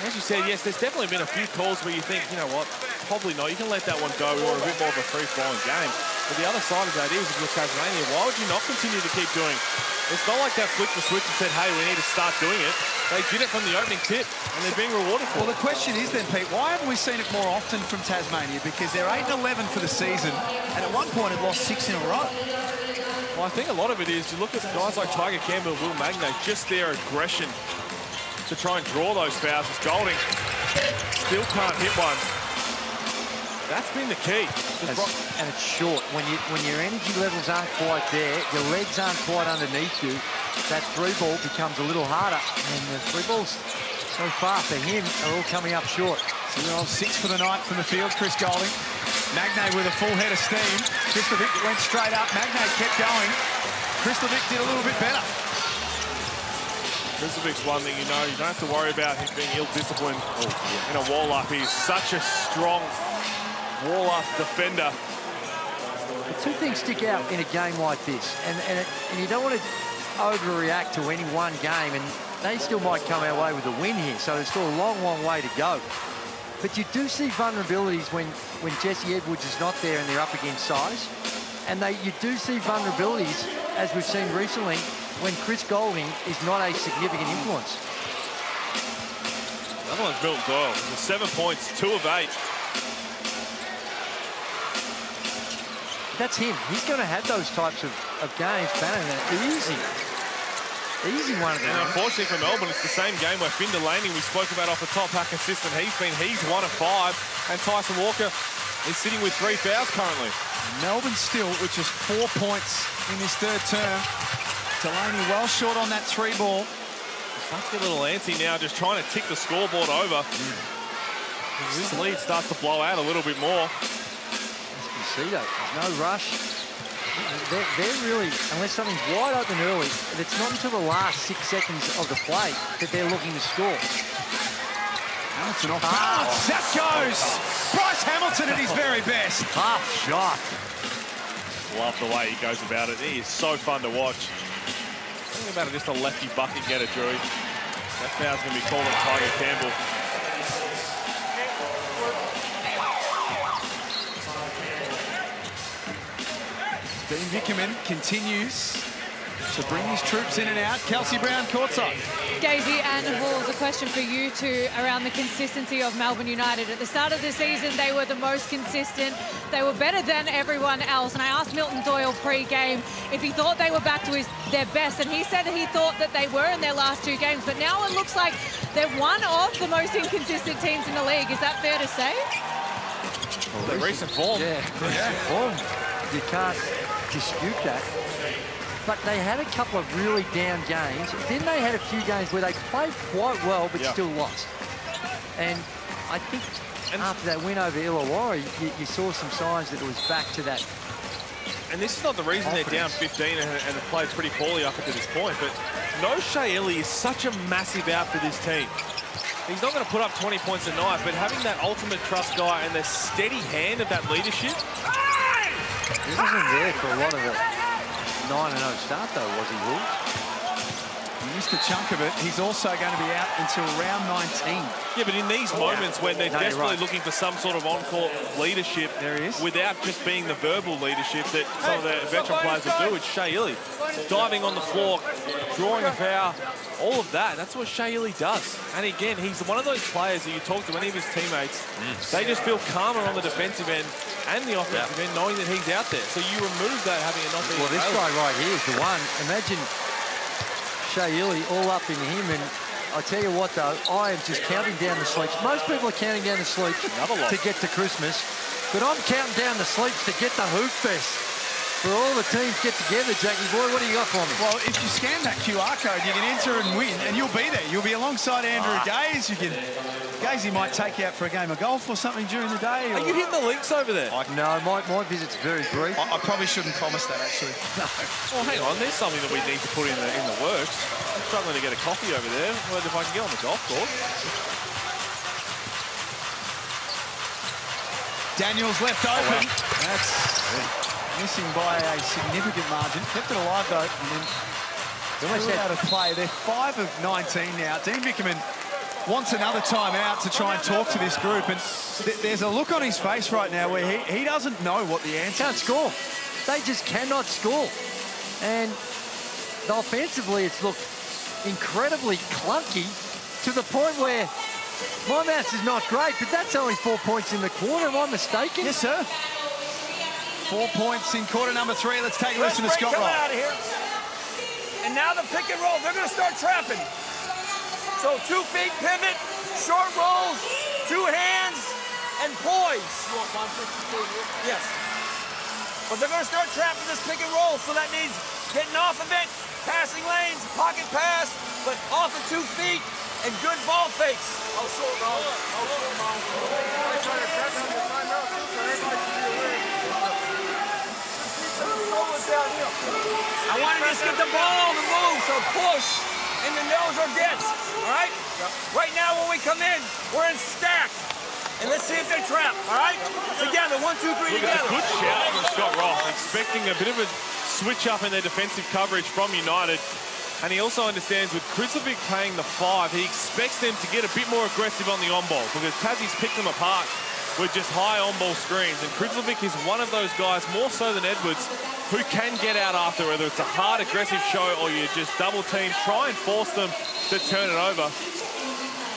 [SPEAKER 7] As you said, yes, there's definitely been a few calls where you think, you know what, probably not. You can let that one go. We want a bit more of a free-flowing game. But the other side of that is, with Tasmania, why would you not continue to keep doing it? It's not like they flipped the switch and said, hey, we need to start doing it. They did it from the opening tip, and they're being rewarded for it.
[SPEAKER 9] Well, the question is then, Pete, why haven't we seen it more often from Tasmania? Because they're 8-11 for the season, and at one point had lost 6 in a row.
[SPEAKER 7] Well, I think a lot of it is, you look at guys like Tiger Campbell, Will Magnay, just their aggression to try and draw those fouls. As Golding still can't hit one. That's been the key.
[SPEAKER 8] And it's short. When your energy levels aren't quite there, your legs aren't quite underneath you, that three ball becomes a little harder. And the three balls so far for him are all coming up short.
[SPEAKER 9] 6 for the night from the field, Chris Golding. Magnay with a full head of steam. Kristovic went straight up. Magnay kept going. Kristovic did a little bit better.
[SPEAKER 7] Kristovic's one thing, you know, you don't have to worry about him being ill-disciplined in a wall-up. He's such a strong wall-up defender.
[SPEAKER 8] The two things stick out in a game like this, and you don't want to overreact to any one game, and they still might come our way with a win here, so there's still a long, long way to go. But you do see vulnerabilities when Jesse Edwards is not there and they're up against size, and you do see vulnerabilities, as we've seen recently, when Chris Golding is not a significant influence.
[SPEAKER 7] Another one's Milton Doyle. 7 points, 2 of 8.
[SPEAKER 8] That's him. He's going to have those types of games, Bannon. Easy one of them.
[SPEAKER 7] And unfortunately for Melbourne, it's the same game where Finn Delaney, we spoke about off the top, how consistent he's been. He's 1 of 5, and Tyson Walker is sitting with 3 fouls currently.
[SPEAKER 9] Melbourne still with just 4 points in this third term. Delaney well short on that 3 ball.
[SPEAKER 7] Starts to get a little antsy now, just trying to tick the scoreboard over. This lead starts to blow out a little bit more.
[SPEAKER 8] As you can see, though, there's no rush. They're really, unless something's wide open early, it's not until the last 6 seconds of the play that they're looking to score.
[SPEAKER 9] Hamilton off balance. That goes. Bryce Hamilton at his very best.
[SPEAKER 8] Half shot.
[SPEAKER 7] Love the way he goes about it. He is so fun to watch. Think about it, just a lefty bucket getter, Drew. That foul's going to be called on Tiger Campbell.
[SPEAKER 9] Dean Vickerman continues to bring his troops in and out. Kelsey Brown courtside.
[SPEAKER 6] Daisy and Halls, a question for you two around the consistency of Melbourne United. At the start of the season, they were the most consistent. They were better than everyone else. And I asked Milton Doyle pre-game if he thought they were back to their best. And he said he thought that they were in their last 2 games. But now it looks like they're one of the most inconsistent teams in the league. Is that fair to say?
[SPEAKER 7] Well, the recent form.
[SPEAKER 8] Yeah, recent form. You can't dispute that. But they had a couple of really down games. Then they had a few games where they played quite well but still lost. And I think after that win over Illawarra, you saw some signs that it was back to that.
[SPEAKER 7] And this is not the reason they're down 15 and have played pretty poorly up until this point, but no Shea Ili is such a massive out for this team. He's not going to put up 20 points a night, but having that ultimate trust guy and the steady hand of that leadership.
[SPEAKER 8] He wasn't there for a lot of it. 9-0 start, though, was he, Wolves?
[SPEAKER 9] He missed a chunk of it. He's also going to be out until round 19.
[SPEAKER 7] Yeah, but in these moments when they're desperately looking for some sort of on-court leadership,
[SPEAKER 9] there he is,
[SPEAKER 7] without just being the verbal leadership that some of the veteran players will do, it's Shea Ili. Diving on the floor, drawing a foul, all of that. That's what Shea Ili does. And again, he's one of those players that you talk to any of his teammates, they just feel calmer on the defensive end and the offensive end, knowing that he's out there. So you remove that having it not being
[SPEAKER 8] this guy right here is the one. Imagine Shea Ili all up in him, and I tell you what though, I am just counting down the sleeps. Most people are counting down the sleeps to get to Christmas, but I'm counting down the sleeps to get to Hoop Fest. For all the teams get together, Jackie boy, what do you got for me?
[SPEAKER 9] Well, if you scan that QR code, you can enter and win, and you'll be there. You'll be alongside Andrew Gaze. Gazy might take you out for a game of golf or something during the day.
[SPEAKER 13] Are you hitting the links over there?
[SPEAKER 8] No, my visit's very brief.
[SPEAKER 9] I probably shouldn't promise that, actually. No.
[SPEAKER 7] Well, hang on. There's something that we need to put in the works. I'm struggling to get a coffee over there. Well, if I can get on the golf course.
[SPEAKER 9] Daniels left open. That's missing by a significant margin. Kept it alive, though, and then threw it out of play. They're 5 of 19 now. Dean Vickerman wants another timeout to try and talk to this group, and there's a look on his face right now where he doesn't know what the answer
[SPEAKER 8] Can't score. They just cannot score. And offensively, it's looked incredibly clunky to the point where my maths is not great, but that's only 4 points in the quarter. Am I mistaken?
[SPEAKER 9] Yes, sir. 4 points in quarter number 3. Let's take a listen to Scott Roll.
[SPEAKER 14] out of here. And now the pick and roll. They're going to start trapping. So 2 feet pivot, short rolls, 2 hands, and poise. You want 152 here? Yes. But they're going to start trapping this pick and roll, so that means getting off of it, passing lanes, pocket pass, but off of 2 feet, and good ball fakes. Oh, short roll. Oh, short roll. I want to just get the ball to move, so push in the nose or gets, all right? Right now when we come in, we're in stack. And let's see if they trap, all right? Together, 1, 2, 3,
[SPEAKER 7] Look,
[SPEAKER 14] together.
[SPEAKER 7] it's a good shout from Scott Ross, expecting a bit of a switch up in their defensive coverage from United. And he also understands with Krizovic playing the 5, he expects them to get a bit more aggressive on the on-ball because Tassie's picked them apart with just high on-ball screens. And Krizovic is one of those guys, more so than Edwards, who can get out after, whether it's a hard, aggressive show or you just double team, try and force them to turn it over.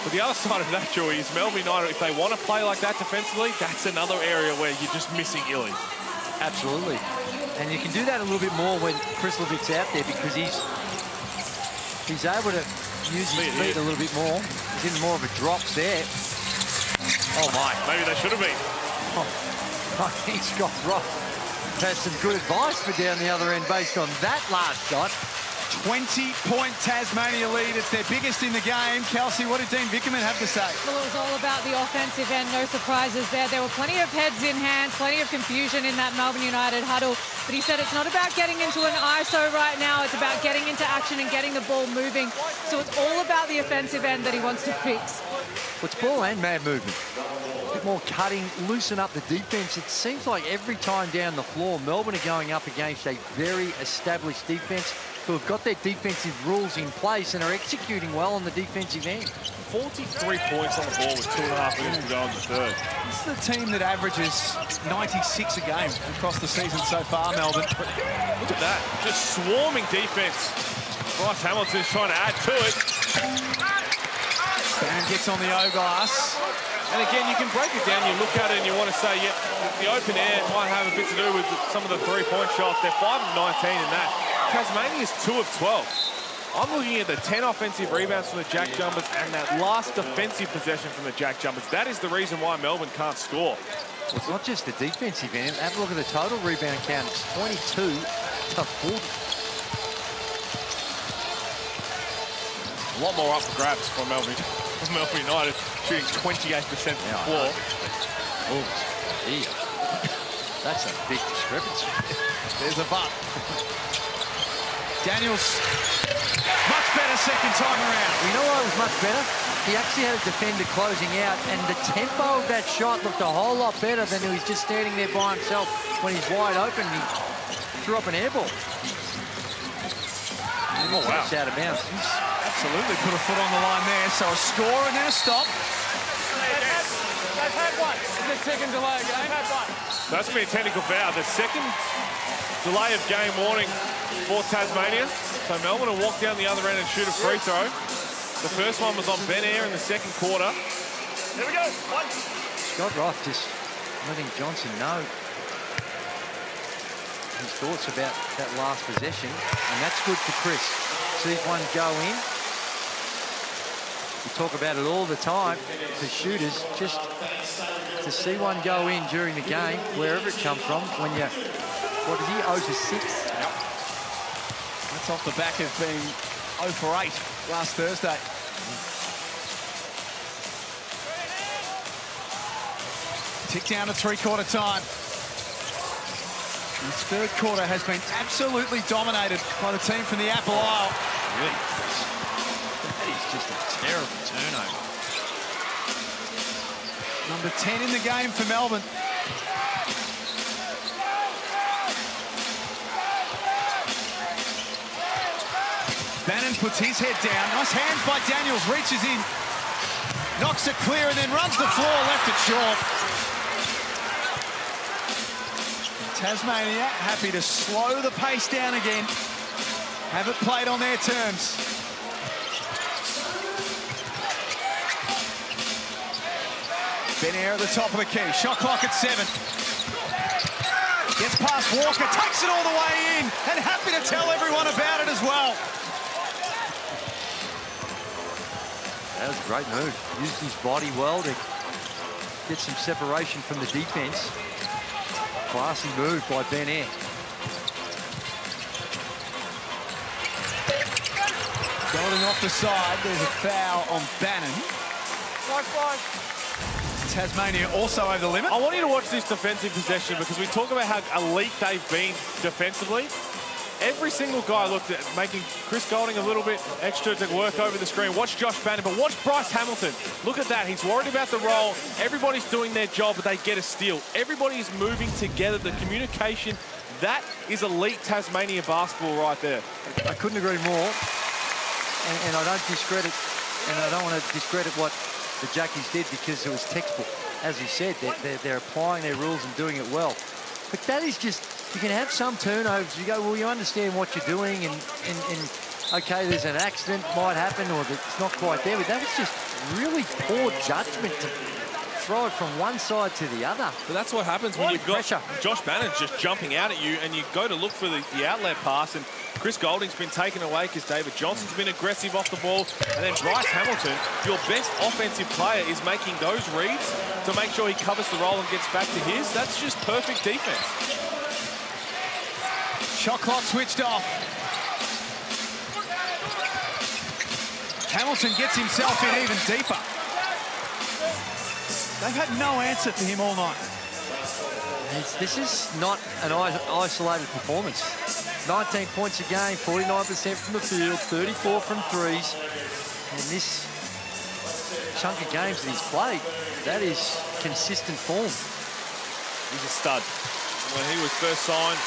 [SPEAKER 7] But the other side of that, Joey, is Melbourne United, if they want to play like that defensively, that's another area where you're just missing Illy.
[SPEAKER 8] Absolutely. And you can do that a little bit more when Krislovic's out there because he's able to use his feet a little bit more. He's in more of a drops there.
[SPEAKER 7] Oh, my. Maybe they should have been.
[SPEAKER 8] I think Scott Ross has some good advice for down the other end based on that last shot.
[SPEAKER 9] 20-point Tasmania lead. It's their biggest in the game. Kelsey, what did Dean Vickerman have to say?
[SPEAKER 6] Well, it was all about the offensive end. No surprises there. There were plenty of heads in hands, plenty of confusion in that Melbourne United huddle. But he said it's not about getting into an ISO right now. It's about getting into action and getting the ball moving. So it's all about the offensive end that he wants to fix.
[SPEAKER 8] Well, it's ball and man movement. A bit more cutting, loosen up the defense. It seems like every time down the floor, Melbourne are going up against a very established defense who have got their defensive rules in place and are executing well on the defensive end.
[SPEAKER 7] 43 points on the ball with 2.5 minutes to go in the third.
[SPEAKER 9] This is the team that averages 96 a game across the season so far, Melbourne.
[SPEAKER 7] Look at that, just swarming defense. Bryce Hamilton's trying to add to it.
[SPEAKER 9] And gets on the O-glass.
[SPEAKER 7] And again, you can break it down, you look at it and you want to say, yep, the open air might have a bit to do with some of the three-point shots. They're 5 of 19 in that. Tasmania is 2 of 12. I'm looking at the 10 offensive rebounds from the JackJumpers and that last defensive possession from the JackJumpers. That is the reason why Melbourne can't score.
[SPEAKER 8] Well, it's not just the defensive end. Have a look at the total rebound count. It's 22 to 40.
[SPEAKER 7] A lot more up for grabs for Melbourne United, shooting 28% from the floor.
[SPEAKER 8] Oh, gee. That's a big discrepancy.
[SPEAKER 9] There's a butt. Daniels, much better second time around.
[SPEAKER 8] You know why it was much better? He actually had a defender closing out, and the tempo of that shot looked a whole lot better than he was just standing there by himself when he's wide open. He threw up an air ball.
[SPEAKER 7] Oh, wow.
[SPEAKER 8] Out of bounds.
[SPEAKER 9] He's absolutely put a foot on the line there. So a score and then a stop.
[SPEAKER 14] They've had one. It's a second delay game. They've had one.
[SPEAKER 7] That's going to be a technical foul. The second delay of game warning for Tasmania. So Melbourne will walk down the other end and shoot a free throw. The first one was on Ben Air in the second quarter.
[SPEAKER 14] Here we go. One.
[SPEAKER 8] Scott Roth just letting Johnson know his thoughts about that last possession, and that's good for Chris. Sees one go in. We talk about it all the time for shooters, just to see one go in during the game, wherever it comes from, when you what is he, 0 for 6?
[SPEAKER 3] Yep. That's off the back of being 0 for 8 last Thursday. Tick down to three-quarter time. This third quarter has been absolutely dominated by the team from the Apple Isle.
[SPEAKER 8] Really? That is just a terrible turnover.
[SPEAKER 3] Number 10 in the game for Melbourne. Bannon puts his head down. Nice hands by Daniels, reaches in, knocks it clear and then runs the floor, left it short. Tasmania happy to slow the pace down again. Have it played on their terms. Ben Air at the top of the key. Shot clock at 7. Gets past Walker, takes it all the way in, and happy to tell everyone about it as well.
[SPEAKER 8] That was a great move. Used his body well to get some separation from the defense. Classy move by Ben Air.
[SPEAKER 3] Golden off the side. There's a foul on Bannon. Tasmania also over the limit.
[SPEAKER 7] I want you to watch this defensive possession because we talk about how elite they've been defensively. Every single guy looked at making Chris Goulding a little bit extra to work over the screen. Watch Josh Bannon, but watch Bryce Hamilton. Look at that. He's worried about the roll. Everybody's doing their job, but they get a steal. Everybody is moving together. The communication, that is elite Tasmania basketball right there.
[SPEAKER 8] I couldn't agree more. And I don't discredit, and I don't want to discredit what the Jackies did because it was textbook. As you said, they're applying their rules and doing it well. But that is just, you can have some turnovers. You go, well, you understand what you're doing, and okay, there's an accident might happen, or it's not quite there. But that was just really poor judgment to throw it from one side to the other.
[SPEAKER 7] But that's what happens when you've got
[SPEAKER 8] pressure.
[SPEAKER 7] Josh Bannon just jumping out at you, and you go to look for the outlet pass, and Chris Goulding's been taken away because David Johnson's been aggressive off the ball, and then Bryce Hamilton, your best offensive player, is making those reads to make sure he covers the roll and gets back to his. That's just perfect defense.
[SPEAKER 3] Shot clock switched off. Hamilton gets himself in even deeper. They've had no answer for him all night.
[SPEAKER 8] This is not an isolated performance. 19 points a game, 49% from the field, 34 from threes. And this chunk of games that he's played, that is consistent form.
[SPEAKER 7] He's a stud. When he was first signed,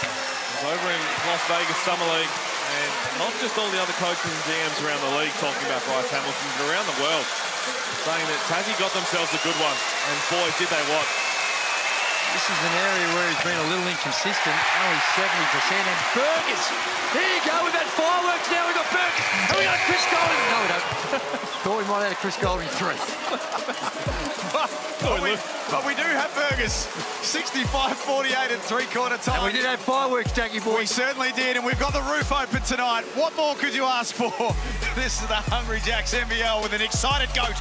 [SPEAKER 7] he was over in Las Vegas Summer League, and not just all the other coaches and GMs around the league talking about Bryce Hamilton, but around the world, saying that Tassie got themselves a good one, and boy, did they what.
[SPEAKER 8] This is an area where he's been a little inconsistent, only 70%. And Fergus, there you go with that fireworks. Now we've got Fergus, and we got Chris Goulding. No, we don't. Thought we might have a Chris Goulding 3.
[SPEAKER 3] but we do have Fergus. 65-48 at three-quarter time.
[SPEAKER 8] And we did have fireworks, Jackie boy.
[SPEAKER 3] We certainly did, and we've got the roof open tonight. What more could you ask for? This is the Hungry Jacks NBL with an excited goat.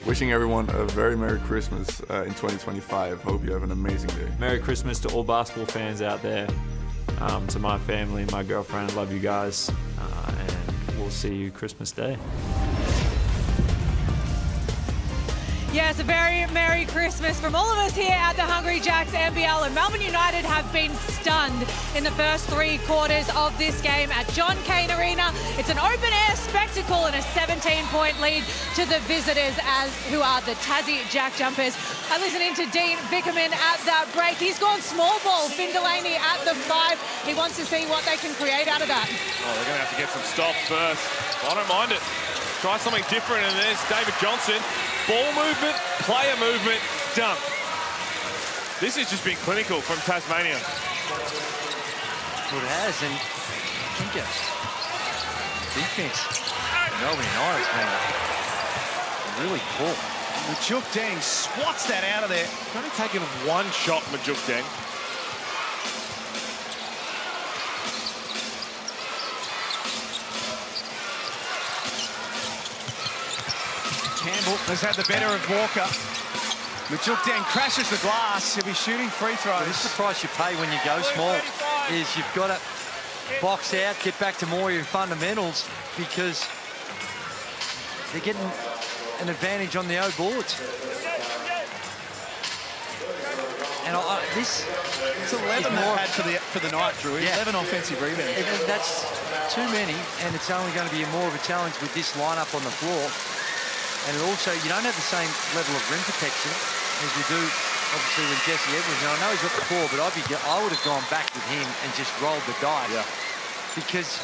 [SPEAKER 13] Wishing everyone a very Merry Christmas in 2025. Hope you have an amazing day.
[SPEAKER 15] Merry Christmas to all basketball fans out there. To my family, my girlfriend, love you guys. And we'll see you Christmas Day.
[SPEAKER 6] Yes, a very Merry Christmas from all of us here at the Hungry Jacks NBL, and Melbourne United have been stunned in the first 3 quarters of this game at John Cain Arena. It's an open-air spectacle and a 17-point lead to the visitors, who are the Tassie JackJumpers. I listened in to Dean Vickerman at that break. He's gone small ball. Finn Delaney at the 5. He wants to see what they can create out of that.
[SPEAKER 7] Oh, they're going to have to get some stops first. I don't mind it. Try something different, and there's David Johnson. Ball movement, player movement, dunk. This has just been clinical from Tasmania.
[SPEAKER 8] Well, it has, and I think defense, Melbourne United's been really poor.
[SPEAKER 3] Majuk Deng swats that out of there.
[SPEAKER 7] Only taken 1 shot, Majuk Deng.
[SPEAKER 3] Campbell has had the better of Walker. Majuk Deng crashes the glass. He'll be shooting free throws.
[SPEAKER 8] Well, this is the price you pay when you go small, is you've got to box out, get back to more of your fundamentals, because they're getting an advantage on the O boards. And
[SPEAKER 3] it's 11 they've had for the night, Drew.
[SPEAKER 8] Yeah.
[SPEAKER 3] 11 offensive rebounds.
[SPEAKER 8] That's too many, and it's only going to be more of a challenge with this lineup on the floor. And also, you don't have the same level of rim protection as you do, obviously, with Jesse Edwards. Now, I know he's got the 4, but I would have gone back with him and just rolled the dice. Yeah. Because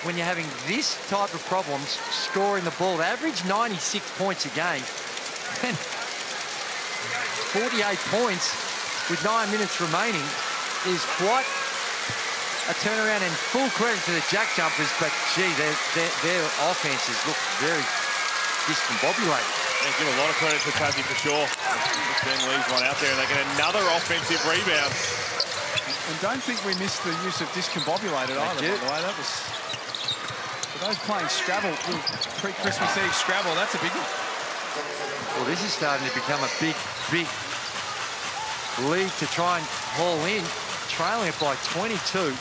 [SPEAKER 8] when you're having this type of problems, scoring the ball, they average 96 points a game. And 48 points with 9 minutes remaining is quite a turnaround, and full credit to the JackJumpers, but gee, their offenses look very discombobulated.
[SPEAKER 7] Yeah, give a lot of credit to Tassie for sure. Then leaves one out there, and they get another offensive rebound.
[SPEAKER 3] And don't think we missed the use of discombobulated either, by the way. That was, for those playing Scrabble, pre-Christmas Eve Scrabble, that's a big one.
[SPEAKER 8] Well, this is starting to become a big lead to try and haul in, trailing it by 22.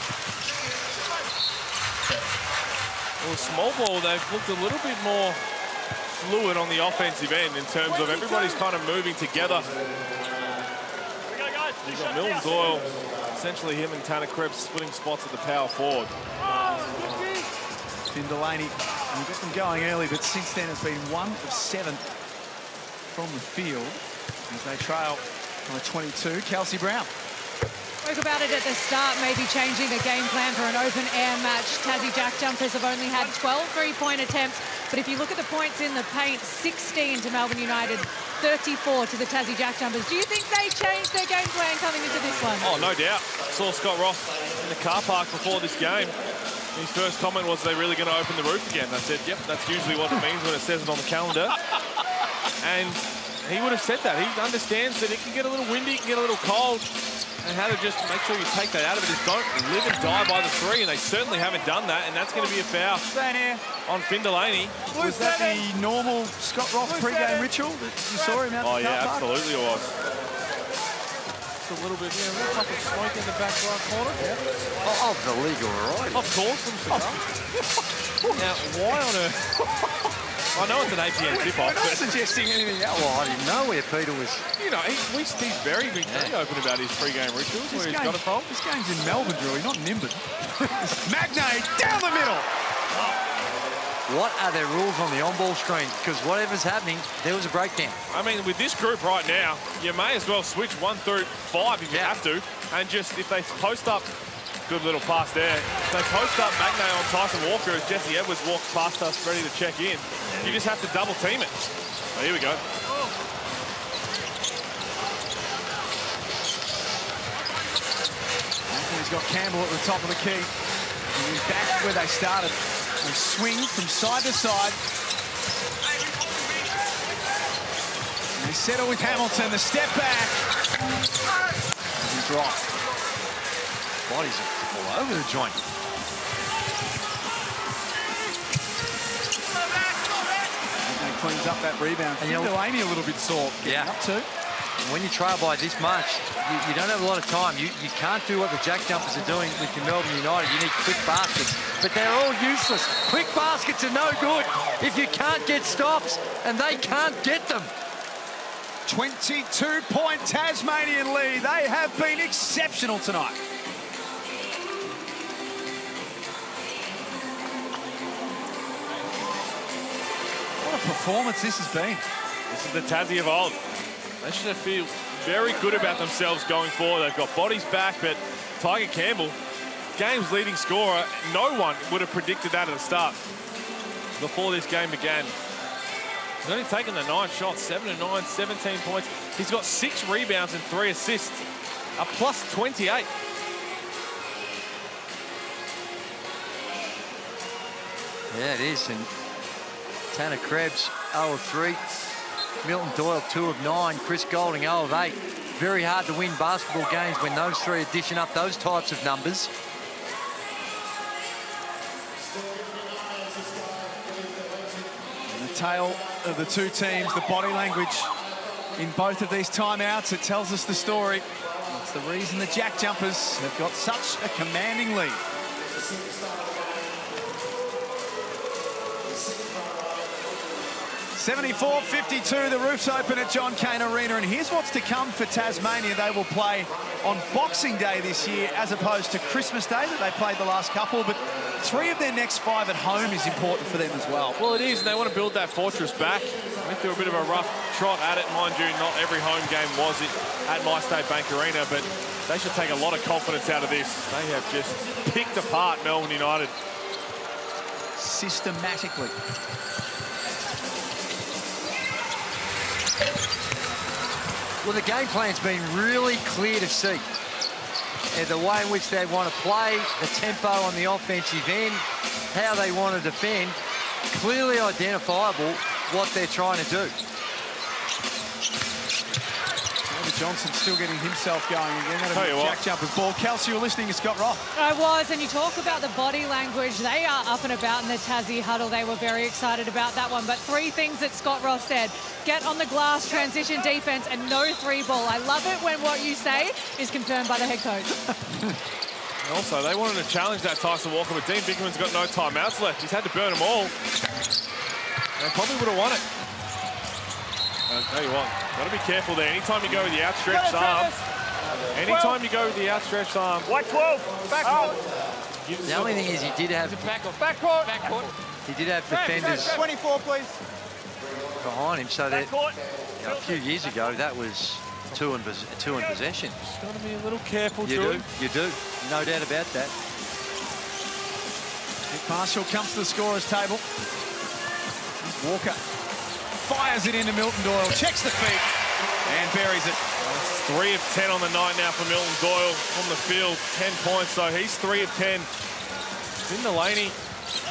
[SPEAKER 7] Well, small ball, they've looked a little bit more fluid on the offensive end in terms of everybody's kind of moving together. You've got Milton Doyle, essentially him and Tanner Krebs splitting spots at the power forward.
[SPEAKER 3] Finn Delaney, we got them going early, but since then has been 1 of 7 from the field as they trail on a 22. Kelsey Brown.
[SPEAKER 6] Spoke about it at the start, maybe changing the game plan for an open-air match. Tassie JackJumpers have only had 12 three-point attempts, but if you look at the points in the paint, 16 to Melbourne United, 34 to the Tassie JackJumpers. Do you think they changed their game plan coming into this one?
[SPEAKER 7] Oh, no doubt. Saw Scott Ross in the car park before this game. His first comment was, they're really going to open the roof again. I said, yep, that's usually what it means when it says it on the calendar. And he would have said that. He understands that it can get a little windy, it can get a little cold, and how to just make sure you take that out of it is don't live and die by the 3, and they certainly haven't done that, and that's going to be a foul on Finn Delaney.
[SPEAKER 3] Was that the normal Scott Ross pre-game ritual that you saw him out the car park?
[SPEAKER 7] Oh, yeah, absolutely it was.
[SPEAKER 3] Just a little bit, a little pop of smoke in the back right corner.
[SPEAKER 8] Of the legal variety.
[SPEAKER 7] Of course, some cigar. Now, why on earth? I know it's an 8 p.m. tip-off.
[SPEAKER 3] We're not suggesting anything else.
[SPEAKER 8] Well, I didn't know where Peter was.
[SPEAKER 7] You know, he's very open about his pre-game rituals, where he's got it from.
[SPEAKER 3] This game's in Melbourne, Drewy, not Nimbin. Magnay down the middle.
[SPEAKER 8] What are their rules on the on-ball screen? Because whatever's happening, there was a breakdown.
[SPEAKER 7] I mean, with this group right now, you may as well switch 1 through 5 if you have to, and just if they post up. Good little pass there. They post up Magnay on Tyson Walker as Jesse Edwards walks past us ready to check in. You just have to double team it. Oh, here we go.
[SPEAKER 3] He's got Campbell at the top of the key. And he's back where they started. They swing from side to side. And they settle with Hamilton. The step back. And he dropped.
[SPEAKER 8] Bodies all over the joint.
[SPEAKER 9] cleans up that rebound. And Delaney a little bit sore.
[SPEAKER 8] Yeah.
[SPEAKER 9] Up two.
[SPEAKER 8] When you trail by this much, you don't have a lot of time. You can't do what the JackJumpers are doing with the Melbourne United. You need quick baskets, but they're all useless. Quick baskets are no good if you can't get stops, and they can't get them.
[SPEAKER 9] 22-point Tasmanian lead. They have been exceptional tonight. What a performance this has been.
[SPEAKER 7] This is the Tassie of old. They should feel very good about themselves going forward. They've got bodies back, but Tiger Campbell, game's leading scorer, no one would have predicted that at the start before this game began. He's only taken the 9 shots, 7 of 9, 17 points. He's got 6 rebounds and 3 assists, a plus 28.
[SPEAKER 8] Yeah, it is. And Tanner Krebs, 0 of 3. Milton Doyle, 2 of 9. Chris Golding, 0 of 8. Very hard to win basketball games when those three are dishing up those types of numbers.
[SPEAKER 9] The tale of the two teams, the body language in both of these timeouts, it tells us the story. It's the reason the JackJumpers have got such a commanding lead. $74-52, the roof's open at John Cain Arena, and here's what's to come for Tasmania. They will play on Boxing Day this year as opposed to Christmas Day that they played the last couple, but 3 of their next 5 at home is important for them as well.
[SPEAKER 7] Well, it is, and they want to build that fortress back. Went through a bit of a rough trot at it, mind you. Not every home game was it at MyState Bank Arena, but they should take a lot of confidence out of this. They have just picked apart Melbourne United.
[SPEAKER 9] Systematically.
[SPEAKER 8] Well, the game plan's been really clear to see. And the way in which they want to play, the tempo on the offensive end, how they want to defend, clearly identifiable what they're trying to do.
[SPEAKER 9] Johnson still getting himself going again. That'll be JackJumpers ball. Kelsey, you're listening to Scott Roth.
[SPEAKER 6] I was, and you talk about the body language. They are up and about in the Tassie huddle. They were very excited about that one. But 3 things that Scott Roth said: get on the glass, transition defense, and no 3-ball. I love it when what you say is confirmed by the head coach.
[SPEAKER 7] And also, they wanted to challenge that Tyson Walker, but Dean Bickerman's got no timeouts left. He's had to burn them all. And probably would have won it. I'll tell you what, got to be careful there. Anytime you go with the outstretched arm, anytime you go with the outstretched arm.
[SPEAKER 14] White 12, backcourt.
[SPEAKER 8] The only thing is he did have
[SPEAKER 14] backcourt.
[SPEAKER 8] He did have defenders
[SPEAKER 11] 24, please.
[SPEAKER 8] behind him, so that a few years ago that was two in possession.
[SPEAKER 7] Just got to be a little careful.
[SPEAKER 8] You do, no doubt about that.
[SPEAKER 9] Nick Marshall comes to the scorer's table. Walker fires it into Milton Doyle, checks the feet, and buries it.
[SPEAKER 7] 3 of 10 on the night now for Milton Doyle on the field. 10 points, so he's 3 of 10. Finn Delaney,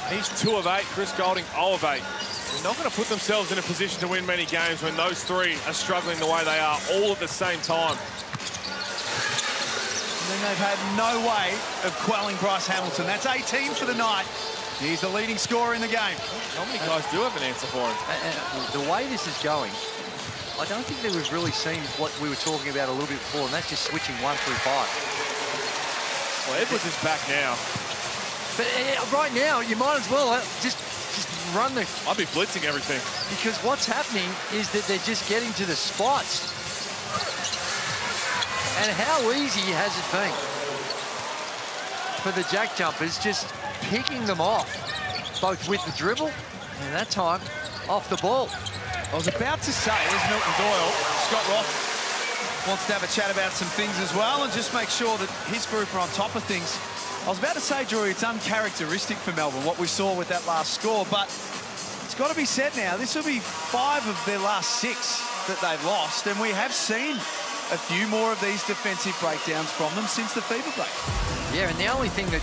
[SPEAKER 7] he's 2 of 8. Chris Golding, 0 of 8. They're not going to put themselves in a position to win many games when those 3 are struggling the way they are, all at the same time.
[SPEAKER 9] And then they've had no way of quelling Bryce Hamilton. That's 18 for the night. He's the leading scorer in the game.
[SPEAKER 7] How many guys do have an answer for him?
[SPEAKER 8] The way this is going, I don't think that we've really seen what we were talking about a little bit before, and that's just switching 1 through 5.
[SPEAKER 7] Well, Edwards is back now.
[SPEAKER 8] But right now, you might as well just run the...
[SPEAKER 7] I'd be blitzing everything.
[SPEAKER 8] Because what's happening is that they're just getting to the spots. And how easy has it been for the JackJumpers just picking them off, both with the dribble and that time off the ball.
[SPEAKER 9] I was about to say, there's Milton Doyle. Scott Roth wants to have a chat about some things as well and just make sure that his group are on top of things. I was about to say, Drew, it's uncharacteristic for Melbourne, what we saw with that last score, but it's got to be said now, this will be 5 of their last 6 that they've lost, and we have seen a few more of these defensive breakdowns from them since the fever break.
[SPEAKER 8] Yeah, and the only thing that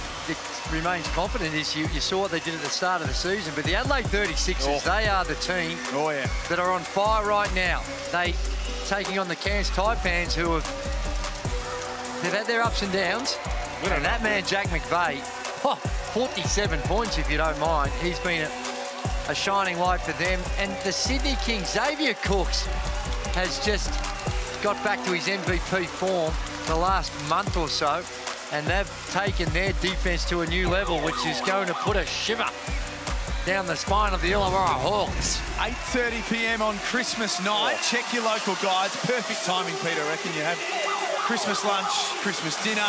[SPEAKER 8] remains confident is you saw what they did at the start of the season, but the Adelaide 36ers, they are the team that are on fire right now. They taking on the Cairns Taipans, who they've had their ups and downs. And that man, Jack McVeigh, 47 points if you don't mind. He's been a shining light for them. And the Sydney Kings, Xavier Cooks, has just got back to his MVP form the last month or so, and they've taken their defense to a new level, which is going to put a shiver down the spine of the Illawarra Hawks.
[SPEAKER 9] 8:30 p.m. on Christmas night. Check your local guides. Perfect timing, Peter. I reckon you have Christmas lunch, Christmas dinner,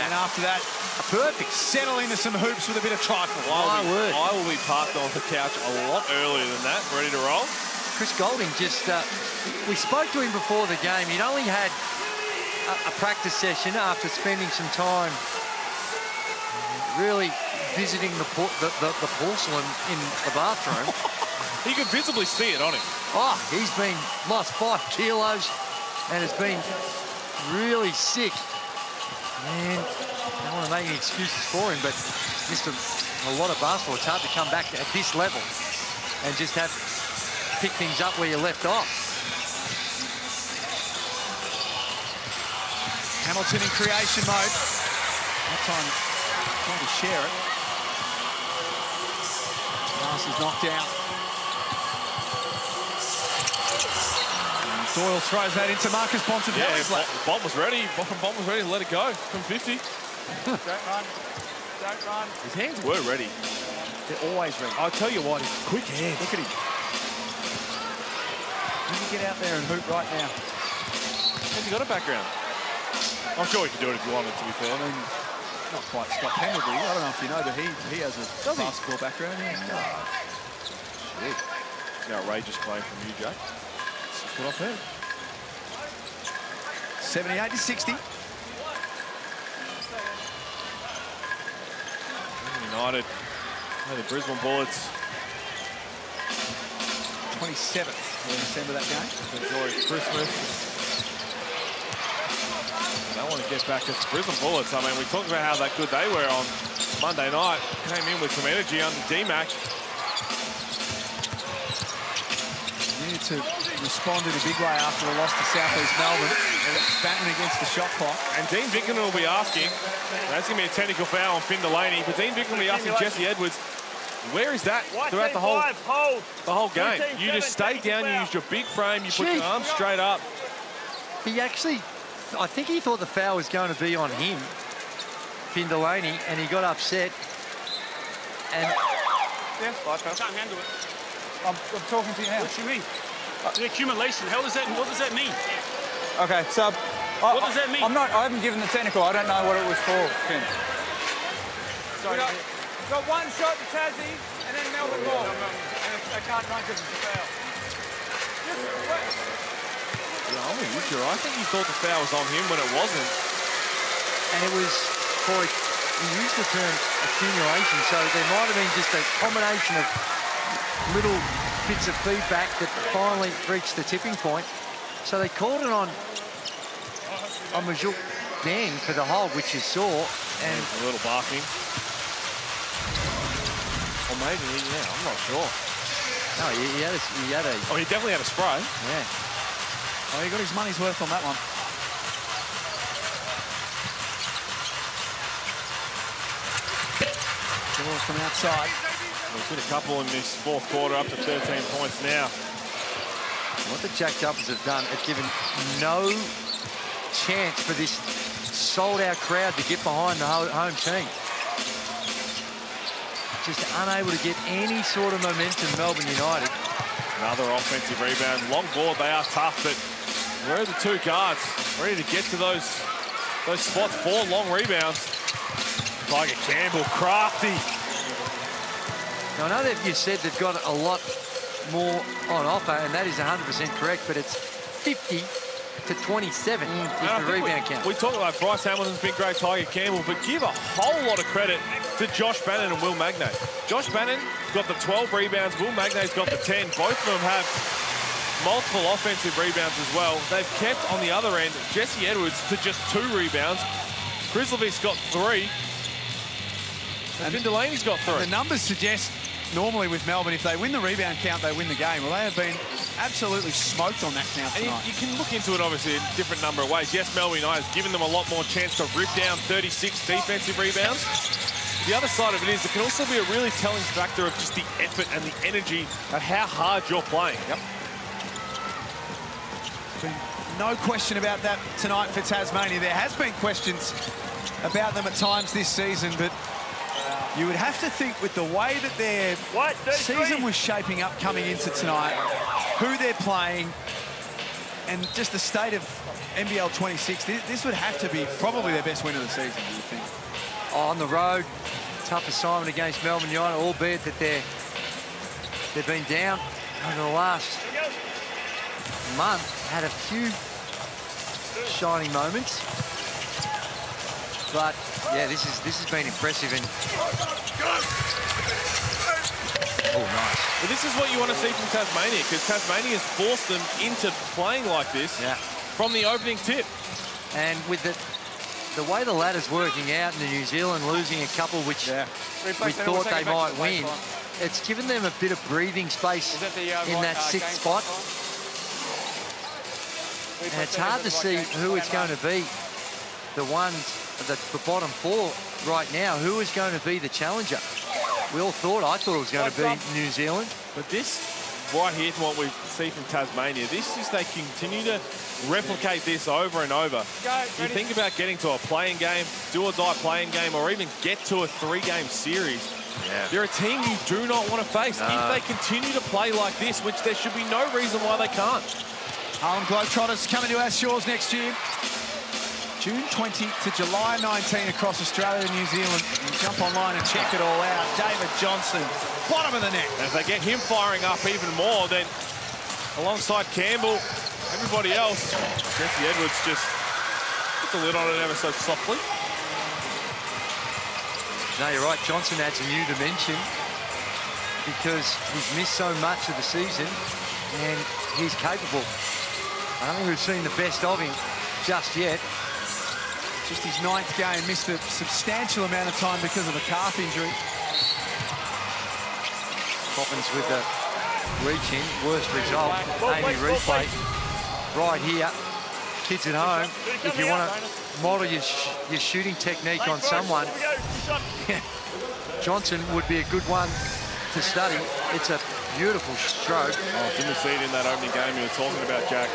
[SPEAKER 9] and after that, perfect. Settle into some hoops with a bit of trifle.
[SPEAKER 7] I will be parked on the couch a lot earlier than that, ready to roll.
[SPEAKER 8] Chris Golding just, we spoke to him before the game. He'd only had a practice session after spending some time really visiting the porcelain in the bathroom.
[SPEAKER 7] You could visibly see it on him.
[SPEAKER 8] Oh, he's lost 5 kilos and has been really sick. And I don't want to make any excuses for him, but missed a lot of basketball. It's hard to come back at this level and just pick things up where you left off.
[SPEAKER 9] Hamilton in creation mode. That time trying to share it. Pass is knocked out. And Doyle throws that into Marcus Bontempelli's lap.
[SPEAKER 7] Bont was ready. Bont was ready to let it go from 50.
[SPEAKER 11] Don't run. Don't run.
[SPEAKER 7] His hands were ready.
[SPEAKER 9] They're always ready.
[SPEAKER 7] I'll tell you what, he's quick hands.
[SPEAKER 9] Look at him. Can you get out there and hoop right now?
[SPEAKER 7] Has he got a background? I'm sure he could do it if he wanted, to be fair.
[SPEAKER 9] I mean, not quite Scott Pendlebury. I don't know if you know, but he has a basketball background. Yeah.
[SPEAKER 7] Shit. It's an outrageous play from you, Jack. That's what I've heard.
[SPEAKER 9] 78-60.
[SPEAKER 7] United. The Brisbane Bullets.
[SPEAKER 9] 27th of December that game.
[SPEAKER 7] Enjoy Christmas. I want to get back to Brisbane Bullets. I mean, we talked about how good they were on Monday night. Came in with some energy under D-Mac.
[SPEAKER 9] Needed to respond in a big way after the loss to South East Melbourne. And batting against the shot clock.
[SPEAKER 7] And Dean Vickerman will be asking, that's going to be a technical foul on Finn Delaney, but Dean Vickerman will be asking Jesse Edwards, where is that throughout the whole game? You just stayed down, you used your big frame, you put your arms straight up.
[SPEAKER 8] He actually, I think he thought the foul was going to be on him, Finn Delaney, and he got upset. And
[SPEAKER 11] yeah, I can't handle it. I'm talking to you now. What do you mean? The accumulation. What does that mean? Okay, so
[SPEAKER 14] What does that mean?
[SPEAKER 11] I haven't given the technical. I don't know what it was for, Finn. Sorry. Got one shot to Tassie and then Melbourne ball. And they can't run because it's a foul.
[SPEAKER 7] Yeah, I'm with you. I think you thought the foul was on him when it wasn't.
[SPEAKER 8] And it was for, he used the term accumulation, so there might have been just a combination of little bits of feedback that finally reached the tipping point. So they called it on Majuk Dan for the hold, which you saw. And
[SPEAKER 7] a little barking. Or maybe, yeah, I'm not sure.
[SPEAKER 8] No, he had a...
[SPEAKER 7] Oh, he definitely had a spray.
[SPEAKER 8] Yeah.
[SPEAKER 9] Oh, he got his money's worth on that one. Ball's from outside.
[SPEAKER 7] We've hit a couple in this fourth quarter, up to 13 points now.
[SPEAKER 8] What the JackJumpers have done, have given no chance for this sold-out crowd to get behind the home team. Just unable to get any sort of momentum, Melbourne United.
[SPEAKER 7] Another offensive rebound. Long board, they are tough, but where are the two guards? Ready to get to those spots for long rebounds. Tiger Campbell, crafty.
[SPEAKER 8] Now, I know that you said they've got a lot more on offer, and that is 100% correct, but it's 50 to 27 is the rebound count.
[SPEAKER 7] We talked about Bryce Hamilton's been great, Tiger Campbell, but give a whole lot of credit to Josh Bannon and Will Magnay. Josh Bannon got the 12 rebounds, Will Magnay's got the 10. Both of them have multiple offensive rebounds as well. They've kept, on the other end, Jesse Edwards to just 2 rebounds. Krislovic's got 3. And Finn Delaney's got 3.
[SPEAKER 9] The numbers suggest, normally with Melbourne, if they win the rebound count, they win the game. Well, they have been absolutely smoked on that count tonight.
[SPEAKER 7] And you can look into it, obviously, in different number of ways. Yes, Melbourne United has given them a lot more chance to rip down 36 defensive rebounds. the other side of it is it can also be a really telling factor of just the effort and the energy of how hard you're playing.
[SPEAKER 9] Yep. No question about that tonight for Tasmania. There has been questions about them at times this season, but you would have to think with the way that their season was shaping up coming into tonight, who they're playing, and just the state of NBL26, this would have to be probably their best win of the season, do you think?
[SPEAKER 8] On the road, tough assignment against Melbourne United, albeit that they've been down over the last month, had a few shining moments. But yeah, this has been impressive. And oh, nice.
[SPEAKER 7] Well, this is what you want to see from Tasmania, because Tasmania has forced them into playing like this from the opening tip.
[SPEAKER 8] And with the way the ladder's working out, and the New Zealand losing a couple which we thought they might win, it's given them a bit of breathing space in that sixth spot. And it's hard to see who it's going to be. The ones, the bottom four right now, who is going to be the challenger? I thought it was going to be New Zealand.
[SPEAKER 7] But this right here, from what we see from Tasmania, this is they continue to replicate this over and over. You think about getting to a playing game, do or die playing game, or even get to a 3-game series. They're a team you do not want to face. If they continue to play like this, which there should be no reason why they can't.
[SPEAKER 9] Harlem Globetrotters coming to our shores next year. June 20 to July 19 across Australia and New Zealand. You can jump online and check it all out. David Johnson, bottom of the net.
[SPEAKER 7] And if they get him firing up even more, then alongside Campbell, everybody else, Jesse Edwards just put the lid on it ever so softly.
[SPEAKER 8] No, you're right. Johnson adds a new dimension because he's missed so much of the season and he's capable. I don't think we've seen the best of him just yet.
[SPEAKER 9] Just his 9th game, missed a substantial amount of time because of a calf injury.
[SPEAKER 8] Poppins with the reach in, worst result. Amy replay right here. Kids at home, if you want to model your shooting technique on someone, Johnson would be a good one to study. It's a beautiful stroke.
[SPEAKER 7] Oh, didn't see it in that opening game you were talking about, Jack.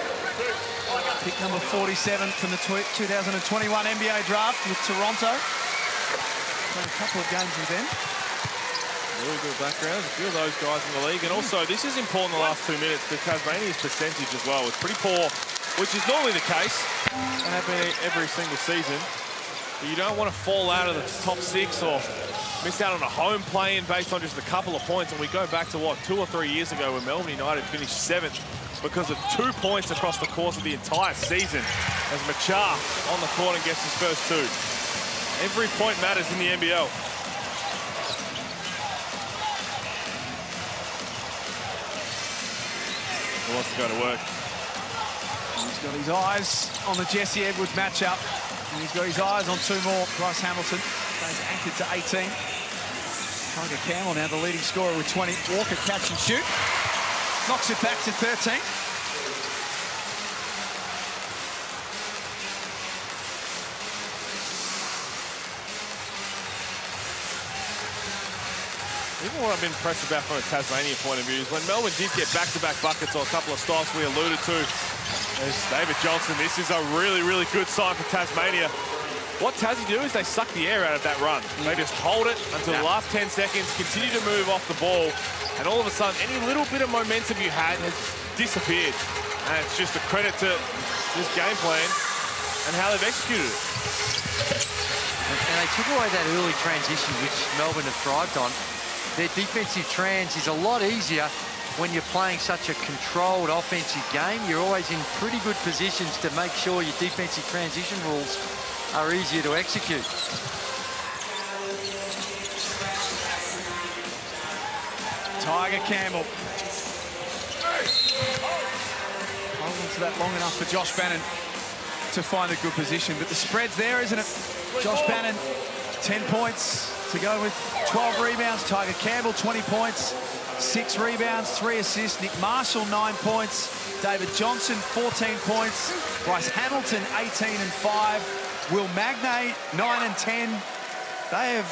[SPEAKER 9] Pick number 47 from the 2021 NBA draft with Toronto. Played a couple of games with them.
[SPEAKER 7] Really good background, a few of those guys in the league. And also, this is important in the last 2 minutes, because Tasmania's percentage as well is pretty poor, which is normally the case. They have been every single season. But you don't want to fall out of the top 6 or miss out on a home play-in based on just a couple of points. And we go back to, what, 2 or 3 years ago when Melbourne United finished 7th because of 2 points across the course of the entire season, as Machar on the court and gets his first 2. Every point matters in the NBL. He wants to go to work.
[SPEAKER 9] He's got his eyes on the Jesse Edwards matchup, and he's got his eyes on 2 more. Bryce Hamilton stays anchored to 18. Tiger Campbell now the leading scorer with 20. Walker catch and shoot. Knocks it back to 13.
[SPEAKER 7] Even what I've been impressed about from a Tasmania point of view is when Melbourne did get back-to-back buckets or a couple of stops we alluded to. There's David Johnson. This is a really, really good sign for Tasmania. What Tassie do is they suck the air out of that run. They just hold it until the last 10 seconds, continue to move off the ball, and all of a sudden, any little bit of momentum you had has disappeared. And it's just a credit to this game plan and how they've executed it.
[SPEAKER 8] And they took away that early transition, which Melbourne have thrived on. Their defensive trans is a lot easier when you're playing such a controlled offensive game. You're always in pretty good positions to make sure your defensive transition rules are easier to execute.
[SPEAKER 9] Tiger Campbell. Hold on to that long enough for Josh Bannon to find a good position. But the spread's there, isn't it? Josh Bannon, 10 points to go with 12 rebounds. Tiger Campbell, 20 points, 6 rebounds, 3 assists. Nick Marshall, 9 points. David Johnson, 14 points. Bryce Hamilton, 18 and 5. Will Magnay, 9 and 10. They have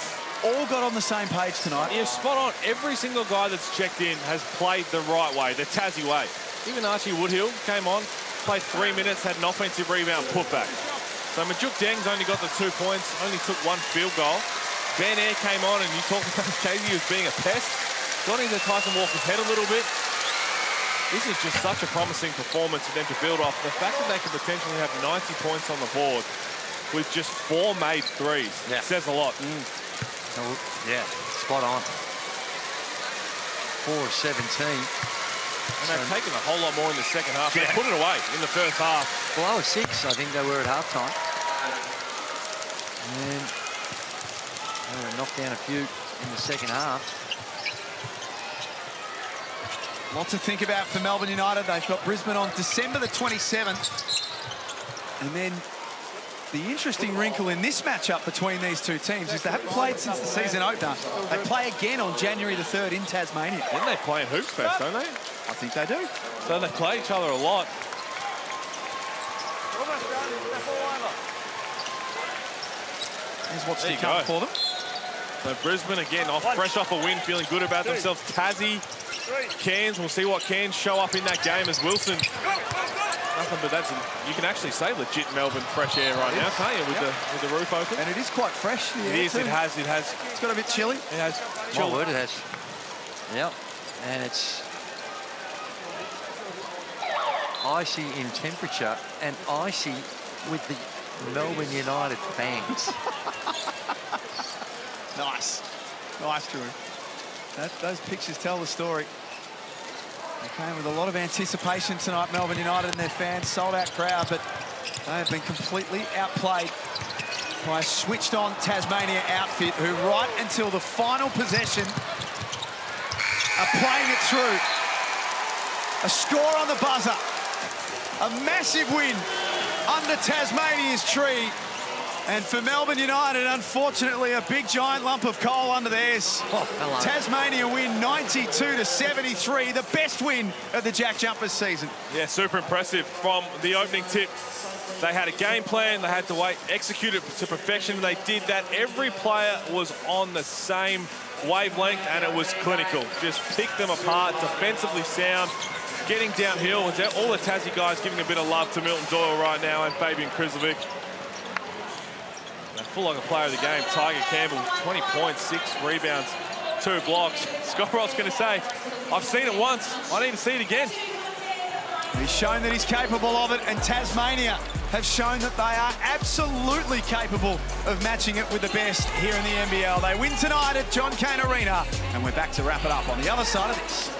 [SPEAKER 9] all got on the same page tonight.
[SPEAKER 7] Yeah, spot on. Every single guy that's checked in has played the right way, the Tassie way. Even Archie Woodhill came on, played 3 minutes, had an offensive rebound putback. So Majuk Deng's only got the 2 points, only took 1 field goal. Ben Air came on, and you talked about Casey as being a pest. Got into Tyson Walker's head a little bit. This is just such a promising performance for them to build off. The fact that they could potentially have 90 points on the board with just 4 made threes says a lot.
[SPEAKER 8] Yeah, spot on. 4 of 17.
[SPEAKER 7] And they've taken a whole lot more in the second half. They put it away in the first half.
[SPEAKER 8] Below 6, I think they were at halftime. And they were knocked down a few in the second half.
[SPEAKER 9] Lots to think about for Melbourne United. They've got Brisbane on December the 27th. And then the interesting wrinkle in this matchup between these two teams is they haven't played since the season opener. They play again on January the 3rd in Tasmania.
[SPEAKER 7] Didn't they play in Hoops Fest, don't they?
[SPEAKER 9] I think they do.
[SPEAKER 7] So they play each other a lot.
[SPEAKER 9] Here's what's
[SPEAKER 7] There
[SPEAKER 9] to
[SPEAKER 7] you
[SPEAKER 9] come
[SPEAKER 7] go.
[SPEAKER 9] for them.
[SPEAKER 7] So Brisbane again, fresh off a win, feeling good about themselves. Tassie, Cairns, we'll see what Cairns show up in that game as Wilson. Nothing but that's, you can actually say legit Melbourne fresh air right now, can't you, with the roof open?
[SPEAKER 9] And it is quite fresh.
[SPEAKER 7] It is, it has.
[SPEAKER 9] It's got a bit chilly.
[SPEAKER 7] It has.
[SPEAKER 8] My word, it has. Yep. And it's icy in temperature and icy with the Melbourne United fans.
[SPEAKER 9] Nice. Nice, Drew. Those pictures tell the story. They came with a lot of anticipation tonight, Melbourne United and their fans. Sold-out crowd, but they have been completely outplayed by a switched-on Tasmania outfit who, right until the final possession, are playing it through. A score on the buzzer. A massive win under Tasmania's tree. And for Melbourne United, unfortunately, a big giant lump of coal under theirs. Tasmania win 92-73, the best win of the JackJumpers season.
[SPEAKER 7] Yeah, super impressive from the opening tip. They had a game plan, they had to execute it to perfection. They did that. Every player was on the same wavelength, and it was clinical. Just picked them apart, defensively sound, getting downhill. All the Tassie guys giving a bit of love to Milton Doyle right now and Fabian Krizovic. Full like a player of the game, Tiger Campbell, 20 points, 6 rebounds, 2 blocks. Scott Roth's going to say, I've seen it once, I need to see it again.
[SPEAKER 9] He's shown that he's capable of it, and Tasmania have shown that they are absolutely capable of matching it with the best here in the NBL. They win tonight at John Cain Arena, and we're back to wrap it up on the other side of this.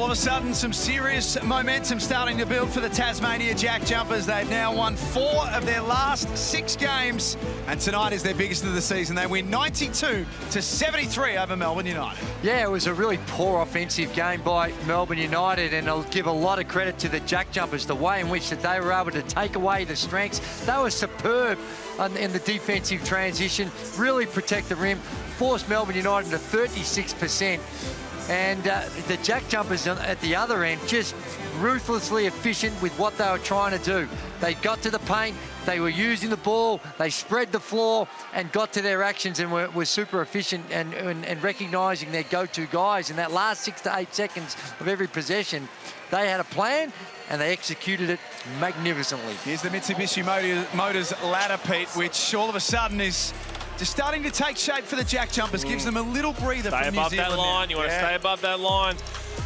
[SPEAKER 9] all of a sudden, some serious momentum starting to build for the Tasmania JackJumpers. They've now won 4 of their last 6 games, and tonight is their biggest of the season. They win 92-73 over Melbourne United.
[SPEAKER 8] Yeah, it was a really poor offensive game by Melbourne United, and I'll give a lot of credit to the JackJumpers, the way in which that they were able to take away the strengths. They were superb in the defensive transition, really protect the rim, forced Melbourne United to 36%. And the JackJumpers at the other end just ruthlessly efficient with what they were trying to do. They got to the paint, they were using the ball, they spread the floor and got to their actions and were super efficient and recognising their go-to guys. In that last 6 to 8 seconds of every possession, they had a plan and they executed it magnificently.
[SPEAKER 9] Here's the Mitsubishi Motors ladder, Pete, which all of a sudden is just starting to take shape for the JackJumpers. Gives them a little breather from New Zealand.
[SPEAKER 7] Stay above that line. You want to stay above that line.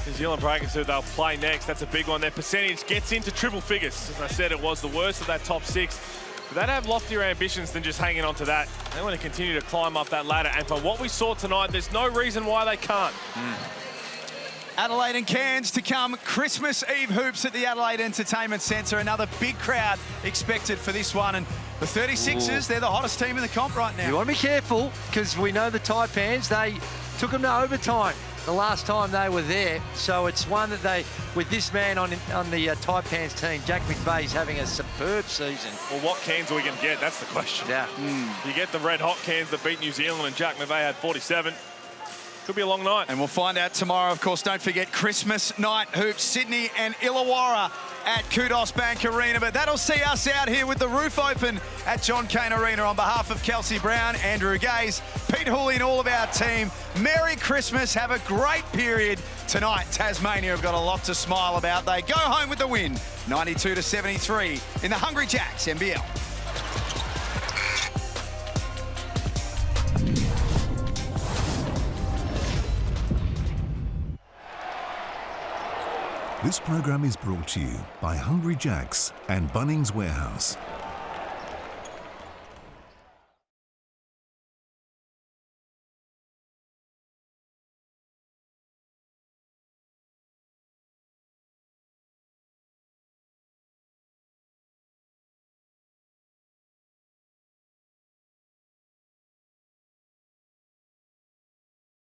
[SPEAKER 7] New Zealand breaking through, they'll play next. That's a big one. Their percentage gets into triple figures. As I said, it was the worst of that top 6. But they'd have loftier ambitions than just hanging on to that. They want to continue to climb up that ladder. And for what we saw tonight, there's no reason why they can't.
[SPEAKER 9] Adelaide and Cairns to come. Christmas Eve hoops at the Adelaide Entertainment Centre. Another big crowd expected for this one. And the 36ers, they're the hottest team in the comp right now.
[SPEAKER 8] You want to be careful because we know the Taipans, they took them to overtime the last time they were there. So it's one that they, with this man on the Taipans team, Jack McVeigh's having a superb season.
[SPEAKER 7] Well, what cans are we going to get? That's the question.
[SPEAKER 8] Yeah.
[SPEAKER 7] You get the red hot cans that beat New Zealand, and Jack McVeigh had 47. Could be a long night.
[SPEAKER 9] And we'll find out tomorrow. Of course, don't forget Christmas night hoops, Sydney and Illawarra at Kudos Bank Arena. But that'll see us out here with the roof open at John Cain Arena. On behalf of Kelsey Brown, Andrew Gaze, Pete Hooley and all of our team, Merry Christmas. Have a great period tonight. Tasmania have got a lot to smile about. They go home with the win, 92-73 in the Hungry Jacks NBL.
[SPEAKER 16] This program is brought to you by Hungry Jacks and Bunnings Warehouse.